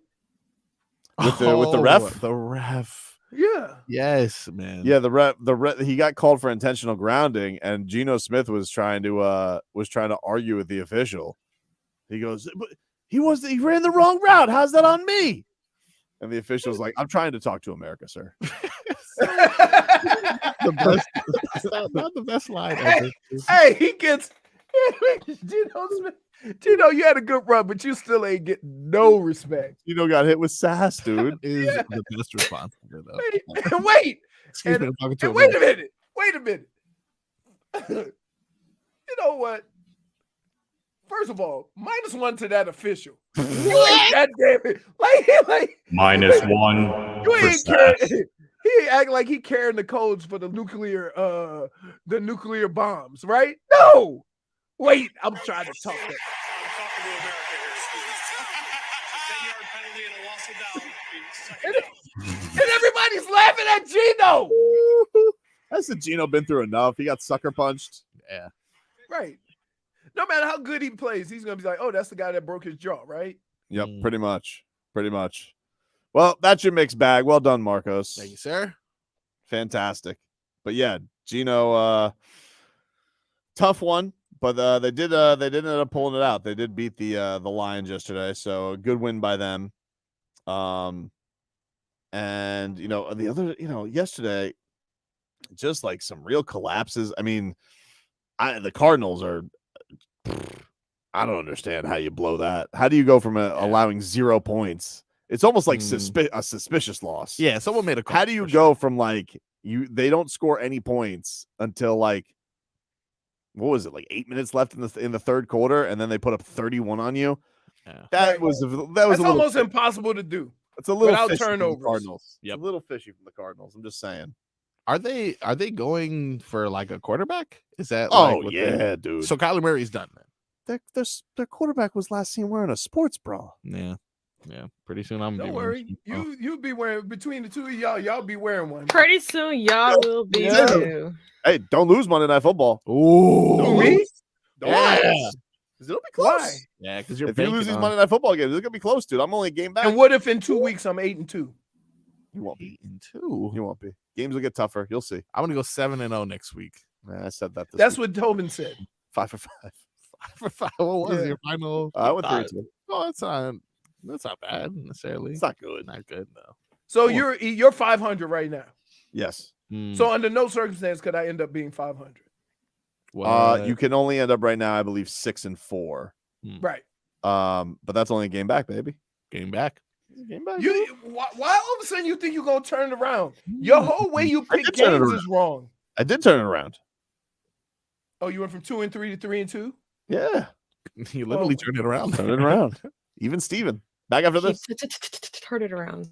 With the ref? The ref. Yeah. Yes, man. Yeah, the ref he got called for intentional grounding, and Geno Smith was trying to argue with the official. He goes, but he ran the wrong route. How's that on me? And the official's like, I'm trying to talk to America, sir. The best, not the best line ever. Hey, he gets Geno Smith. Geno, you had a good run, but you still ain't getting no respect. Geno got hit with sass, dude. Is the best response ever, though. Wait. Excuse me, I'm talking to and a wait man. a minute. Wait a minute. You know what? First of all, -1 to that official. You ain't that damn it. Like -1 you for ain't sass. he ain't act like he carrying the codes for the nuclear bombs, right? No. Wait, I'm trying to talk that. And everybody's laughing at Geno. That's the Geno been through enough. He got sucker punched. Yeah. Right. No matter how good he plays, he's gonna be like, oh, that's the guy that broke his jaw, right? Yep, pretty much. Well, that's your mixed bag. Well done, Marcos. Thank you, sir. Fantastic. But yeah, Geno, tough one, but they did end up pulling it out. They did beat the Lions yesterday, so a good win by them. And the other, yesterday, just like some real collapses. I mean, the Cardinals are. I don't understand how you blow that. How do you go from allowing 0 points? It's almost like a suspicious loss. Yeah, someone made a call. How do you go from they don't score any points until what was it, 8 minutes left in the third quarter, and then they put up 31 on you? Yeah. That was That's almost impossible to do. It's a little without fishy from the turnovers. Cardinals. Yep. It's a little fishy from the Cardinals. I'm just saying. Are they Oh, going for a quarterback? Is that yeah, dude. So Kyler Murray's done, man. Their quarterback was last seen wearing a sports bra. Yeah. Pretty soon I'm. Don't worry, you'll be wearing between the two of y'all be wearing one. Pretty soon, y'all will be too. Hey, don't lose Monday Night Football. Ooh, Don't we? Yeah. Because it'll be close. Why? Yeah, because If you lose these Monday Night Football games, it's gonna be close, dude. I'm only a game back. And what if in 2 weeks I'm 8-2? You won't be. 8-2. You won't be. Games will get tougher. You'll see. I'm gonna go 7-0 next week. Man, I said that. That's what Tobin said. 5 for 5. 5 for 5. What was your final? I went 3-2. Oh, that's not bad necessarily. It's not good. Not good though. So you're 500 right now. Yes. So under no circumstance could I end up being 500. You can only end up right now, I believe, 6-4. Right. But that's only a game back, baby. Game back. Game back. Why all of a sudden you think you're gonna turn it around? Your whole way you pick did turn it games around. is wrong. I did turn it around. Oh, you went from 2-3 to 3-2? Yeah. You literally turned it around. Turn it around. Even Steven. Back after this. Turn it around.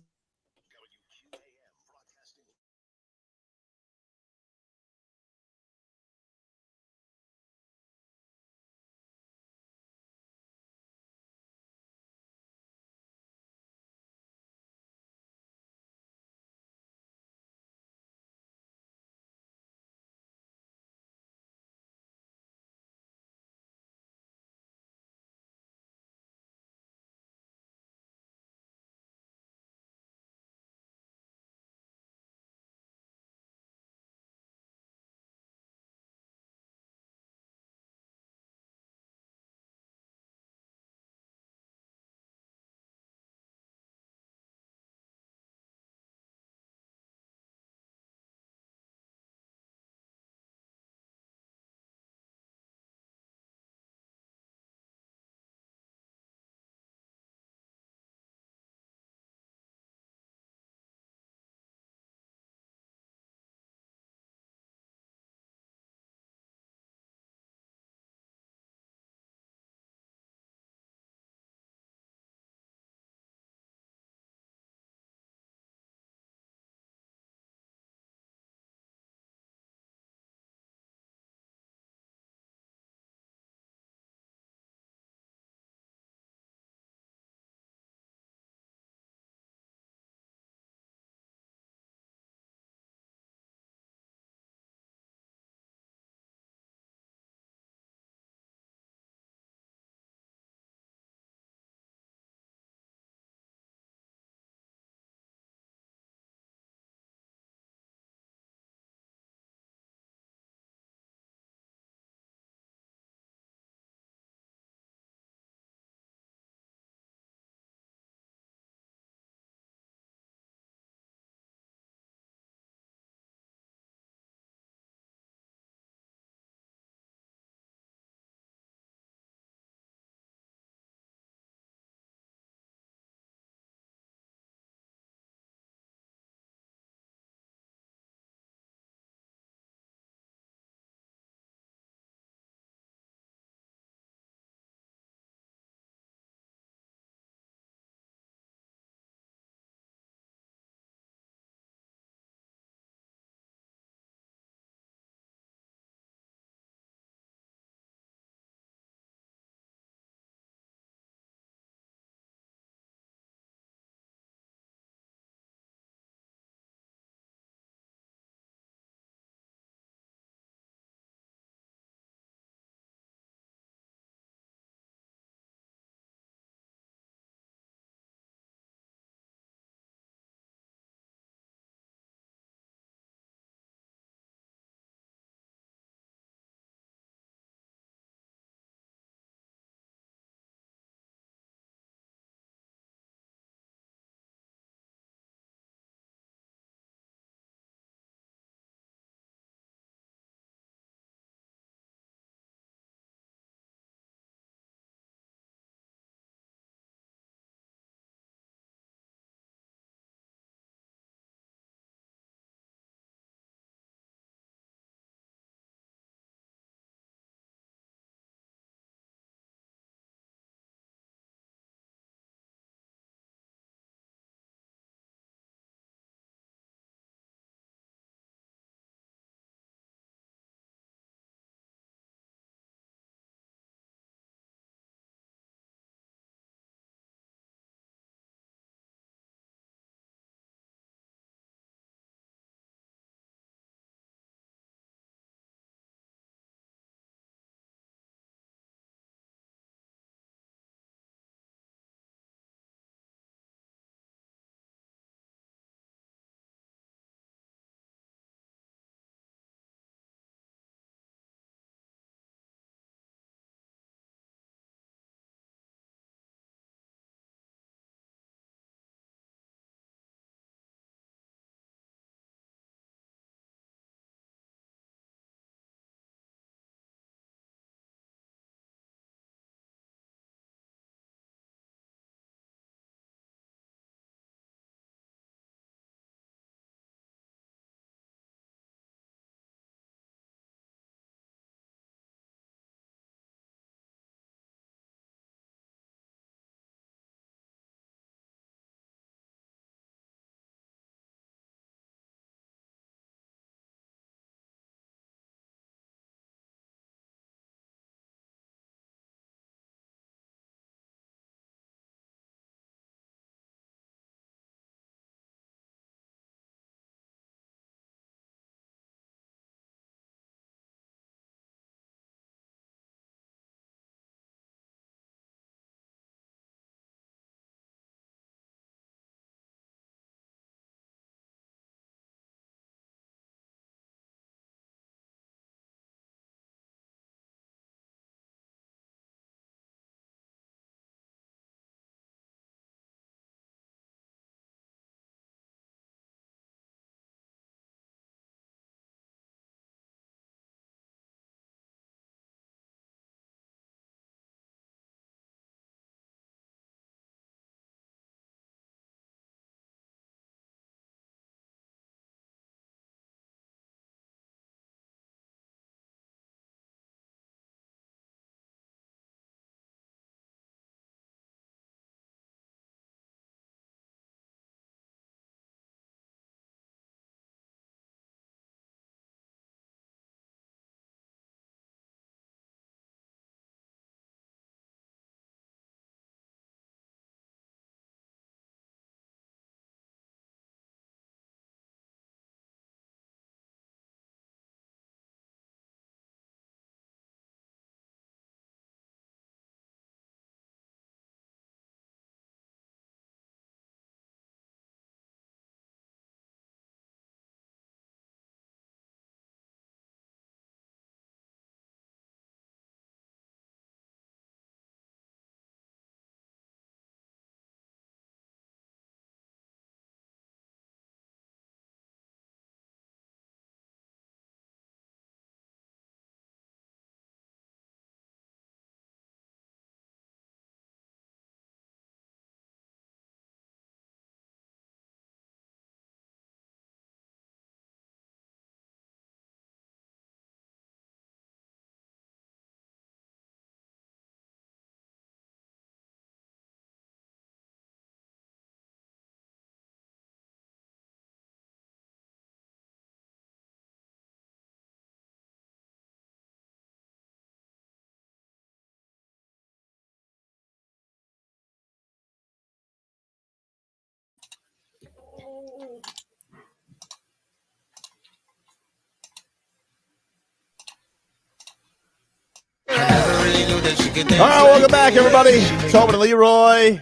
right, welcome back, everybody. Tobin and Leroy.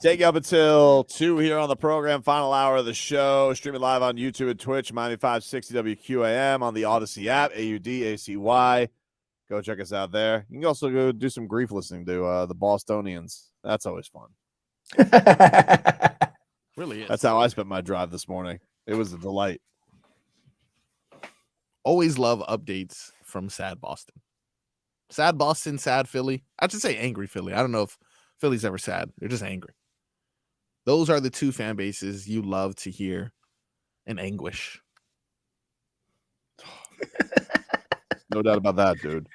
Take you up until 2 here on the program. Final hour of the show. Streaming live on YouTube and Twitch. Miami 560 WQAM on the Odyssey app. AUDACY. Go check us out there. You can also go do some grief listening to the Bostonians. That's always fun. Really is. That's how I spent my drive this morning. It was a delight. Always love updates from sad Boston. Sad Boston, sad Philly. I should say angry Philly. I don't know if Philly's ever sad. They're just angry. Those are the two fan bases you love to hear in anguish. No doubt about that, dude.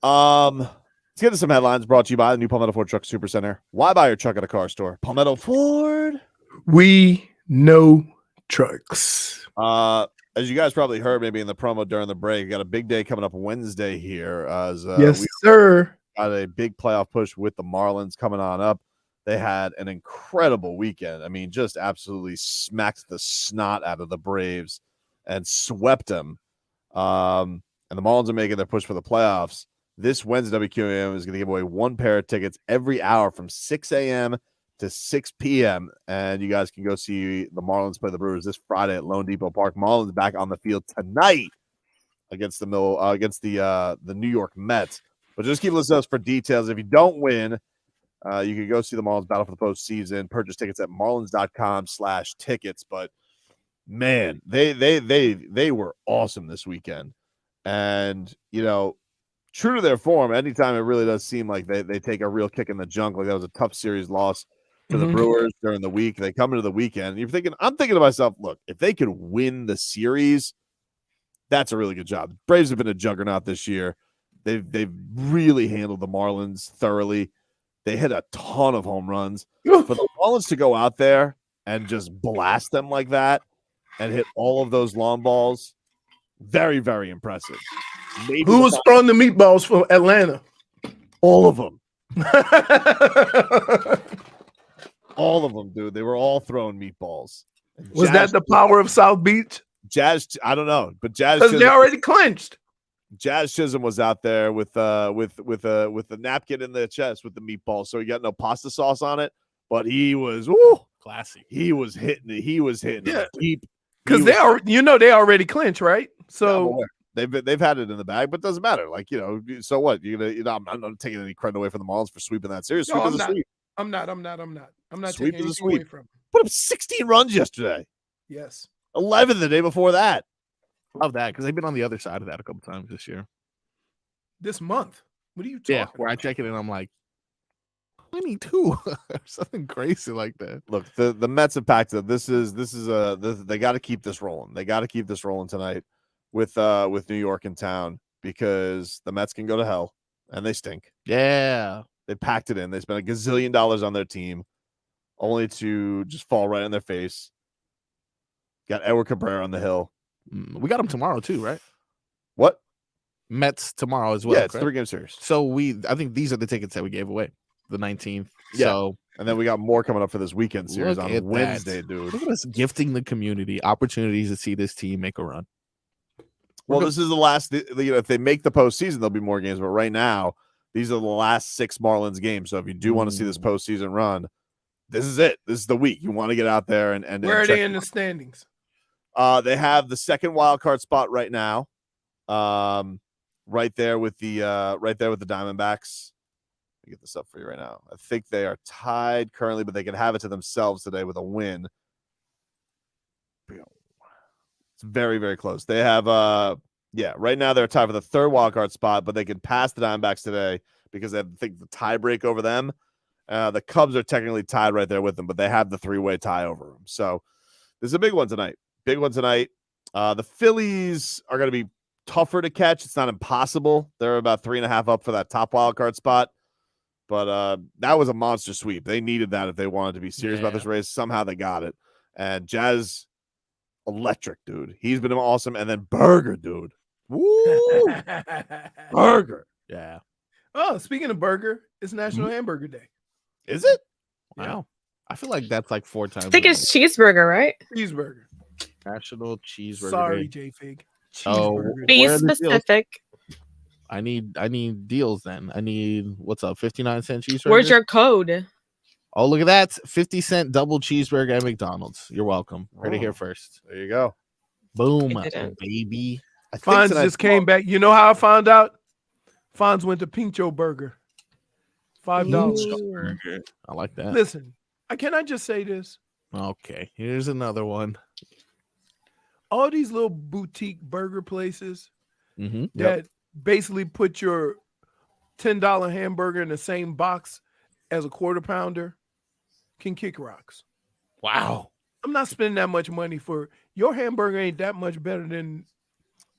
Let's get to some headlines brought to you by the new Palmetto Ford Truck Super Center. Why buy your truck at a car store? Palmetto Ford. We know trucks. As you guys probably heard maybe in the promo during the break, we got a big day coming up Wednesday here. Yes, sir. Got a big playoff push with the Marlins coming on up. They had an incredible weekend. I mean, just absolutely smacked the snot out of the Braves and swept them. And the Marlins are making their push for the playoffs. This Wednesday, WQAM is going to give away one pair of tickets every hour from 6 a.m. to 6 p.m. And you guys can go see the Marlins play the Brewers this Friday at Lone Depot Park. Marlins back on the field tonight against the New York Mets. But just keep listening to us for details. If you don't win, you can go see the Marlins battle for the postseason. Purchase tickets at marlins.com/tickets. But man, they were awesome this weekend. And true to their form, anytime it really does seem like they take a real kick in the junk, like that was a tough series loss to the Brewers during the week. They come into the weekend, and I'm thinking to myself, look, if they could win the series, that's a really good job. The Braves have been a juggernaut this year. They've really handled the Marlins thoroughly. They hit a ton of home runs. For the Marlins to go out there and just blast them like that and hit all of those long balls, very, very impressive. Maybe Who was throwing the meatballs for Atlanta? All of them. All of them, dude. They were all throwing meatballs. Was that the power of South Beach? Jazz, I don't know, but Jazz because they already clinched. Jazz Chisholm was out there with the napkin in the chest with the meatballs, so he got no pasta sauce on it, but he was classy. He was hitting it. He was hitting it deep because they already clinched, right? So. They've had it in the bag, but it doesn't matter. Like, so what? I'm not taking any credit away from the Marlins for sweeping that series. No, I'm not Sweep taking is a anything away sweep. from. Put up 16 runs yesterday. Yes. 11 the day before that. Love that because they've been on the other side of that a couple times this year. This month. What are you talking about? Where I check it and I'm like, 22 or something crazy like that. Look, the Mets have packed it. They got to keep this rolling. They got to keep this rolling tonight with New York in town because the Mets can go to hell and they stink. Yeah. They packed it in. They spent $1 gazillion on their team only to just fall right in their face. Got Edward Cabrera on the hill. We got them tomorrow too, right? What? Mets tomorrow as well. Yeah, it's correct? 3-game series. So I think these are the tickets that we gave away, the 19th. Yeah. So, and then we got more coming up for this weekend series look on at Wednesday, that. dude. Look at us gifting the community opportunities to see this team make a run. Well, this is the last. If they make the postseason, there'll be more games. But right now, these are the last 6 Marlins games. So if you do want to see this postseason run, this is it. This is the week. You want to get out there and where are check they in the standings? They have the second wild card spot right now, right there with the Diamondbacks. Let me get this up for you right now. I think they are tied currently, but they can have it to themselves today with a win. It's very, very close. They have right now they're tied for the third wild card spot, but they can pass the Diamondbacks today because they have, I think, the tie break over them. The Cubs are technically tied right there with them, but they have the 3-way tie over them. So this is a big one tonight. The Phillies are going to be tougher to catch. It's not impossible. They're about 3.5 up for that top wild card spot. But that was a monster sweep. They needed that if they wanted to be serious about this race. Somehow they got it. And Jazz, electric, dude. He's been awesome. And then Burger, dude. Woo! Burger. Yeah. Oh, speaking of burger, it's National Hamburger Day. Is it? Wow. Yeah. I feel like that's like 4 times. I think it's cheeseburger, right? Cheeseburger. National Cheeseburger Sorry, Day. J-Fig. Oh, be specific. I need deals then. I need what's up, 59-cent cheeseburger. Where's your code? Oh, look at that. 50-cent double cheeseburger at McDonald's. You're welcome. Heard it here first. There you go. Boom, I didn't. baby. Fonz just came back. You know how I found out? Fonz went to Pincho Burger. $5. I like that. Listen, can I just say this? Okay, here's another one. All these little boutique burger places Mm-hmm. that basically put your $10 hamburger in the same box as a quarter pounder can kick rocks. Wow. I'm not spending that much money for your hamburger. Ain't that much better than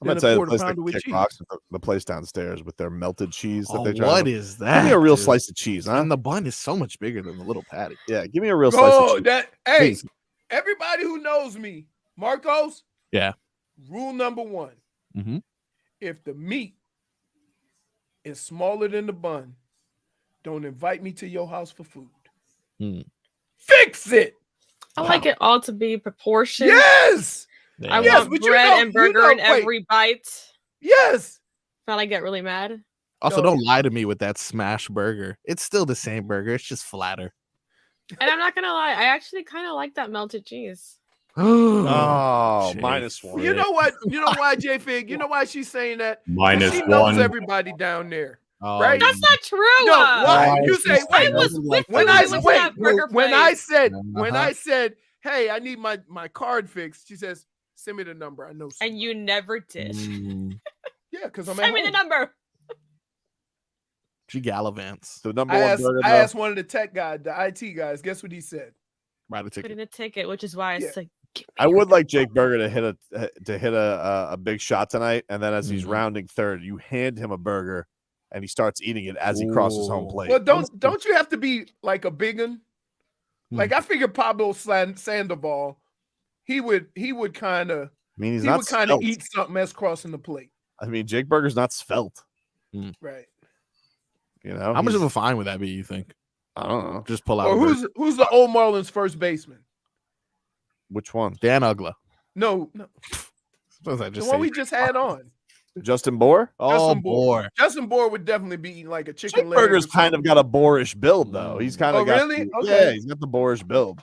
I'm gonna a tell you quarter the place pounder that with kick cheese. rocks, the place downstairs with their melted cheese that Oh, they try. what to- is that? Give me a real dude? slice of cheese, huh? And the bun is so much bigger than the little patty. Yeah, give me a real slice of cheese. Hey, Please. everybody who knows me, Marcos, Yeah. rule number 1. Mm-hmm. If the meat is smaller than the bun, don't invite me to your house for food. Fix it. I like it all to be proportioned. Yes. I Yes, want but bread and burger in every bite. Yes. Then I get really mad. Also, don't lie to me with that smash burger. It's still the same burger. It's just flatter. And I'm not gonna lie, I actually kind of like that melted cheese. Oh, Jay -1. You know what? You know why, J Fig? You know why she's saying that? 'Cause -1. She knows everybody down there. Oh, Right? That's not true. No, why? You say, I wait. was with When you I when wait, that burger when place. I said, hey, I need my card fixed. She says, send me the number. I know. And you never did. Yeah, because I'm Send me the number. She gallivants. The number I one asked, burger. I asked one of the tech guys, the IT guys. Guess what he said? Write a Put ticket. in a ticket, which is why I said, I would like Jake Berger to hit a big shot tonight, and then as he's rounding third, you hand him a burger, and he starts eating it as he crosses home plate. Well, don't you have to be like a big one? Like I figured Pablo Sandoval, he would kind of. I mean, he's he not would kind of svelte. eat something as crossing the plate. I mean, Jake Berger's not svelte. Right. You know, How much of a fine would that be, you think? I don't know. Just pull out. Or a burger. who's the old Marlins first baseman? Which one? Dan Ugla. No. Suppose I The just one say- we just had on. Justin Bohr? Oh, Justin boy. Justin Bohr would definitely be eating like a chicken Jake leg. Berger's or kind of something. got a boorish build, though. He's kind of Oh, got really? the- Okay. Yeah, he's got the boorish build.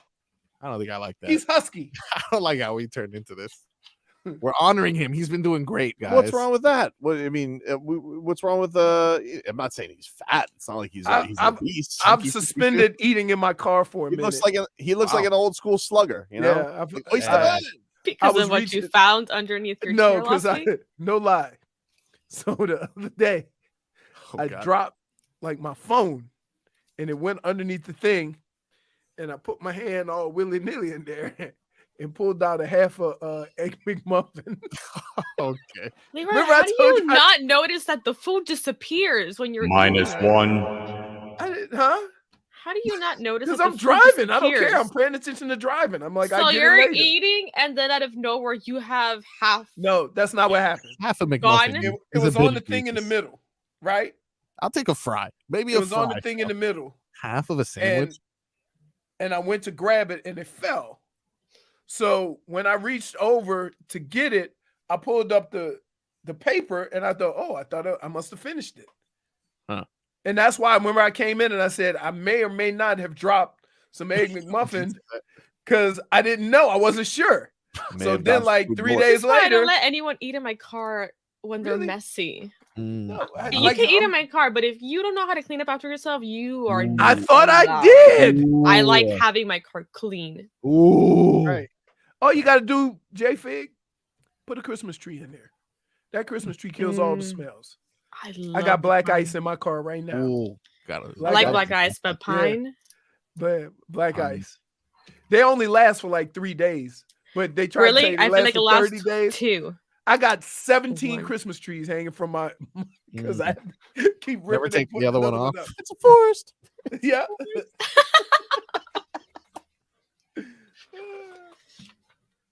I don't think I like that. He's husky. I don't like how we turned into this. We're honoring him. He's been doing great, guys. What's wrong with that? What I mean, what's wrong with I'm not saying he's fat. It's not like he's obese. I've suspended eating in my car for a He minute. looks like an old school slugger. You know, Yeah, I've- Like, oyster I- man. Because was of what you found underneath your No, chair because last week? no lie. So the other day, I God. dropped like my phone, and it went underneath the thing, and I put my hand all willy nilly in there, and pulled out a half a egg McMuffin. Okay. Leroy, Remember how I do told you you not notice that the food disappears when you're eating it? -1. I didn't, huh? How do you not notice? Because that I'm the food driving. I don't care. disappears? I'm paying attention to driving. I'm like, So I get you're it later. eating, and then out of nowhere, you have half. No, that's not what happened. Half a Gone? McMuffin. It is a was bit on the thing in the egregious. middle, right? I'll take a fry. Maybe It a was fry. on the thing in the middle. Half of a sandwich. And I went to grab it and it fell. So when I reached over to get it, I pulled up the paper and I thought I must have finished it. Huh. And that's why remember I came in and I said I may or may not have dropped some egg McMuffin because I didn't know. I wasn't sure. So then like 3 days That's why I don't later, let anyone eat in my car when they're Really? messy. no, I, You like, can eat in my car, but if you don't know how to clean up after yourself, you are. I thought I not. did. I like having my car clean. Ooh. Right. All you got to do, J Fig, put a Christmas tree in there. That Christmas tree kills all the smells. I got black pine. ice in my car right now. Ooh. Got it. I like black ice, but pine. But black ice. They only last for like 3 days. But they try to Really? say they I feel last like it for lasts 30 days. 2. I got 17 One. Christmas trees hanging from my because I keep ripping Never and take the putting other one another off. up. It's a forest. Yeah.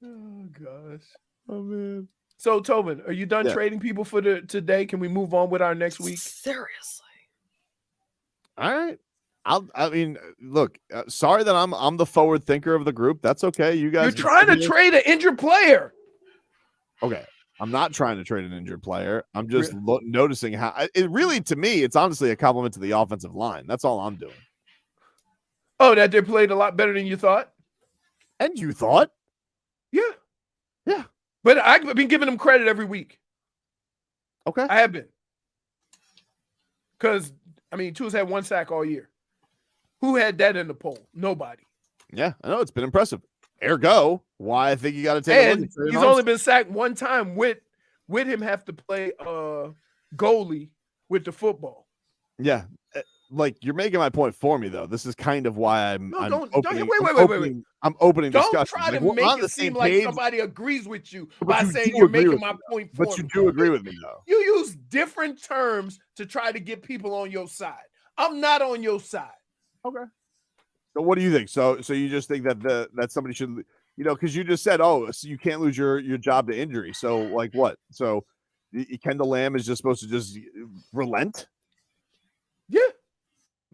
Oh gosh. Oh man. So Tobin, are you done Yeah. trading people for today? Can we move on with our next week? Seriously. All right. I mean, look. Sorry that I'm the forward thinker of the group. That's okay. You guys. You're trying to trade an injured player. Okay. I'm not trying to trade an injured player. I'm just noticing how it really, to me, it's honestly a compliment to the offensive line. That's all I'm doing. Oh, that they played a lot better than you thought? And you thought? Yeah. Yeah. But I've been giving them credit every week. Okay. I have been. Because, I mean, Tua's had 1 sack all year. Who had that in the poll? Nobody. Yeah, I know. It's been impressive. Ergo, why I think you got to take a look And at Terron he's Armstead. only been sacked 1 time with him have to play goalie with the football. Yeah. Like, you're making my point for me, though. This is kind of why I'm opening. Wait. I'm opening Don't discussions. try to Like, make it seem like somebody agrees with you by saying do you're agree making with my me, point for me. But you do agree with me, though. You use different terms to try to get people on your side. I'm not on your side. Okay. So what do you think? So you just think that that somebody should, because you just said, so you can't lose your job to injury. So like what? So Kendall Lamb is just supposed to just relent? Yeah.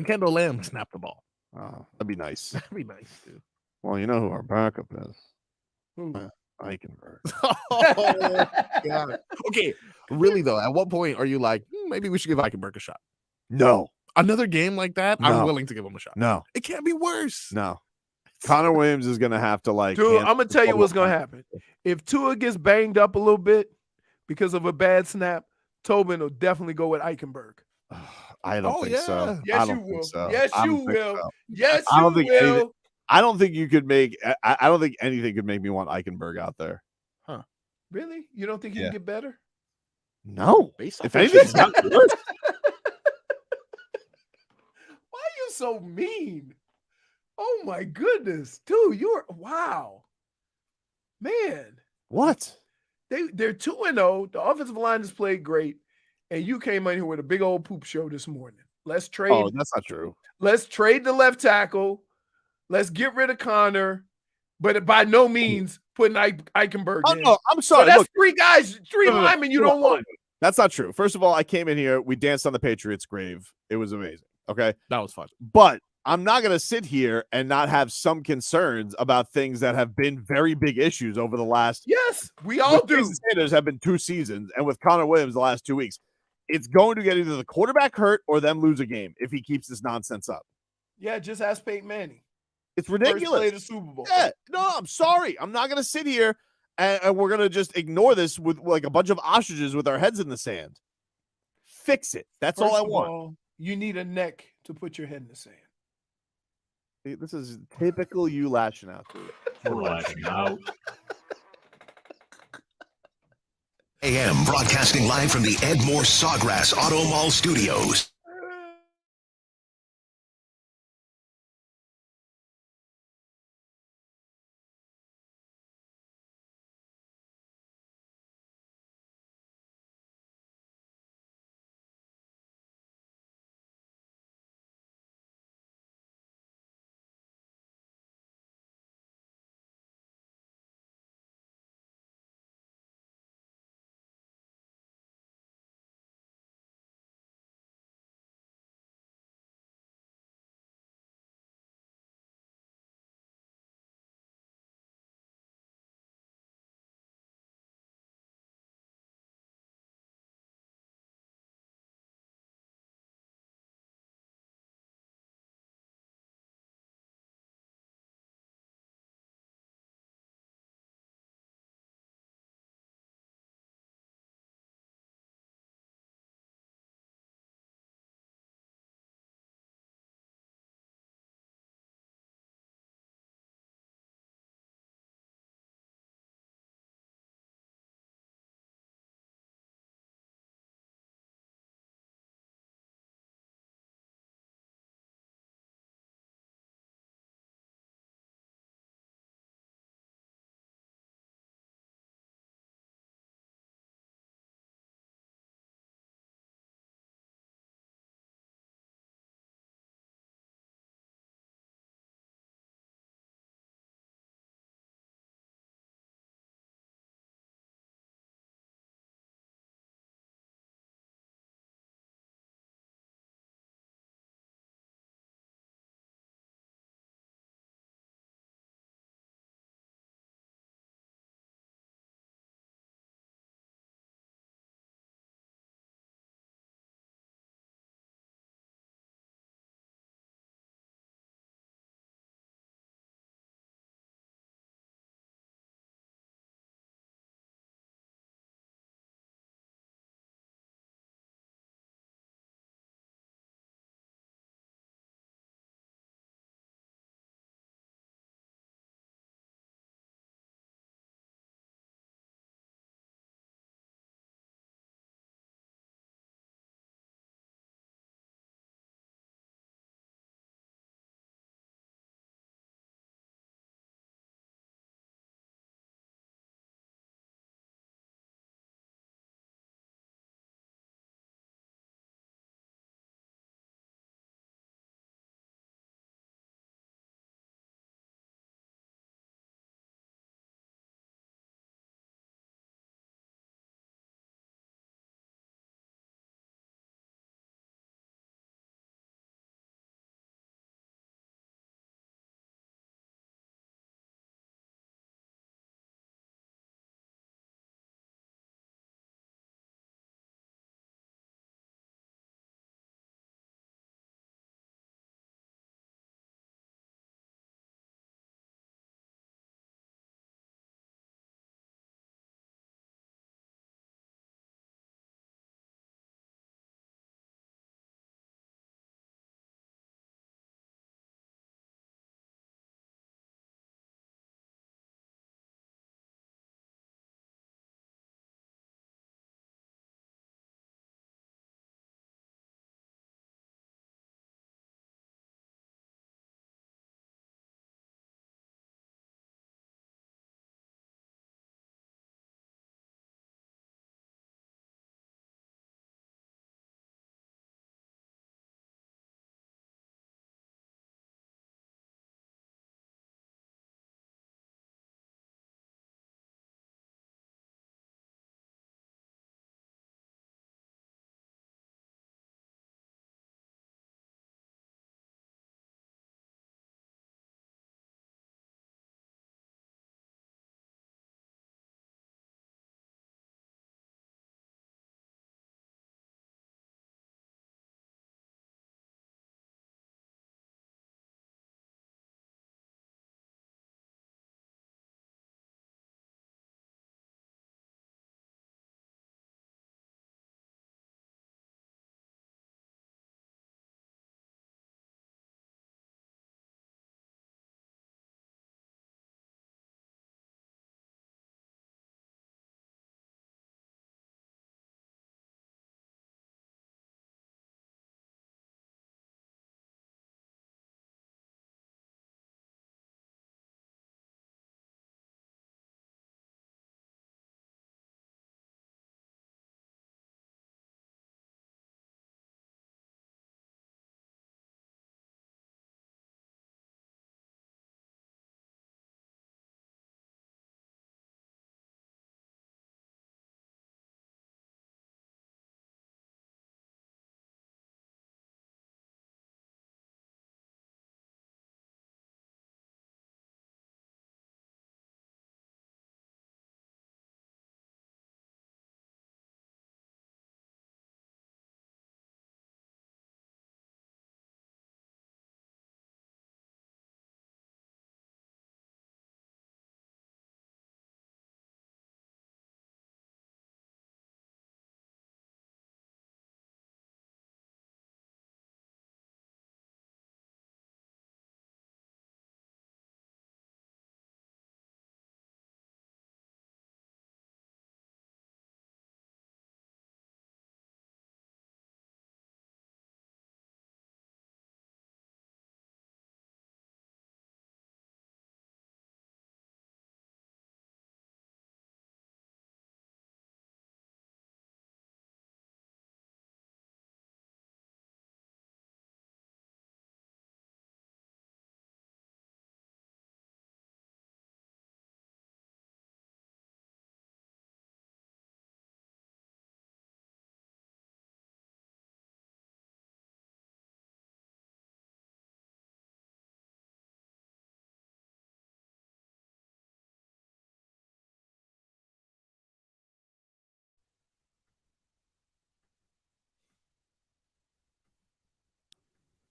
Kendall Lamb snapped the ball. Oh, that'd be nice. That'd be nice, too. Well, you know who our backup is? Who? Eichenberg. Oh, God. Okay, really, though, at what point are you like, maybe we should give Eichenberg a shot? No. Another game like that, No. I'm willing to give him a shot. No. It can't be worse. No. Connor Williams is going to have to, Dude, I'm going to tell you what's going to happen. If Tua gets banged up a little bit because of a bad snap, Tobin will definitely go with Eichenberg. I don't think so. Yes, you will. Yes, you will. Yes, you will. I don't think you could make. I don't think anything could make me want Eichenberg out there. Huh? Really? You don't think he can get better? No. Based If anything, it's not good. Why are you so mean? Oh my goodness, dude! Wow, man. What? They're 2-0. The offensive line has played great, and you came in here with a big old poop show this morning. Let's trade. Oh, that's not true. Let's trade the left tackle. Let's get rid of Connor, but by no means putting Eichenberg in. No, I'm sorry. So that's Look, three guys, three linemen you don't want. That's not true. First of all, I came in here. We danced on the Patriots' grave. It was amazing. Okay, that was fun. But I'm not going to sit here and not have some concerns about things that have been very big issues over the last. Yes, we all do. Jason Sanders have been 2 seasons, and with Connor Williams the last 2 weeks, it's going to get either the quarterback hurt or them lose a game if he keeps this nonsense up. Yeah, just ask Peyton Manning. It's ridiculous. First play of the Super Bowl. Yeah, no, I'm sorry. I'm not going to sit here and we're going to just ignore this with like a bunch of ostriches with our heads in the sand. Fix it. That's all I want. You need a neck to put your head in the sand. See, this is typical you lashing out to it. Lashing out. AM broadcasting live from the Ed Moore Sawgrass Auto Mall Studios.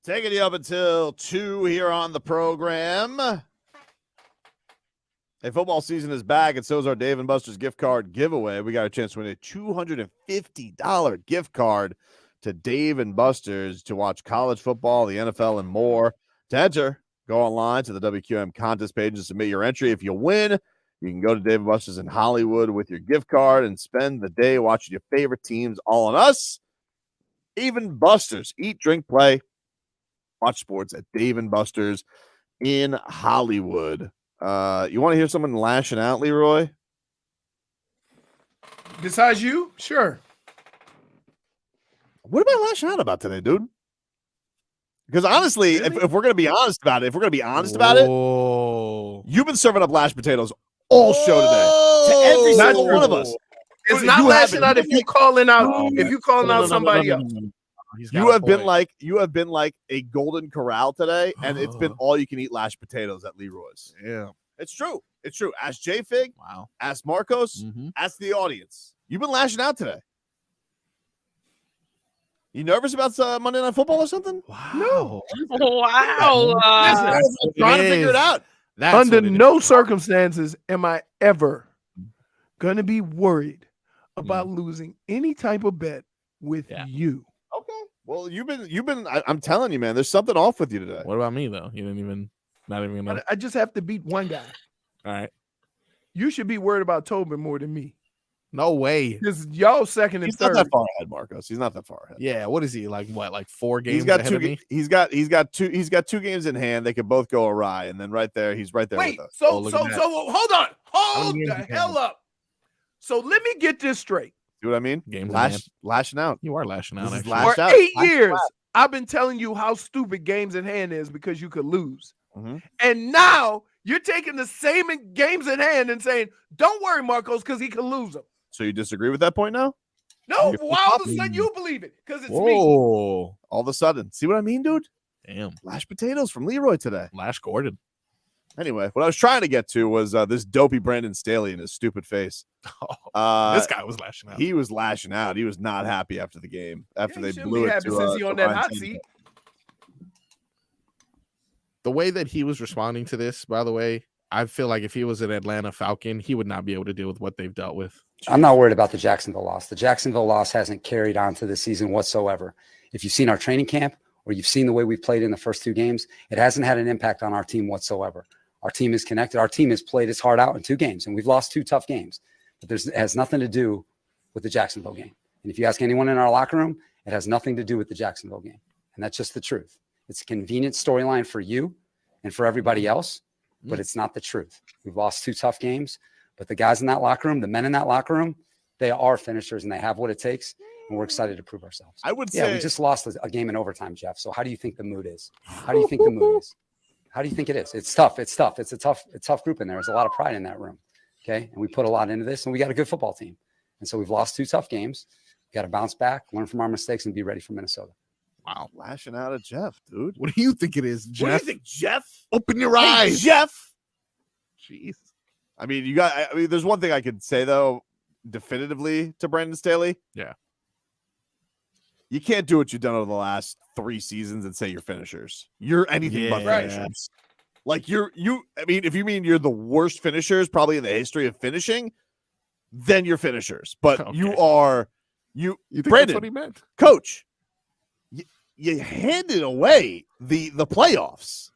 Taking you up until 2 here on the program. Hey, football season is back, and so is our Dave & Buster's gift card giveaway. We got a chance to win a $250 gift card to Dave & Buster's to watch college football, the NFL, and more. To enter, go online to the WQM contest page and submit your entry. If you win, you can go to Dave & Buster's in Hollywood with your gift card and spend the day watching your favorite teams, all on us. Even Buster's. Eat, drink, play. Watch sports at Dave & Buster's in Hollywood. You want to hear someone lashing out, Leroy? Besides you? Sure. What am I lashing out about today, dude? Because honestly, Really? if we're going to be honest about it, you've been serving up Lash Potatoes all show today to every single one of us. It's not lashing out if you calling out somebody else. You have been like a golden corral today, and it's been all you can eat Lash Potatoes at Leroy's. Yeah, it's true. It's true. Ask J-Fig. Wow. Ask Marcos. Ask the audience. You've been lashing out today. You nervous about Monday Night Football or something? Wow. No. Wow. I'm trying to figure it out. Under no circumstances am I ever going to be worried about losing any type of bet with you. Okay. Well, you've been. I'm telling you, man. There's something off with you today. What about me though? You not even know. I just have to beat one guy. All right. You should be worried about Tobin more than me. No way. Because y'all second and He's third. not that far ahead, Marcos. He's not that far ahead. Yeah. What is he like? What, like 4 games? He's got ahead two. of me? He's got two games in hand. They could both go awry, and then right there, he's right there. Wait. with us. So hold on. Hold the hell up. So let me get this straight. See what I mean? Lashing out. You are lashing out. This is actually. lash For out. 8 Lash years, out. I've been telling you how stupid games in hand is because you could lose. Mm-hmm. And now you're taking the same games in hand and saying, don't worry, Marcos, because he can lose them. So you disagree with that point now? No, why all of a sudden you believe it? Because it's me. All of a sudden. See what I mean, dude? Damn. Lash Potatoes from Leroy today. Lash Gordon. Anyway, what I was trying to get to was this dopey Brandon Staley and his stupid face. This guy was lashing out. He was lashing out. He was not happy after the game. After they blew it to since he on that Ryan hot Tannehill. seat. The way that he was responding to this, by the way, I feel like if he was an Atlanta Falcon, he would not be able to deal with what they've dealt with. I'm not worried about the Jacksonville loss. The Jacksonville loss hasn't carried on to the season whatsoever. If you've seen our training camp or you've seen the way we've played in the first 2 games, it hasn't had an impact on our team whatsoever. Our team is connected. Our team has played its heart out in 2 games, and we've lost 2 tough games. But it has nothing to do with the Jacksonville game. And if you ask anyone in our locker room, it has nothing to do with the Jacksonville game. And that's just the truth. It's a convenient storyline for you and for everybody else, but it's not the truth. We've lost 2 tough games, but the guys in that locker room, the men in that locker room, they are finishers and they have what it takes. And we're excited to prove ourselves. I would say we just lost a game in overtime, Jeff. So how do you think the mood is? How do you think the mood is? How do you think it is? It's tough. It's tough. It's a tough group in there. There's a lot of pride in that room. Okay. And we put a lot into this and we got a good football team. And so we've lost 2 tough games. We got to bounce back, learn from our mistakes, and be ready for Minnesota. Wow. Lashing out at Jeff, dude. What do you think it is, Jeff? What do you think, Jeff? Open your eyes. Jeff. Jeez. I mean, there's one thing I could say, though, definitively to Brandon Staley. Yeah. You can't do what you've done over the last 3 seasons and say you're finishers. You're anything but finishers. Like I mean, if you mean you're the worst finishers probably in the history of finishing, then you're finishers. But you think Brandon, that's what he meant? Coach, you handed away the playoffs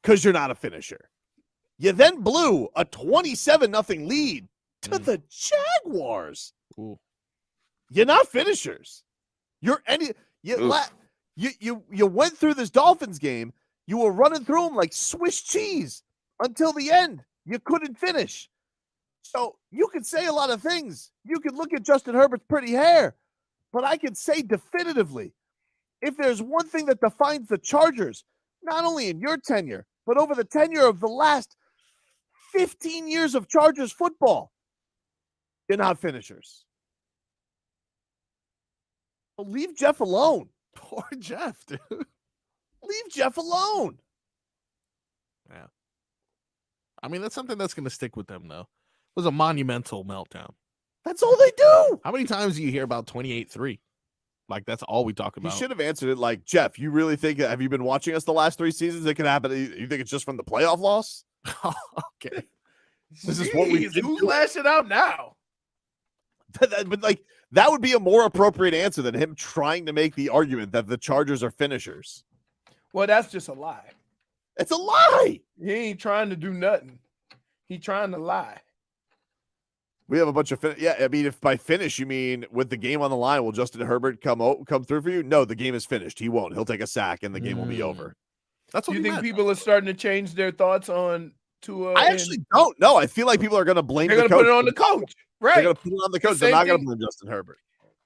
because you're not a finisher. You then blew a 27-0 lead to the Jaguars. Ooh. You're not finishers. You went through this Dolphins game. You were running through them like Swiss cheese until the end. You couldn't finish. So you could say a lot of things. You could look at Justin Herbert's pretty hair, but I can say definitively, if there's one thing that defines the Chargers, not only in your tenure, but over the tenure of the last 15 years of Chargers football, you're not finishers. Well, leave Jeff alone. Poor Jeff, dude. Leave Jeff alone. Yeah. I mean, that's something that's going to stick with them, though. It was a monumental meltdown. That's all they do. How many times do you hear about 28-3? Like that's all we talk He about. should have answered it like, Jeff, you really think, have you been watching us the last 3 seasons? It could happen. You think it's just from the playoff loss? Okay. This is what we Jeez, who's lashing out now? But like, that would be a more appropriate answer than him trying to make the argument that the Chargers are finishers. Well, that's just a lie. It's a lie. He ain't trying to do nothing. He trying to lie. We have a bunch of I mean, if by finish you mean with the game on the line, will Justin Herbert come through for you? No, the game is finished. He won't. He'll take a sack and the game will be over. That's what you think people are starting to change their thoughts on Tua? I actually don't know. I feel like people are going to blame. They're going to put it on the coach, right? They're going to put it on the coach. They're not going to blame Justin Herbert.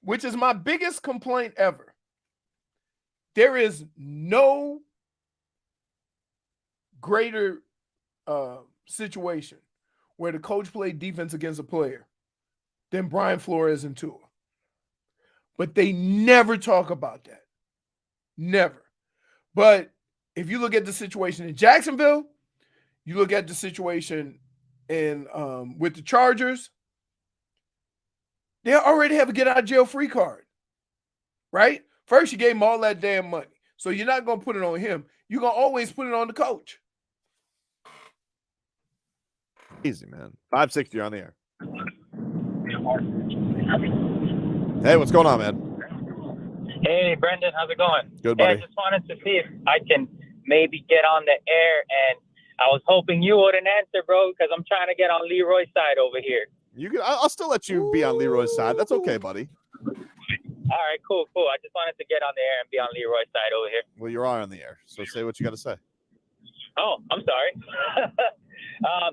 Which is my biggest complaint ever. There is no greater situation where the coach played defense against a player than Brian Flores and Tua. But they never talk about that. Never. But if you look at the situation in Jacksonville, you look at the situation in with the Chargers, they already have a get out of jail free card, right? First, you gave him all that damn money. So you're not going to put it on him. You're going to always put it on the coach. Easy, man. 560 on the air. Hey, what's going on, man? Hey, Brendan, how's it going? Good, Hey, buddy. I just wanted to see if I can maybe get on the air, and I was hoping you wouldn't answer, bro, because I'm trying to get on Leroy's side over here. I'll still let you be on Leroy's side. That's okay, buddy. All right, cool. I just wanted to get on the air and be on Leroy's side over here. Well, you are on the air, so say what you got to say. Oh, I'm sorry.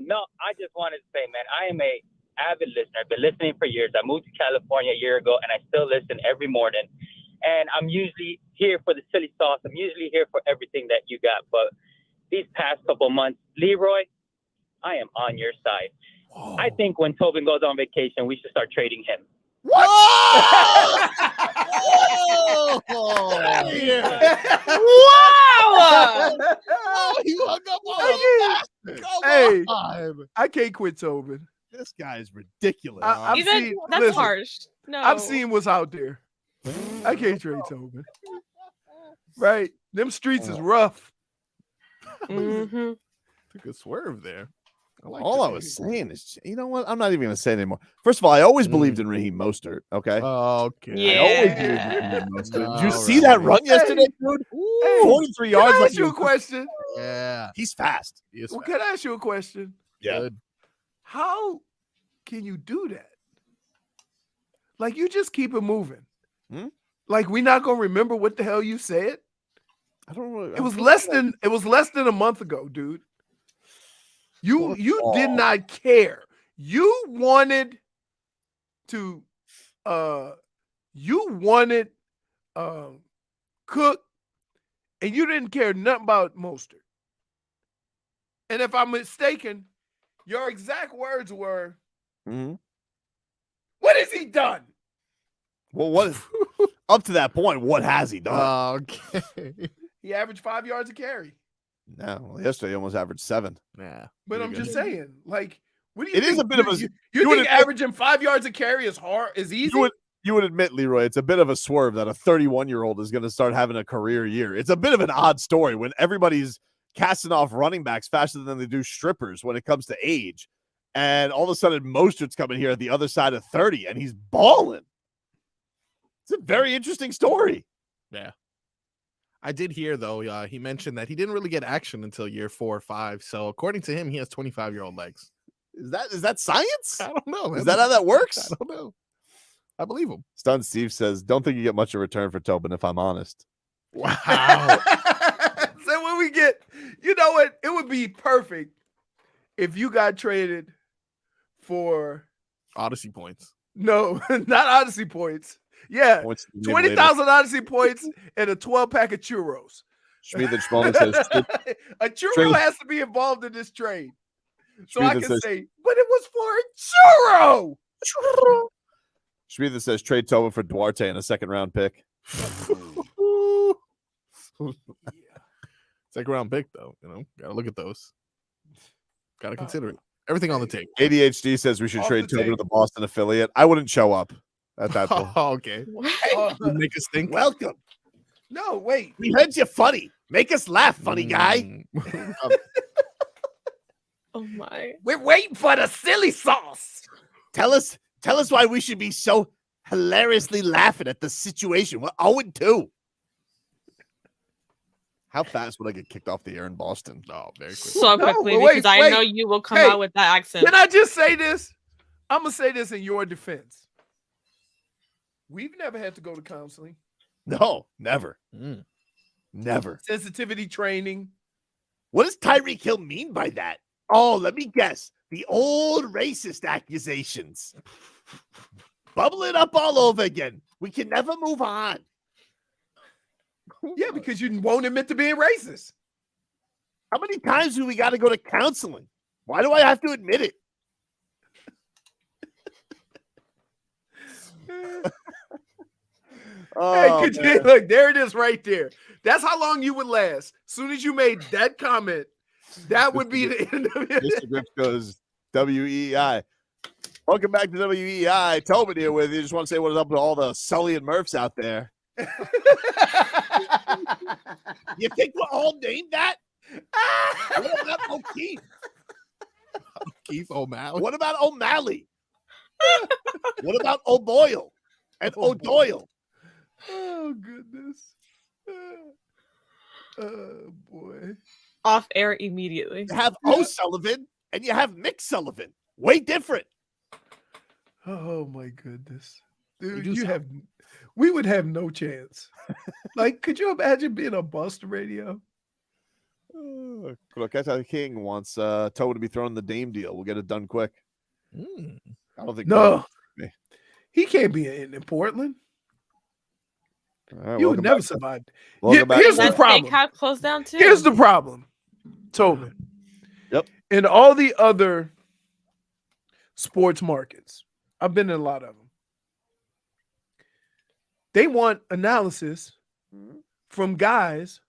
No, I just wanted to say, man, I am a avid listener. I've been listening for years. I moved to California a year ago, and I still listen every morning. And I'm usually here for the silly sauce. I'm usually here for everything that you got. But these past couple months, Leroy, I am on your side. Whoa. I think when Tobin goes on vacation, we should start trading him. What? Wow! Oh, you hung up on Hey, I can't quit Tobin. This guy is ridiculous. That's harsh. No, I've seen what's out there. I can't trade Tobin. Right? Them streets is rough. Mm-hmm. Took a swerve there. All I was saying is, you know what? I'm not even going to say it anymore. First of all, I always believed in Raheem Mostert. Okay. Okay. I always believed in Raheem Mostert. Did you see that run yesterday, dude? 43 yards. Can I ask you a question? Yeah. He's fast. Well, can I ask you a question? Yeah. Good. How can you do that? Like, you just keep it moving. Like, we're not gonna remember what the hell you said. I don't know. It was less than a month ago, dude. You did not care. You wanted to Cook, and you didn't care nothing about Mostert. And if I'm mistaken, your exact words were, "What has he done?" Well, what up to that point? What has he done? Okay. He averaged 5 yards a carry. No, well, yesterday he almost averaged 7. Yeah, but I'm just saying, like, what do you? It think? is a bit of a. You think averaging 5 yards a carry is hard? Is easy? You would admit, Leroy, it's a bit of a swerve that a 31-year-old is going to start having a career year. It's a bit of an odd story when everybody's casting off running backs faster than they do strippers when it comes to age, and all of a sudden Mostert's coming here at the other side of 30, and he's balling. It's a very interesting story. Yeah. I did hear, though, he mentioned that he didn't really get action until year 4 or 5. So according to him, he has 25-year-old legs. Is that science? I don't know. Is that how that works? I don't know. I believe him. Stun Steve says, don't think you get much in return for Tobin, if I'm honest. Wow. So when we get, you know what? It would be perfect if you got traded for Odyssey points. No, not Odyssey points. Yeah, 20,000 Odyssey points and a 12-pack of churros. Schmied and Schmollman says a churro has to be involved in this trade. So I can says, say, but it was for a churro. Schmied says trade Tobin for Duarte and a second-round pick. Second-round pick, though. You know, gotta look at those. Gotta consider it. Everything on the table. ADHD says we should trade Tobin to the Boston affiliate. I wouldn't show up. at that point. Oh, okay. Make us think. Welcome. No, wait. We heard you funny. Make us laugh, funny guy. Oh my. We're waiting for the silly sauce. Tell us why we should be so hilariously laughing at the situation. We're 0-2. How fast would I get kicked off the air in Boston? Oh, very quickly. So quickly, but wait, because I wait. know you will come Hey, out with that accent. Can I just say this? I'm going to say this in your defense. We've never had to go to counseling. No, never. Never. Sensitivity training. What does Tyreek Hill mean by that? Oh, let me guess. The old racist accusations. Bubble it up all over again. We can never move on. Yeah, because you won't admit to being racist. How many times do we got to go to counseling? Why do I have to admit it? Hey, could you, look, there it is right there. That's how long you would last. As soon as you made that comment, that would be the end of it. Mr. Grips goes WEEI. Welcome back to WEEI. Tobin here with you. Just want to say what is up to all the Sully and Murphs out there. You think we're all named that? What about O'Keefe? Keith O'Malley. What about O'Malley? What about O'Boyle and O'Doyle? Oh, goodness. Oh, boy. Off air immediately. You have O'Sullivan and you have Mick Sullivan. Way different. Oh, my goodness. Dude, we would have no chance. Like, could you imagine being on Boston radio? Croqueta King wants Tobin to be throwing the Dame deal. We'll get it done quick. I don't think No. He can't be in Portland. Right, You would never survive. Welcome back. Here's the That problem. steakhouse closed down too. Here's the problem, Tobin. Yep. In all the other sports markets, I've been in a lot of them. They want analysis from guys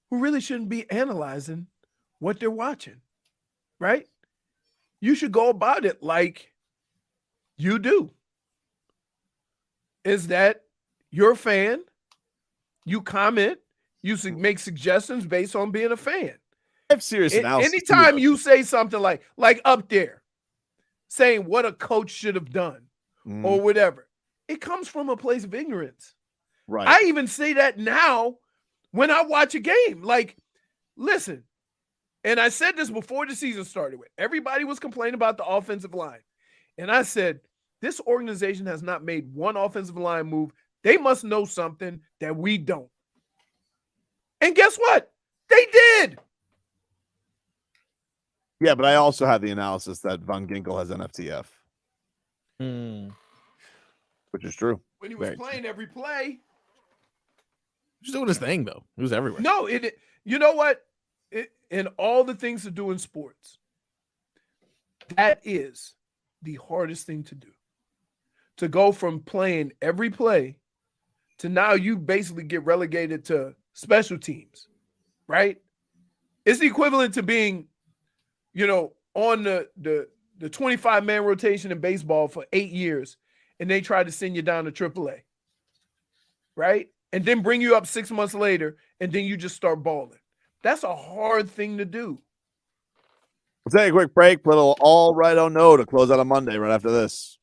who really shouldn't be analyzing what they're watching, right? You should go about it like you do. Is that you're a fan, you comment, you make suggestions based on being a fan. I have serious analysis. Anytime you say something like up there, saying what a coach should have done or whatever, it comes from a place of ignorance. Right. I even say that now when I watch a game. Like, listen, and I said this before the season started with. Everybody was complaining about the offensive line. And I said, this organization has not made one offensive line move. They must know something that we don't. And guess what? They did. Yeah, but I also have the analysis that Von Ginkel has NFTF. Which is true. When he was playing every play. He's doing his thing, though. He was everywhere. No, you know what? In all the things to do in sports, that is the hardest thing to do. To go from playing every play to now you basically get relegated to special teams, right? It's the equivalent to being, on the 25-man rotation in baseball for 8 years, and they try to send you down to AAA, right? And then bring you up 6 months later, and then you just start balling. That's a hard thing to do. We'll take a quick break. Little all right on no to close out on Monday right after this.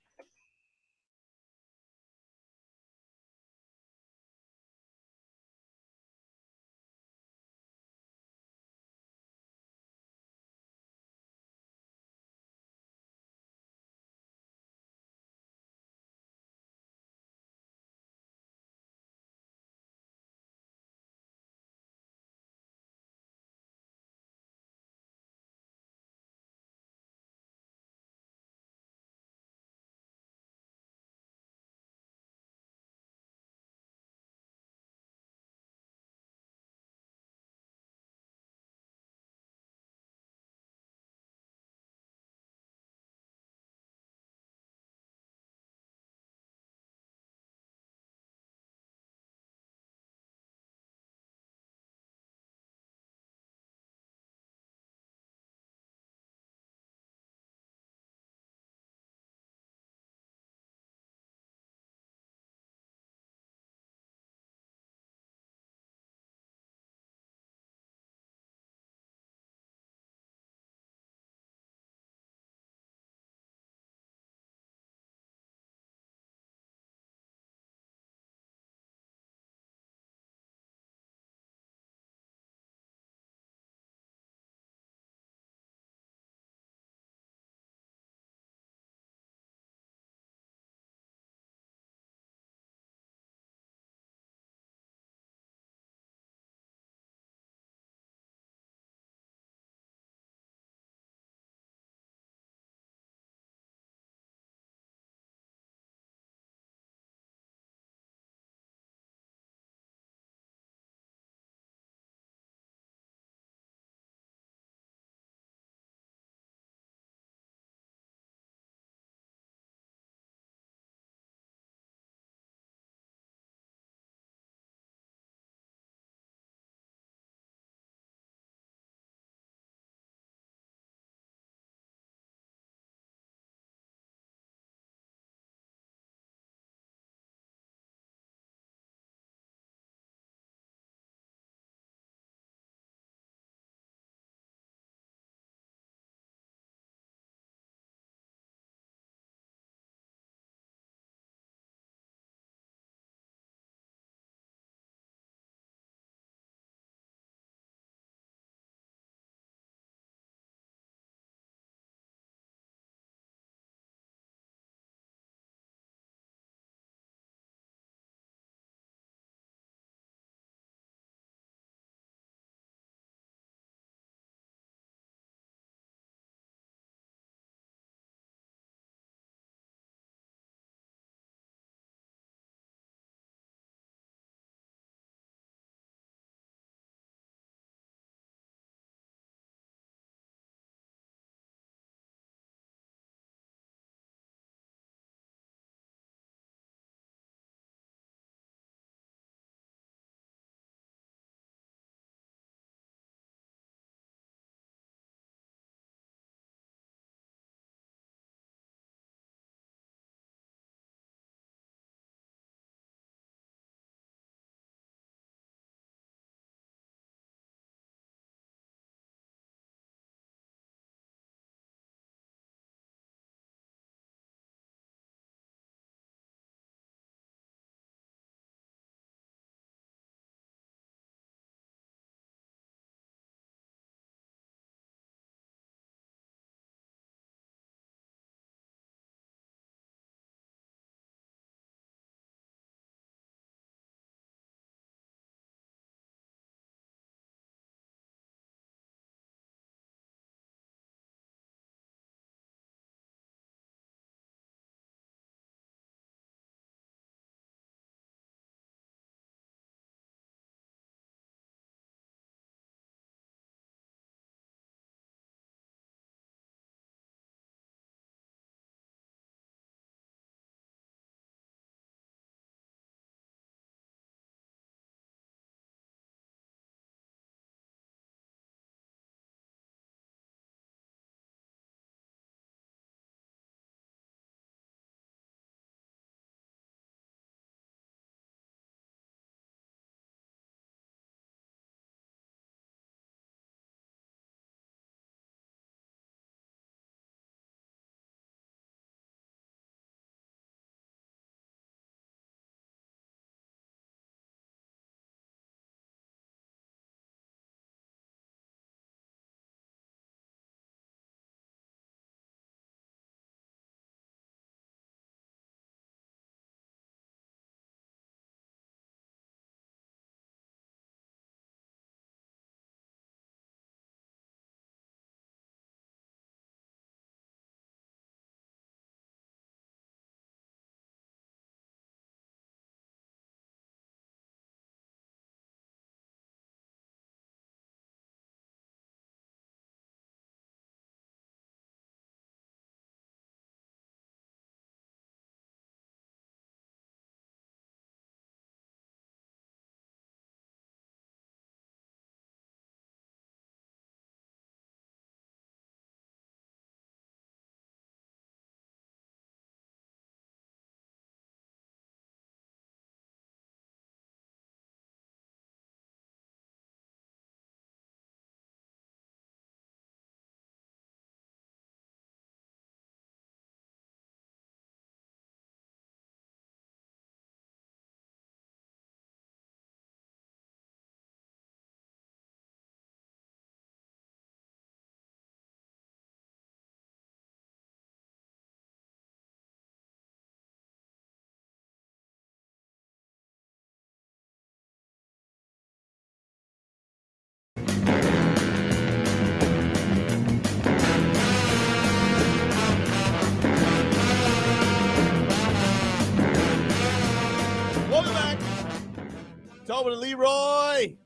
Tobin and Leroy.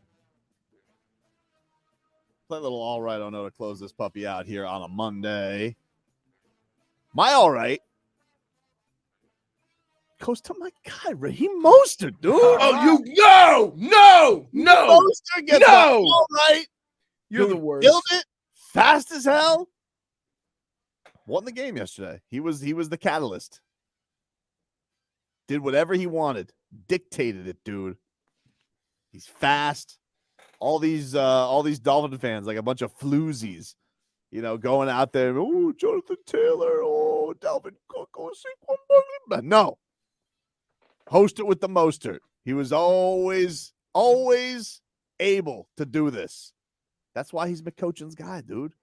Play a little all right, I know, to close this puppy out here on a Monday. My all right goes to my guy, Raheem Mostert, dude. Oh, no. Mostert gets my all right. You're Dude, the worst. Killed it. Fast as hell. Won the game yesterday. He was the catalyst. Did whatever he wanted. Dictated it, dude. He's fast. All these Dolphin fans, like a bunch of floozies, going out there. Oh, Jonathan Taylor. Oh, Dalvin Cook. Oh, but no. Host it with the Mostert. He was always able to do this. That's why he's McCoachin's guy, dude.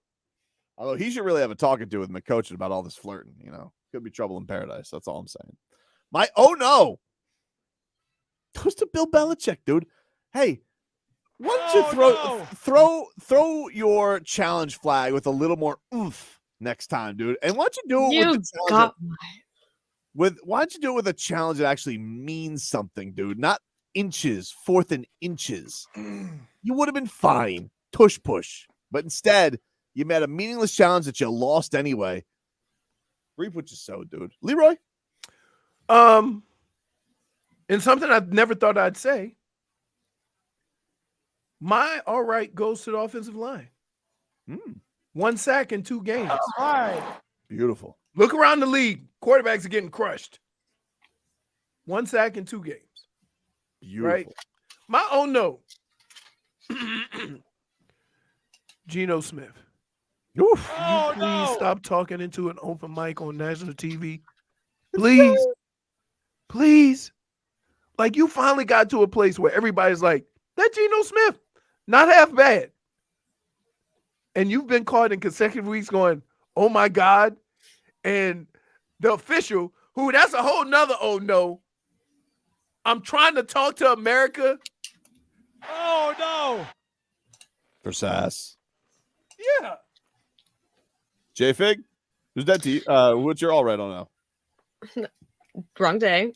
Although he should really have a talking to with McCoachin about all this flirting, Could be trouble in paradise. That's all I'm saying. My no goes to Bill Belichick, dude. Hey, why don't you throw your challenge flag with a little more oomph next time, dude? And why don't you do it why don't you do it with a challenge that actually means something, dude? Not inches, 4th and inches. You would have been fine. Tush push. But instead, you made a meaningless challenge that you lost anyway. Reap what you sowed, dude. Leroy? And something I've never thought I'd say. My all right goes to the offensive line. 1 sack in 2 games. All right. Beautiful. Look around the league. Quarterbacks are getting crushed. 1 sack in 2 games. Beautiful. Right? My oh no. Geno Smith. Oof. Will you please stop talking into an open mic on national TV? Please. Please. Like, you finally got to a place where everybody's like, that Geno Smith, not half bad. And you've been caught in consecutive weeks going, oh my God. And the official, who that's a whole nother oh no. I'm trying to talk to America. Oh no. For sass. Yeah. J-Fig, who's that to you? What's your all right on now? Wrong day.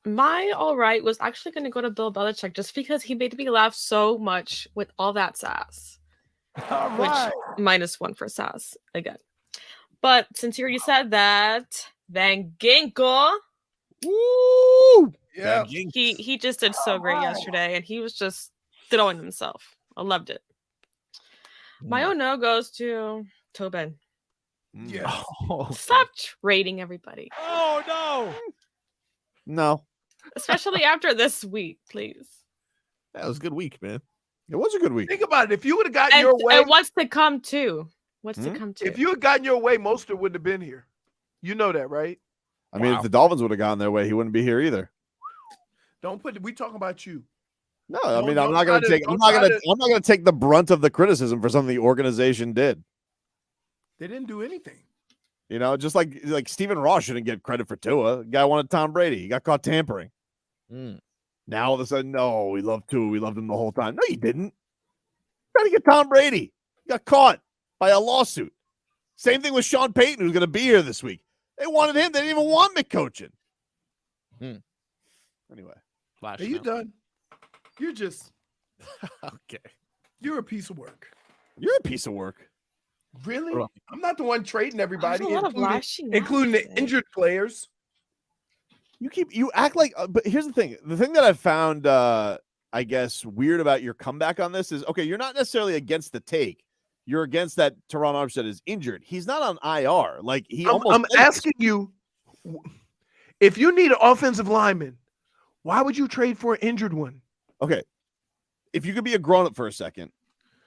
My all right was actually going to go to Bill Belichick just because he made me laugh so much with all that sass. All right. Which -1 for sass again. But since you already said that, Van Ginkel. Woo! Yeah. He just did so great yesterday, and he was just throwing himself. I loved it. My oh no goes to Tobin. Yeah. Stop trading everybody. Oh no. No. Especially after this week, please. That was a good week, man. It was a good week. Think about it. If you would have gotten your way. And what's to come too? What's to come too? If you had gotten your way, Mostert wouldn't have been here. You know that, right? I mean, if the Dolphins would have gone their way, he wouldn't be here either. We talking about you. No, I mean, I'm not going to take the brunt of the criticism for something the organization did. They didn't do anything. Just like Stephen Ross shouldn't get credit for Tua. The guy wanted Tom Brady. He got caught tampering. Now all of a sudden, no, we love Tua. We loved him the whole time. No, you didn't. Trying to get Tom Brady. He got caught by a lawsuit. Same thing with Sean Payton, who's going to be here this week. They wanted him. They didn't even want McCoachin. Anyway. Are you done? You're just okay. You're a piece of work. You're a piece of work. Really? I'm not the one trading everybody, There's a lot of lashing including the injured players. You act like, but here's the thing. The thing that I found, I guess, weird about your comeback on this is, okay, you're not necessarily against the take. You're against that Terron Armstead is injured. He's not on IR. Like I'm asking you, if you need an offensive lineman, why would you trade for an injured one? Okay. If you could be a grown-up for a second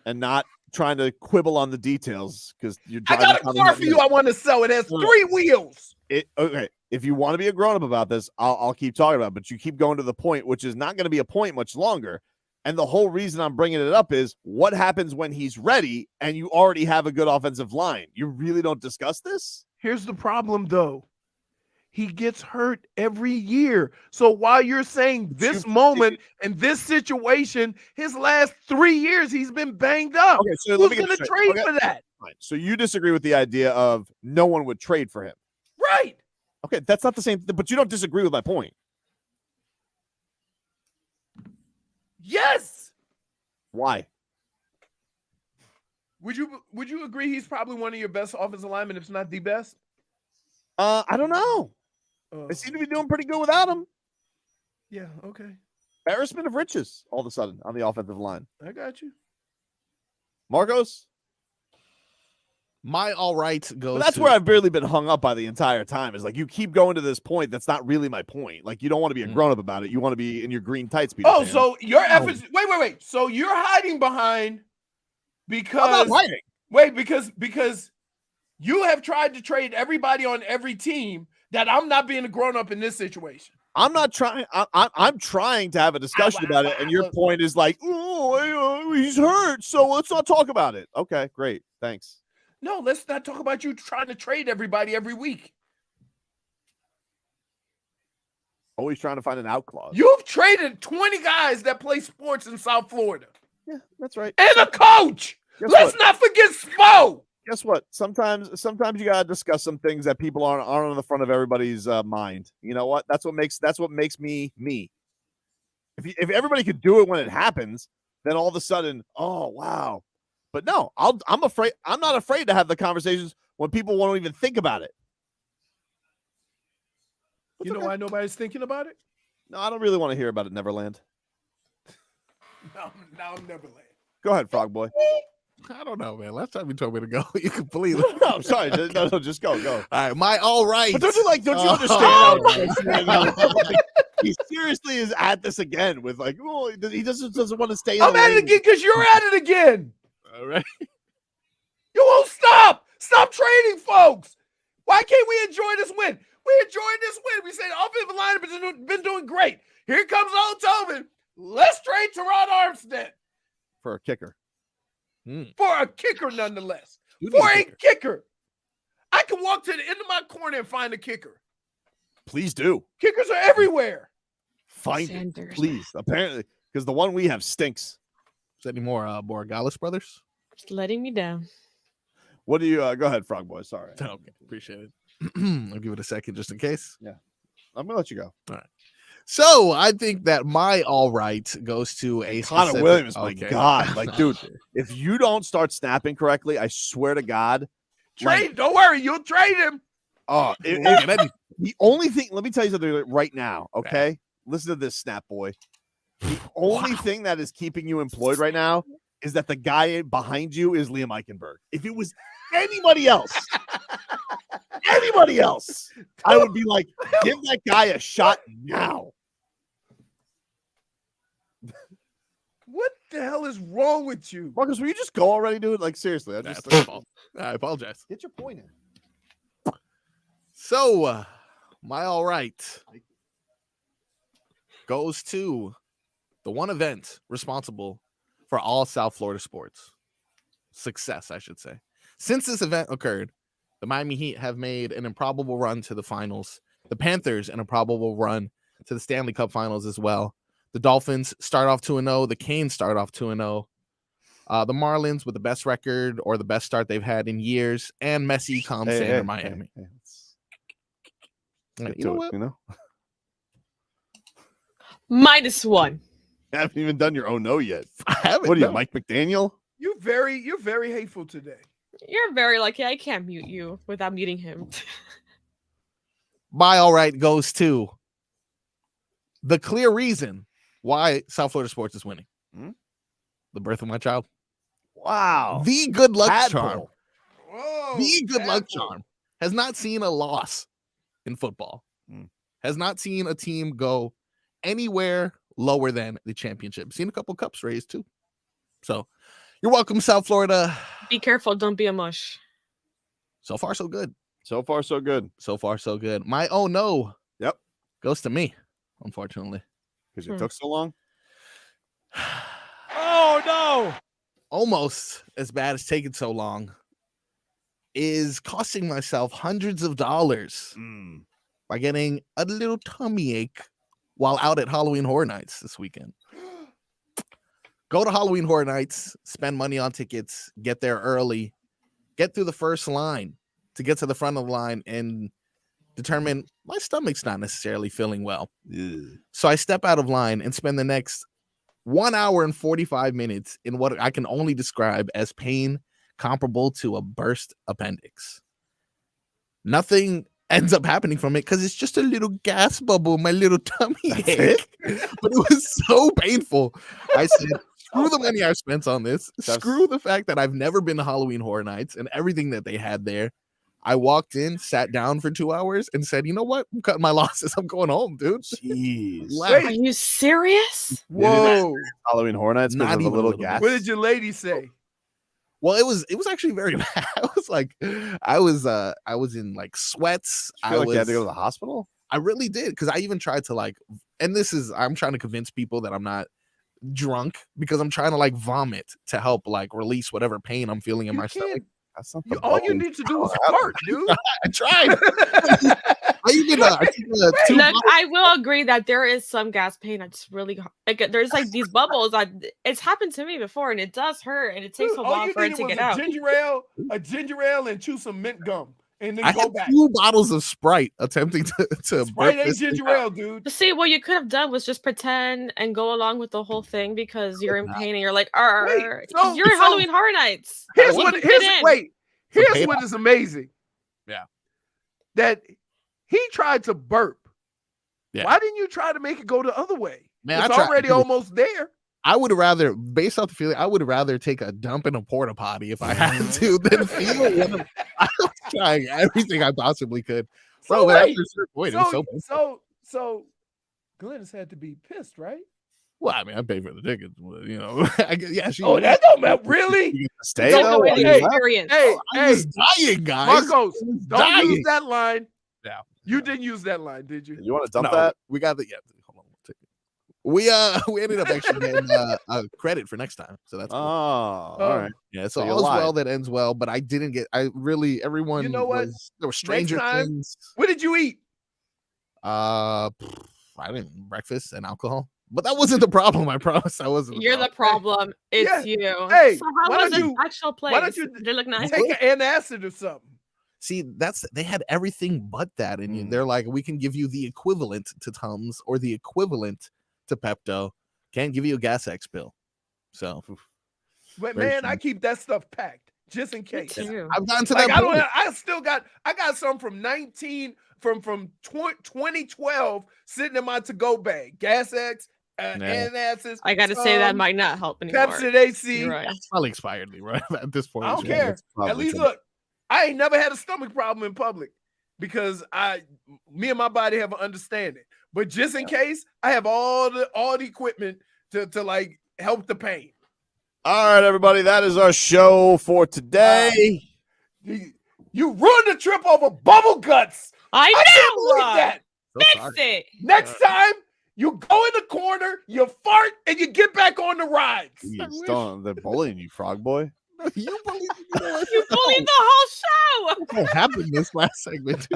and not trying to quibble on the details because you're driving. I got a car for you I want to sell. It has 3 wheels. Okay. If you want to be a grown-up about this, I'll keep talking about it, but you keep going to the point, which is not going to be a point much longer. And the whole reason I'm bringing it up is what happens when he's ready and you already have a good offensive line. You really don't discuss this? Here's the problem, though. He gets hurt every year. So while you're saying this moment and this situation, his last 3 years, he's been banged up. Okay, so who's going to trade for that? Fine. So you disagree with the idea of no one would trade for him. Right. Okay, that's not the same, but you don't disagree with my point. Yes. Why? Would you agree he's probably one of your best offensive linemen, if not the best? I don't know. They seem to be doing pretty good without him. Yeah, okay. Embarrassment of riches all of a sudden on the offensive line. I got you. Marcos? My all right goes. But that's where I've barely been hung up by the entire time. Is like you keep going to this point. That's not really my point. Like you don't want to be a grown up about it. You want to be in your green tights. Peter Pan. So your efforts. Wait. So you're hiding behind because I'm not hiding. Wait, because you have tried to trade everybody on every team. That I'm not being a grown up in this situation. I'm not trying. I'm trying to have a discussion about it, and your point is like, oh, he's hurt, so let's not talk about it. Okay, great, thanks. No, let's not talk about you trying to trade everybody every week. Always trying to find an out clause. You've traded 20 guys that play sports in South Florida. Yeah, that's right. And a coach. Let's not forget Spo. Guess what? Sometimes you gotta discuss some things that people aren't on the front of everybody's mind. You know what? That's what makes me me. If everybody could do it when it happens, then all of a sudden, oh wow. But no, I'm not afraid to have the conversations when people won't even think about it. You know why nobody's thinking about it? No, I don't really want to hear about it, Neverland. Now I'm Neverland. Go ahead, Frog Boy. I don't know, man. Last time you told me to go, you completely. No, I'm sorry. No, just go. All right, my all right. But don't you understand? Like, he seriously is at this again with like, oh, he doesn't want to stay. I'm at it again because you're at it again. All right. You won't stop. Stop trading, folks. Why can't we enjoy this win? We enjoyed this win. We say the offensive line has been doing great. Here comes old Tobin. Let's trade Terron Armstead for a kicker. For a kicker, nonetheless. For a kicker. I can walk to the end of my corner and find a kicker. Please do. Kickers are everywhere. Find it, please. Apparently, because the one we have stinks. Is there any more Borgalis brothers? Just letting me down. What do you go ahead, Frog Boy? Sorry. Okay, appreciate it. I'll give it a second just in case. Yeah. I'm gonna let you go. All right. So I think that my all right goes to a Connor Williams. My God, like, dude, if you don't start snapping correctly, I swear to God, trade. Don't worry, you'll trade him. Oh, the only thing. Let me tell you something right now. Okay, listen to this, Snap Boy. The only thing that is keeping you employed right now is that the guy behind you is Liam Eichenberg. If it was anybody else. Anybody else, I would be like, give that guy a shot now. What the hell is wrong with you? Marcus, will you just go already, dude? Like, seriously. I apologize. Get your point in. So, my all right goes to the one event responsible for all South Florida sports success, I should say. Since this event occurred, the Miami Heat have made an improbable run to the finals. The Panthers, an improbable run to the Stanley Cup finals as well. The Dolphins start off 2-0. The Canes start off 2-0. The Marlins with the best record or the best start they've had in years. And Messi comes in Miami. You know what? -1. I haven't even done your no yet. I haven't. What are you, Mike McDaniel? You're very hateful today. You're very lucky. I can't mute you without muting him. My all right goes to the clear reason why South Florida sports is winning. The birth of my child. Wow. The good luck Apple. charm. Whoa, The good luck charm has not seen a loss in football. Has not seen a team go anywhere lower than the championship. Seen a couple cups raised too. So you're welcome, South Florida. Be careful. Don't be a mush. So far, so good. So far, so good. So far, so good. My oh no. Yep. Goes to me, unfortunately. Because it took so long. Oh no. Almost as bad as taking so long is costing myself hundreds of dollars by getting a little tummy ache while out at Halloween Horror Nights this weekend. Go to Halloween Horror Nights, spend money on tickets, get there early, get through the first line to get to the front of the line and determine my stomach's not necessarily feeling well. So I step out of line and spend the next 1 hour and 45 minutes in what I can only describe as pain comparable to a burst appendix. Nothing ends up happening from it because it's just a little gas bubble in my little tummy ache. But it was so painful. I said, screw the money I spent on this. Screw the fact that I've never been to Halloween Horror Nights and everything that they had there. I walked in, sat down for 2 hours, and said, you know what? I'm cutting my losses. I'm going home, dude. Jeez. Are you serious? Whoa. Halloween Horror Nights because Not of the even a little little gas. What did your lady say? Well, it was actually very bad. I was in like sweats. You feel like you had to go to the hospital? I really did, because I even tried to like, and I'm trying to convince people that I'm not drunk because I'm trying to like vomit to help like release whatever pain I'm feeling in my stomach. That's not All you need to do is fart, dude. I tried. I even Look, I will agree that there is some gas pain that's really like there's like these bubbles. It's happened to me before, and it does hurt, and it takes a while for it to get out. A ginger ale, and chew some mint gum, and then I go had back. 2 bottles of Sprite attempting to Sprite burp ain't this thing ginger out. ale, dude. See, what you could have done was just pretend and go along with the whole thing because you're in pain and you're like, you're in Halloween Horror Nights. Here's You what can fit in. Here's what is amazing. Yeah. That he tried to burp. Yeah. Why didn't you try to make it go the other way? Man, It's I tried. already almost there. I would rather, based off the feeling, I would rather take a dump in a porta potty if I had to than feel it. I was trying everything I possibly could. So but wait, after a certain point, it was so painful. so Glennis had to be pissed, right? Well, I mean, I paid for the tickets, you know. She. Oh, that don't matter, really? Stay Don't though. go in the experience. Hey, I was dying, guys. Marcos, I was don't dying. use that line. Yeah. You didn't use that line, did you? You want to dump No, that? we got the Hold on, we'll take it. We ended up actually getting credit for next time, so that's cool. All right. Yeah, so you all's lied. well that ends well, but I didn't get. Everyone. You know what? There were stranger Next time, things. what did you eat? I didn't breakfast and alcohol, but that wasn't the problem. I promise, I wasn't. You're the problem. It's you. Hey, so how why was don't the you- actual place? why don't you Did it look nice? Take an antacid or something. See, they had everything but that, and they're like, we can give you the equivalent to Tums or the equivalent to Pepto. Can't give you a Gas X pill. So, But very man, true. I keep that stuff packed just in case. I've gotten to Like, that point. I got some from 2012 sitting in my to-go bag. Gas X, antacids. I got to say that might not help anymore. Pepsid AC. You're right. It's probably expired, right? At this point, I don't care. At least look, I ain't never had a stomach problem in public because me and my body have an understanding. But just in case, I have all the equipment to like help the pain. All right, everybody. That is our show for today. You ruined the trip over bubble guts. I can't know. believe that. Fix it. Next time, you go in the corner, you fart, and you get back on the rides. They're bullying you, frog boy. You believe You bullied the whole show. What happened this last segment?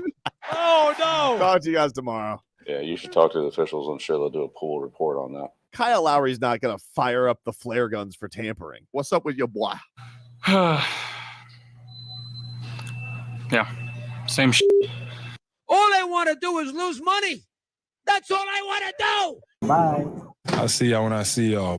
Oh no! Talk to you guys tomorrow. Yeah, you should talk to the officials. I'm sure they'll do a pool report on that. Kyle Lowry's not going to fire up the flare guns for tampering. What's up with your boy? Yeah, same shit. All I want to do is lose money. That's all I want to do. Bye. I'll see y'all when I see y'all.